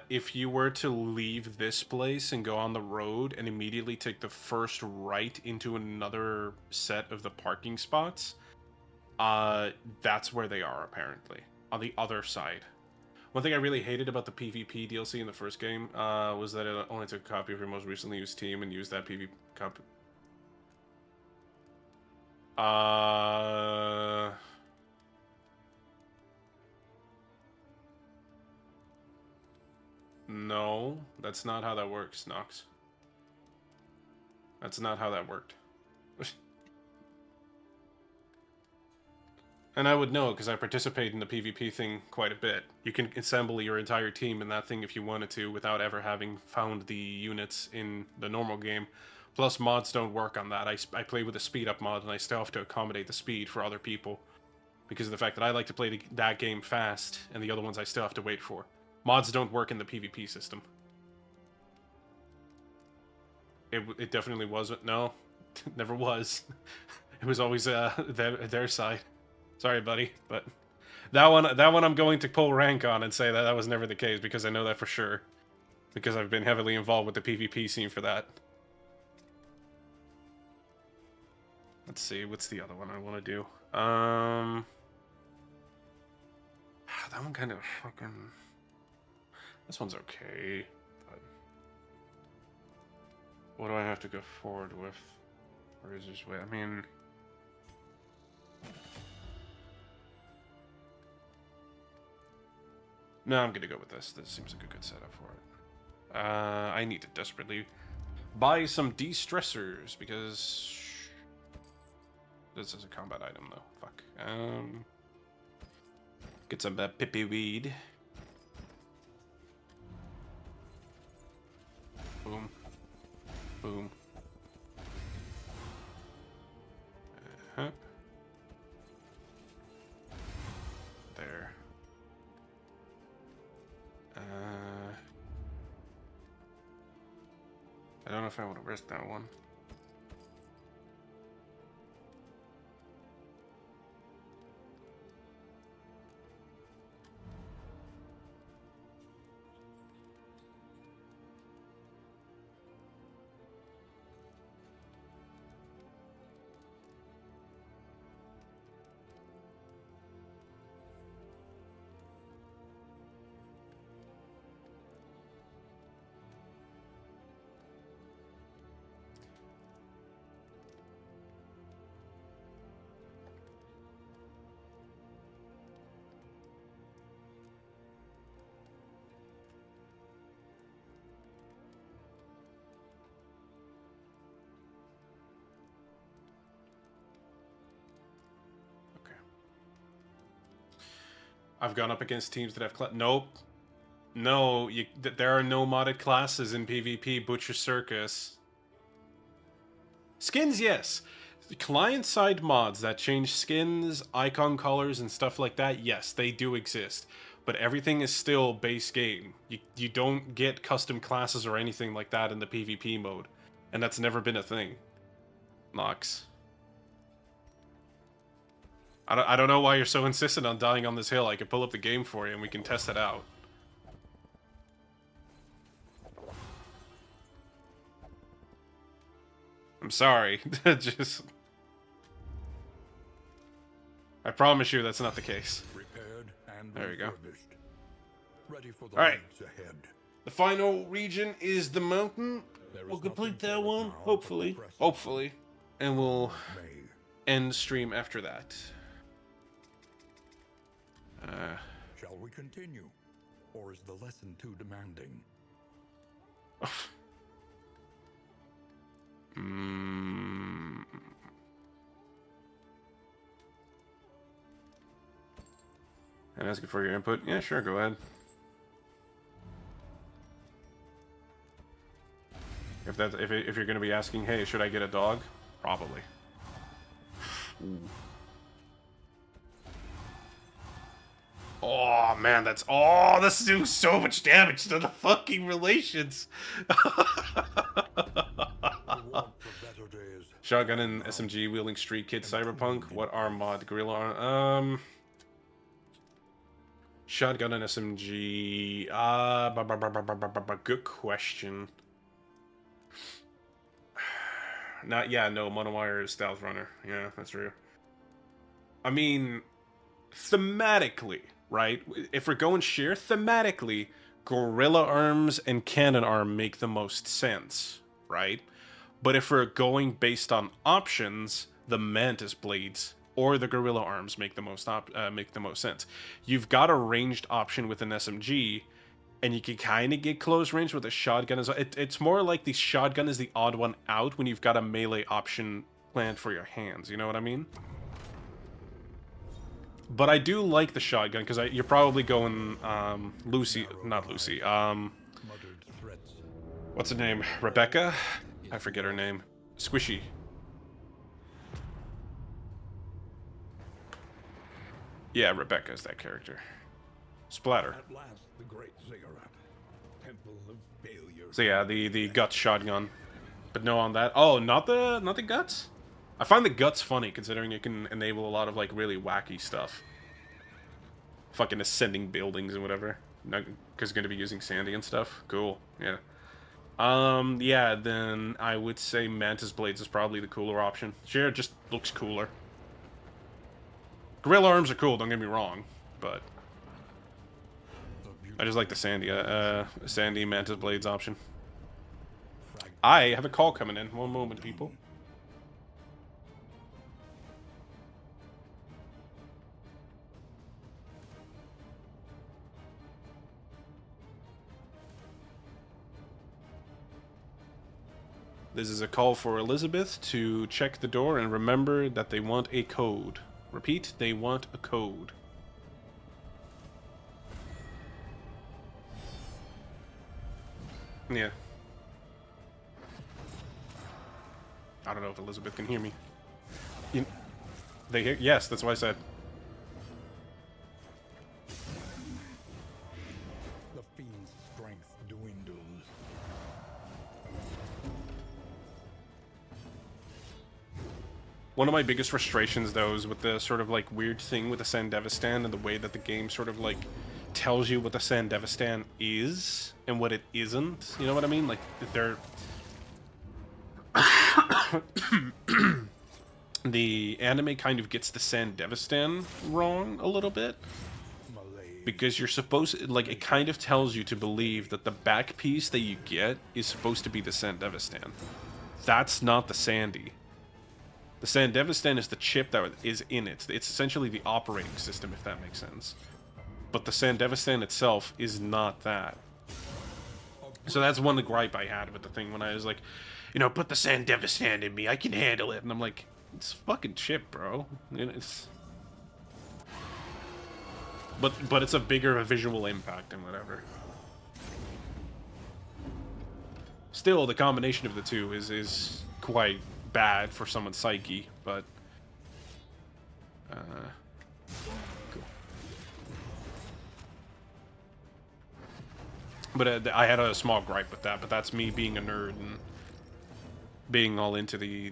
if you were to leave this place and go on the road and immediately take the first right into another set of the parking spots, that's where they are, apparently. On the other side. One thing I really hated about the PvP DLC in the first game, was that it only took a copy of your most recently used team and used that PvP copy. No, that's not how that works, Nox. That's not how that worked. And I would know, because I participate in the PvP thing quite a bit. You can assemble your entire team in that thing if you wanted to, without ever having found the units in the normal game. Plus, mods don't work on that. I play with a speed-up mod, and I still have to accommodate the speed for other people. Because of the fact that I like to play that game fast, and the other ones I still have to wait for. Mods don't work in the PvP system. It definitely wasn't. No, it never was. It was always their side. Sorry, buddy, but that one I'm going to pull rank on and say that that was never the case, because I know that for sure. Because I've been heavily involved with the PvP scene for that. Let's see, what's the other one I want to do? That one kind of fucking... This one's okay, but... What do I have to go forward with? Razor's Way? I mean... No, I'm gonna go with this. This seems like a good setup for it. I need to desperately buy some de-stressors, because... This is a combat item, though. Fuck. Get some pippy weed. Boom. Boom. Uh-huh. There. don't know if I want to risk that one. I've gone up against teams that have nope. No, there are no modded classes in PvP, Butcher Circus. Skins, yes. Client-side mods that change skins, icon colors, and stuff like that, yes, they do exist. But everything is still base game. You don't get custom classes or anything like that in the PvP mode. And that's never been a thing. Nox. I don't know why you're so insistent on dying on this hill. I can pull up the game for you and we can test it out. I'm sorry. Just... I promise you that's not the case. Repaired and there we go. Ready for the Alright. ahead. The final region is the mountain. We'll complete that one, hopefully. Hopefully. And we'll end stream after that. Shall we continue? Or is the lesson too demanding? And asking for your input? Yeah, sure, go ahead. If you're gonna be asking, hey, should I get a dog? Probably. Ooh. Oh man, that's doing so much damage to the fucking relations. Shotgun and SMG wielding street kid cyberpunk. What arm mod? Gorilla arm. Shotgun and SMG. Good question. No, monowire is stealth runner. Yeah, that's true. I mean, thematically, right? If we're going sheer thematically, gorilla arms and cannon arm make the most sense, right? But if we're going based on options, the mantis blades or the gorilla arms make the most sense. You've got a ranged option with an SMG, and you can kind of get close range with a shotgun as well. It's more like the shotgun is the odd one out when you've got a melee option planned for your hands. You know what I mean? But I do like the shotgun because you're probably going Lucy, not Lucy. What's her name? Rebecca? I forget her name. Squishy. Yeah, Rebecca's that character. Splatter. At last, the great ziggurat. Temple of failure. So yeah, the guts shotgun. But no on that. Oh, not the guts? I find the guts funny considering it can enable a lot of like really wacky stuff. Fucking ascending buildings and whatever. Because it's gonna be using Sandy and stuff. Cool. Yeah. Yeah, then I would say Mantis Blades is probably the cooler option. Sure, it just looks cooler. Gorilla arms are cool, don't get me wrong, but I just like the Sandy Mantis Blades option. I have a call coming in. One moment, people. This is a call for Elizabeth to check the door and remember that they want a code. Repeat, they want a code. Yeah. I don't know if Elizabeth can hear me. They hear? Yes, that's what I said. The fiend's strength dwindles. One of my biggest frustrations, though, is with the sort of, like, weird thing with the Sandevistan and the way that the game sort of, like, tells you what the Sandevistan is and what it isn't. You know what I mean? Like, they're... The anime kind of gets the Sandevistan wrong a little bit. Because you're supposed... Like, it kind of tells you to believe that the back piece that you get is supposed to be the Sandevistan. That's not the Sandy. The Sandevistan is the chip that is in it. It's essentially the operating system, if that makes sense. But the Sandevistan itself is not that. So that's one gripe I had with the thing when I was like, you know, put the Sandevistan in me, I can handle it. And I'm like, it's a fucking chip, bro. It's... But it's a bigger visual impact and whatever. Still, the combination of the two is quite bad for someone's psyche, but... cool. But I had a small gripe with that, but that's me being a nerd and being all into the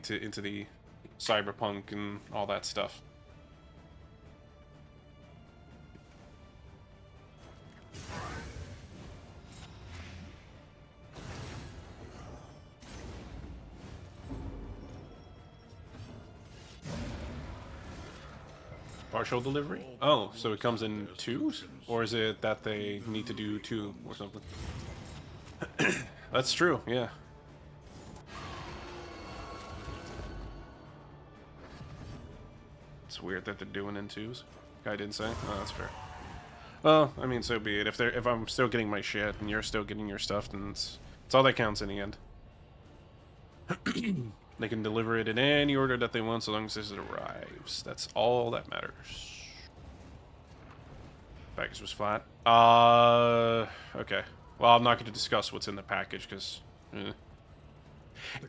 cyberpunk and all that stuff. Partial delivery? Oh, so it comes in twos? Or is it that they need to do two or something? That's true, yeah. It's weird that they're doing in twos. Guy didn't say? Oh, that's fair. Well, I mean, so be it. If I'm still getting my shit and you're still getting your stuff, then it's all that counts in the end. They can deliver it in any order that they want, so long as it arrives. That's all that matters. Package was flat. Okay. Well, I'm not going to discuss what's in the package, because...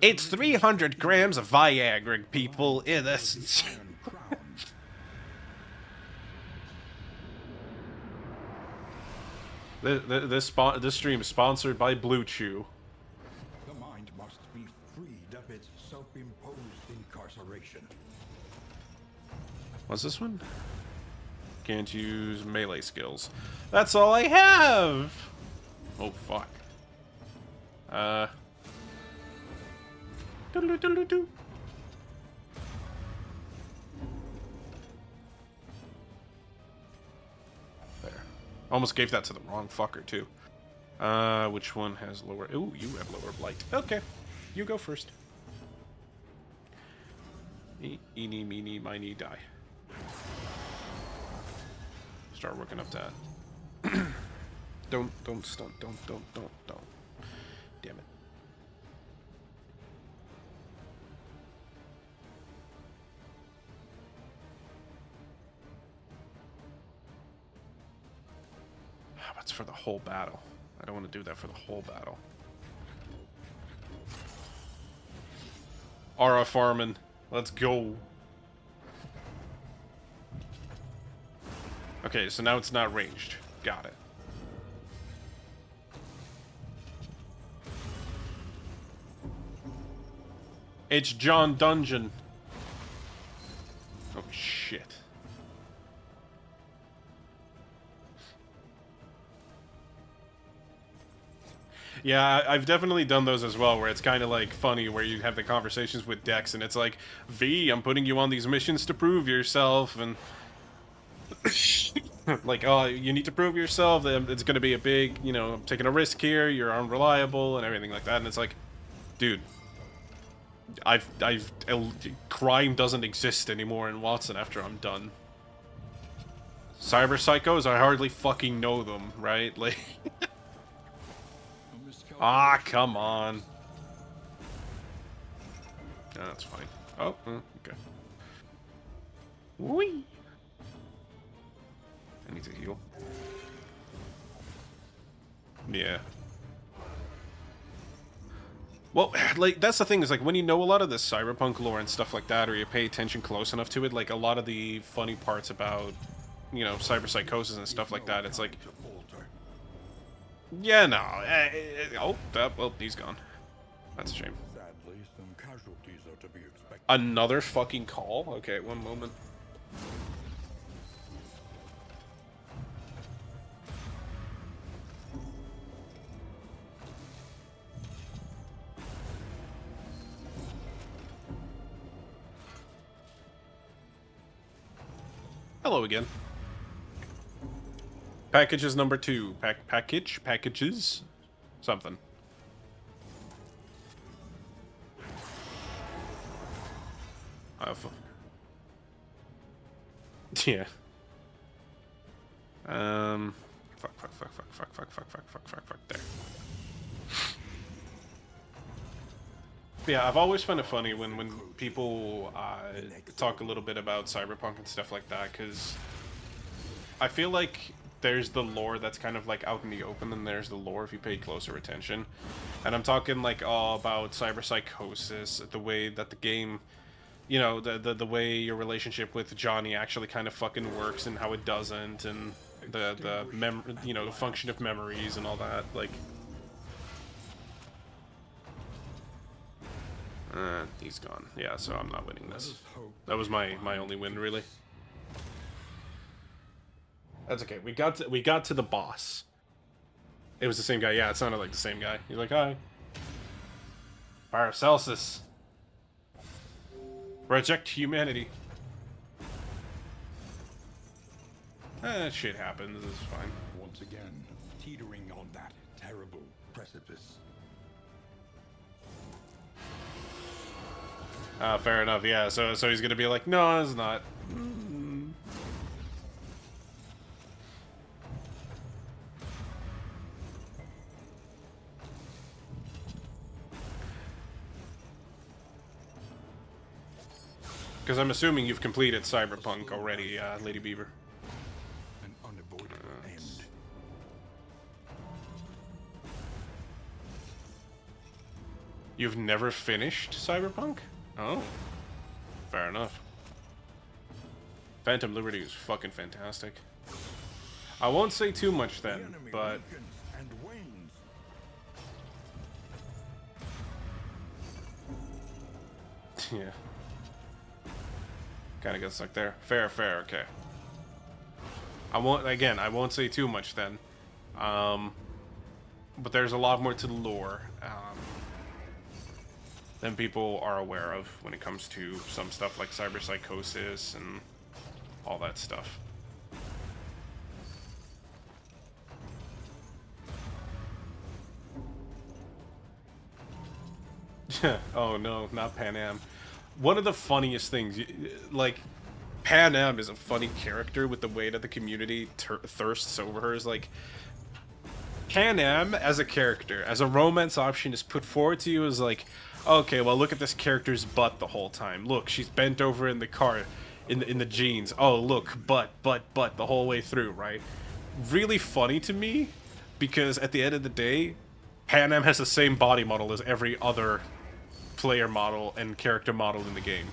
It's 300 grams of Viagra, people. Yeah, that's... This stream is sponsored by Blue Chew. The mind must be freed of its self-imposed incarceration. What's this one? Can't use melee skills. That's all I have! Oh, fuck. Doodle-doo-doo-doo. There. Almost gave that to the wrong fucker, too. Which one has lower... Ooh, you have lower blight. Okay. You go first. Eeny, meeny, miny, die. Start working up that. Don't stunt. Don't. Damn it. That's for the whole battle. I don't want to do that for the whole battle. Aura farming. Let's go. Okay, so now it's not ranged. Got it. It's John Dungeon. Oh, shit. Yeah, I've definitely done those as well, where it's kind of like funny, where you have the conversations with Dex, and it's like, V, I'm putting you on these missions to prove yourself, and like, oh, you need to prove yourself. It's going to be a big, you know, I'm taking a risk here. You're unreliable and everything like that. And it's like, dude, crime doesn't exist anymore in Watson after I'm done. Cyber psychos, I hardly fucking know them, right? Like, ah, come on. No, that's fine. Oh, okay. Whee! I need to heal. Yeah. Well, like, that's the thing, is, like, when you know a lot of this cyberpunk lore and stuff like that, or you pay attention close enough to it, like, a lot of the funny parts about, you know, cyberpsychosis and stuff like that, it's like... Yeah, no. Oh, well, he's gone. That's a shame. Sadly, some casualties are to be expected. Another fucking call? Okay, one moment. Hello again. Packages number 2. Packages? Something. Yeah. Fuck. There. Yeah, I've always found it funny when people talk a little bit about Cyberpunk and stuff like that, because I feel like there's the lore that's kind of like out in the open, and there's the lore if you pay closer attention. And I'm talking like all about cyberpsychosis, the way that the game, you know, the way your relationship with Johnny actually kind of fucking works and how it doesn't, and the function of memories and all that. Like, he's gone. Yeah, so I'm not winning this. That was my only win, really. That's okay. We got to the boss. It was the same guy. Yeah, it sounded like the same guy. He's like, hi. Paracelsus. Reject humanity. Shit happens. It's fine. Once again, teetering on that terrible precipice. Fair enough. Yeah. So he's gonna be like, no, it's not. Because I'm assuming you've completed Cyberpunk already, Lady Beaver. An unavoidable end. You've never finished Cyberpunk? Oh. Fair enough. Phantom Liberty is fucking fantastic. I won't say too much then, but... And wanes. yeah. Kind of gets stuck there. Fair, okay. I won't say too much then. But there's a lot more to the lore than people are aware of when it comes to some stuff like cyberpsychosis and all that stuff. Oh no, not Pan Am. One of the funniest things, like, Pan Am is a funny character with the way that the community thirsts over her. Is like, Pan Am as a character, as a romance option, is put forward to you as like, okay, well, look at this character's butt the whole time. Look, she's bent over in the car, in the jeans. Oh, look, butt the whole way through, right? Really funny to me, because at the end of the day, Pan Am has the same body model as every other player model and character model in the game.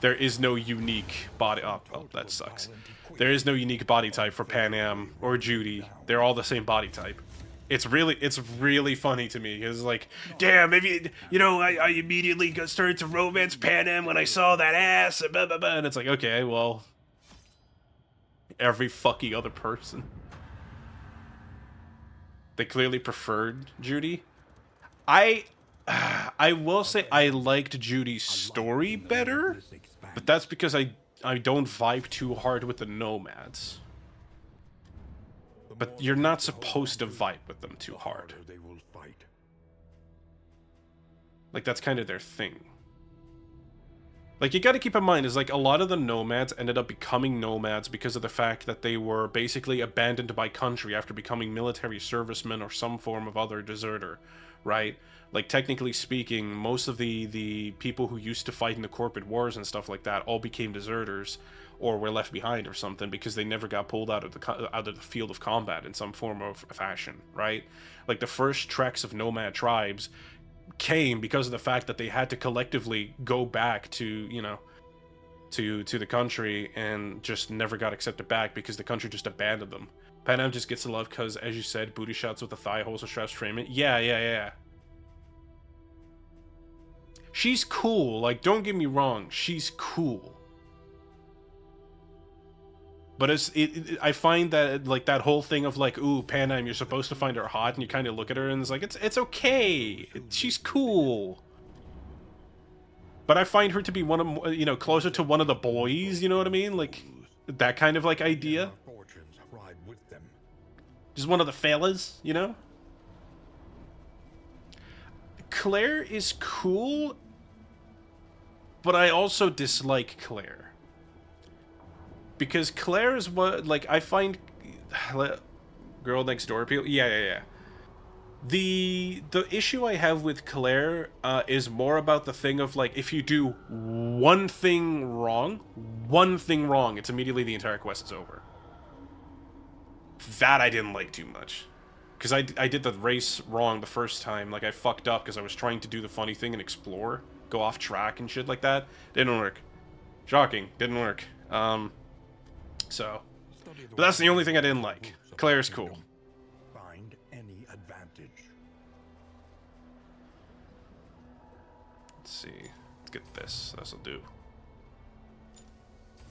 There is no unique body... Oh, that sucks. There is no unique body type for Pan Am or Judy. They're all the same body type. It's really funny to me. It's like, damn, maybe, you know, I immediately started to romance Pan Am when I saw that ass, and blah, blah, blah. And it's like, okay, well, every fucking other person. They clearly preferred Judy. I will say I liked Judy's story better, but that's because I don't vibe too hard with the nomads. But you're not supposed to vibe with them too hard. They will fight. Like, that's kind of their thing. Like, you gotta keep in mind, is like, a lot of the nomads ended up becoming nomads because of the fact that they were basically abandoned by country after becoming military servicemen or some form of other deserter, right? Like, technically speaking, most of the people who used to fight in the corporate wars and stuff like that all became deserters or were left behind or something because they never got pulled out of the field of combat in some form of fashion, right? Like, the first treks of nomad tribes came because of the fact that they had to collectively go back to, you know, to the country, and just never got accepted back because the country just abandoned them. Pan Am just gets the love because, as you said, booty shots with the thigh holes or straps frame it. Yeah. she's cool. Like, don't get me wrong, she's cool. But I find that, like, that whole thing of, like, ooh, Panheim, you're supposed to find her hot, and you kind of look at her and it's like, it's okay. She's cool. But I find her to be one of, you know, closer to one of the boys, you know what I mean? Like, that kind of, like, idea. Fortunes ride with them. Just one of the fellas, you know? Claire is cool, but I also dislike Claire. Because Claire is what, like, I find... Girl next door people? Yeah. The issue I have with Claire is more about the thing of, like, if you do one thing wrong, it's immediately the entire quest is over. That I didn't like too much. Because I did the race wrong the first time. Like, I fucked up because I was trying to do the funny thing and explore. Go off track and shit like that. Didn't work. Shocking. Didn't work. So. But that's the only thing I didn't like. Claire's cool. Find any advantage. Let's see. Let's get this. This'll do.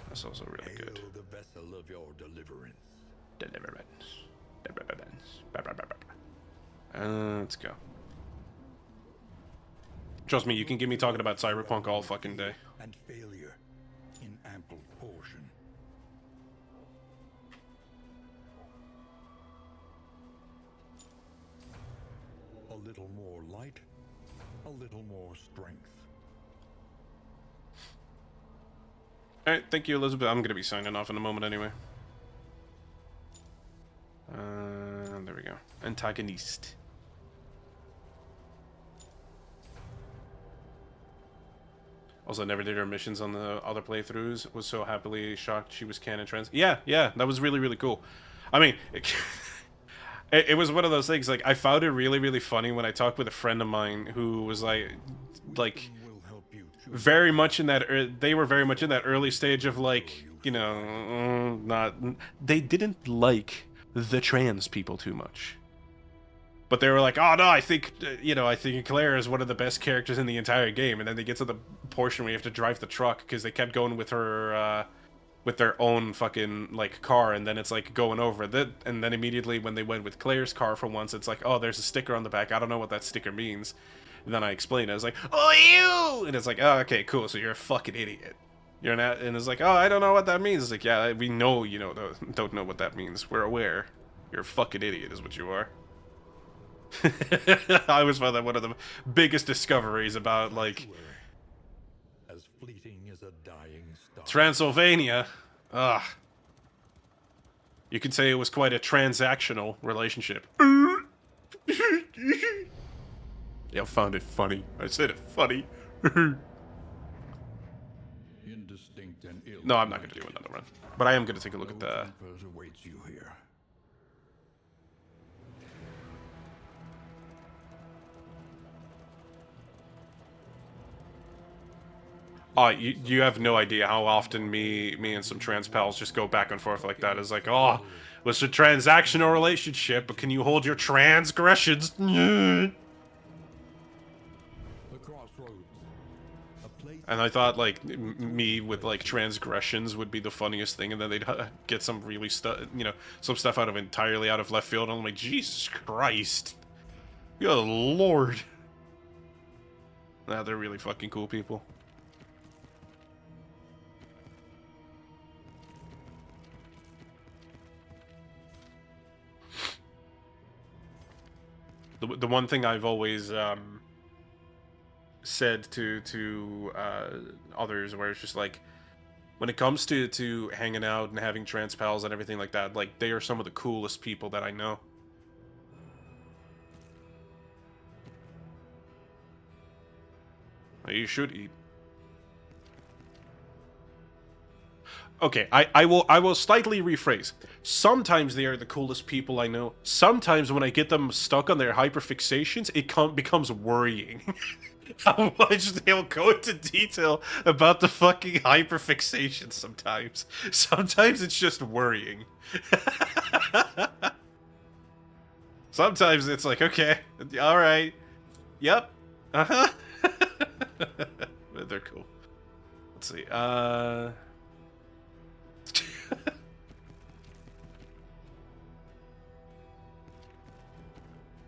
That's also really good. Hail the vessel of your deliverance. Let's go. Trust me, you can get me talking about Cyberpunk all fucking day. And failure in ample portion. A little more light, a little more strength. Alright, thank you, Elizabeth. I'm gonna be signing off in a moment anyway. There we go. Antagonist. Also, never did her missions on the other playthroughs. Was so happily shocked she was canon trans. Yeah, that was really, really cool. I mean, it was one of those things, like, I found it really, really funny when I talked with a friend of mine who was like very much in that, they were very much in that early stage of, like, you know, they didn't like the trans people too much. But they were like, oh no, I think, you know, I think Claire is one of the best characters in the entire game. And then they get to the portion where you have to drive the truck, because they kept going with her, with their own fucking, like, car, and then it's, like, going over that, and then immediately when they went with Claire's car for once, it's like, oh, there's a sticker on the back, I don't know what that sticker means. And then I explained it, I was like, oh, you! And it's like, oh, okay, cool, so you're a fucking idiot. You're not, and it's like, oh, I don't know what that means. It's like, yeah, we know you know, don't know what that means. We're aware. You're a fucking idiot is what you are. I always found that one of the biggest discoveries about, like, As fleeting as a dying star. Transylvania. Ugh. You could say it was quite a transactional relationship. Yeah, I found it funny. I said it funny. Indistinct and ill. No, I'm not going to do another run. But I am going to take a look at the... Comfort awaits you here. You have no idea how often me and some trans pals just go back and forth like that. It's like, oh, it's a transactional relationship, but can you hold your transgressions? The crossroads. A place. And I thought, like, me with, like, transgressions would be the funniest thing, and then they'd get some really you know, some stuff entirely out of left field, and I'm like, Jesus Christ. Good lord. Nah, they're really fucking cool people. The one thing I've always said to others, where it's just like, when it comes to hanging out and having trans pals and everything like that, like, they are some of the coolest people that I know. You should eat. Okay, I will slightly rephrase. Sometimes they are the coolest people I know. Sometimes when I get them stuck on their hyperfixations, it becomes worrying. How much they'll go into detail about the fucking hyperfixation sometimes. Sometimes it's just worrying. Sometimes it's like, okay, alright, yep, uh-huh. They're cool. Let's see.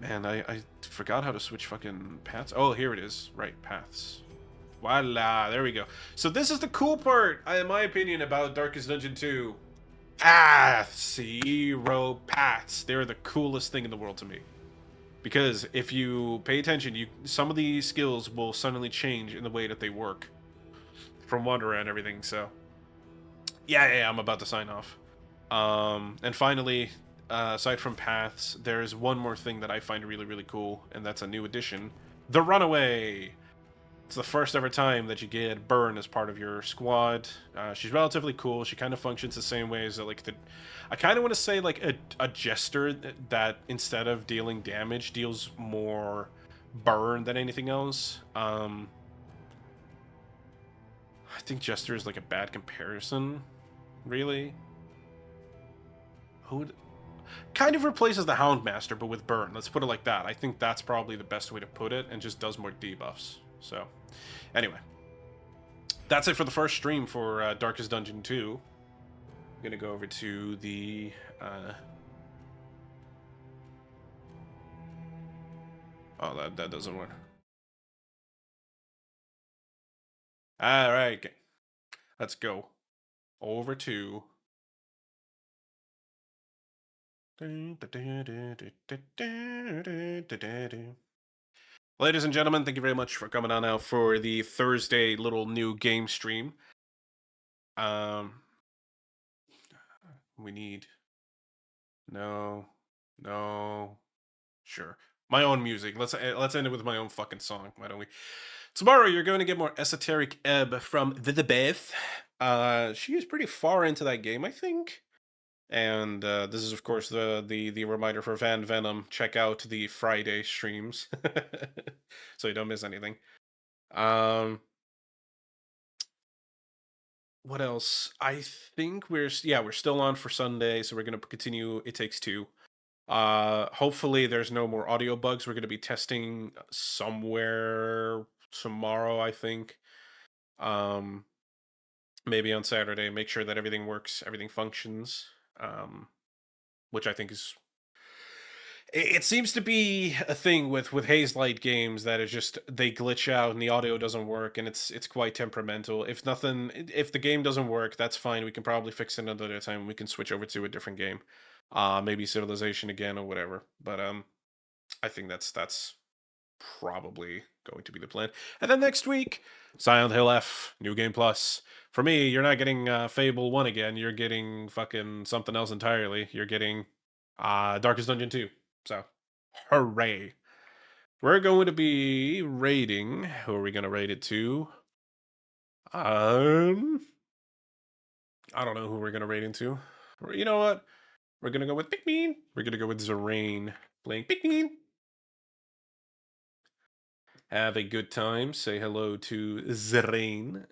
Man, I forgot how to switch fucking paths. Oh, here it is. Right, paths. Voila, there we go. So this is the cool part, in my opinion, about Darkest Dungeon 2. Paths! Hero paths. They're the coolest thing in the world to me. Because if you pay attention, some of these skills will suddenly change in the way that they work. From Wanderer and everything, so... Yeah, I'm about to sign off. And finally, aside from paths, there's one more thing that I find really, really cool, and that's a new addition. The Runaway! It's the first ever time that you get Burn as part of your squad. She's relatively cool. She kind of functions the same way as like I kind of want to say like a jester that instead of dealing damage deals more burn than anything else. I think jester is like a bad comparison, really. Who kind of replaces the Houndmaster, but with burn. Let's put it like that. I think that's probably the best way to put it, and just does more debuffs. So, anyway, that's it for the first stream for Darkest Dungeon 2. I'm gonna go over to the oh, that doesn't work. All right, let's go over to ladies and gentlemen, thank you very much for coming on out for the Thursday little new game stream. We need no, sure. My own music. Let's end it with my own fucking song. Why don't we? Tomorrow you're going to get more esoteric ebb from Beth. She is pretty far into that game, I think. And this is, of course, the reminder for Van Venom. Check out the Friday streams, so you don't miss anything. What else? I think we're still on for Sunday, so we're gonna continue. It Takes Two. Hopefully there's no more audio bugs. We're gonna be testing somewhere tomorrow, I think. Maybe on Saturday. Make sure that everything works, everything functions. Which I think is it seems to be a thing with Haze Light games that is just they glitch out and the audio doesn't work, and it's quite temperamental. If the game doesn't work, that's fine. We can probably fix it another time. We can switch over to a different game, maybe Civilization again or whatever. But I think that's probably going to be the plan. And then next week, Silent Hill F, New Game Plus. For me, you're not getting Fable 1 again. You're getting fucking something else entirely. You're getting Darkest Dungeon 2. So, hooray. We're going to be rating. Who are we going to rate it to? I don't know who we're going to rate into. You know what? We're going to go with Pikmin. We're going to go with Zerain playing Pikmin. Have a good time. Say hello to Zerain.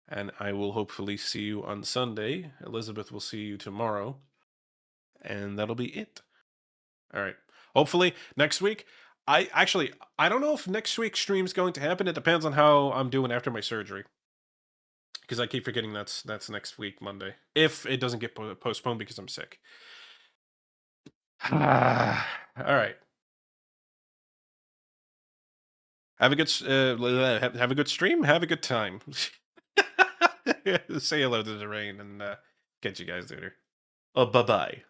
And I will hopefully see you on Sunday. Elizabeth will see you tomorrow. And that'll be it. All right. Hopefully next week. I don't know if next week's stream's going to happen. It depends on how I'm doing after my surgery. Because I keep forgetting that's next week, Monday. If it doesn't get postponed because I'm sick. All right. Have a good have a good stream. Have a good time. Say hello to the rain and catch you guys later. Oh, bye bye.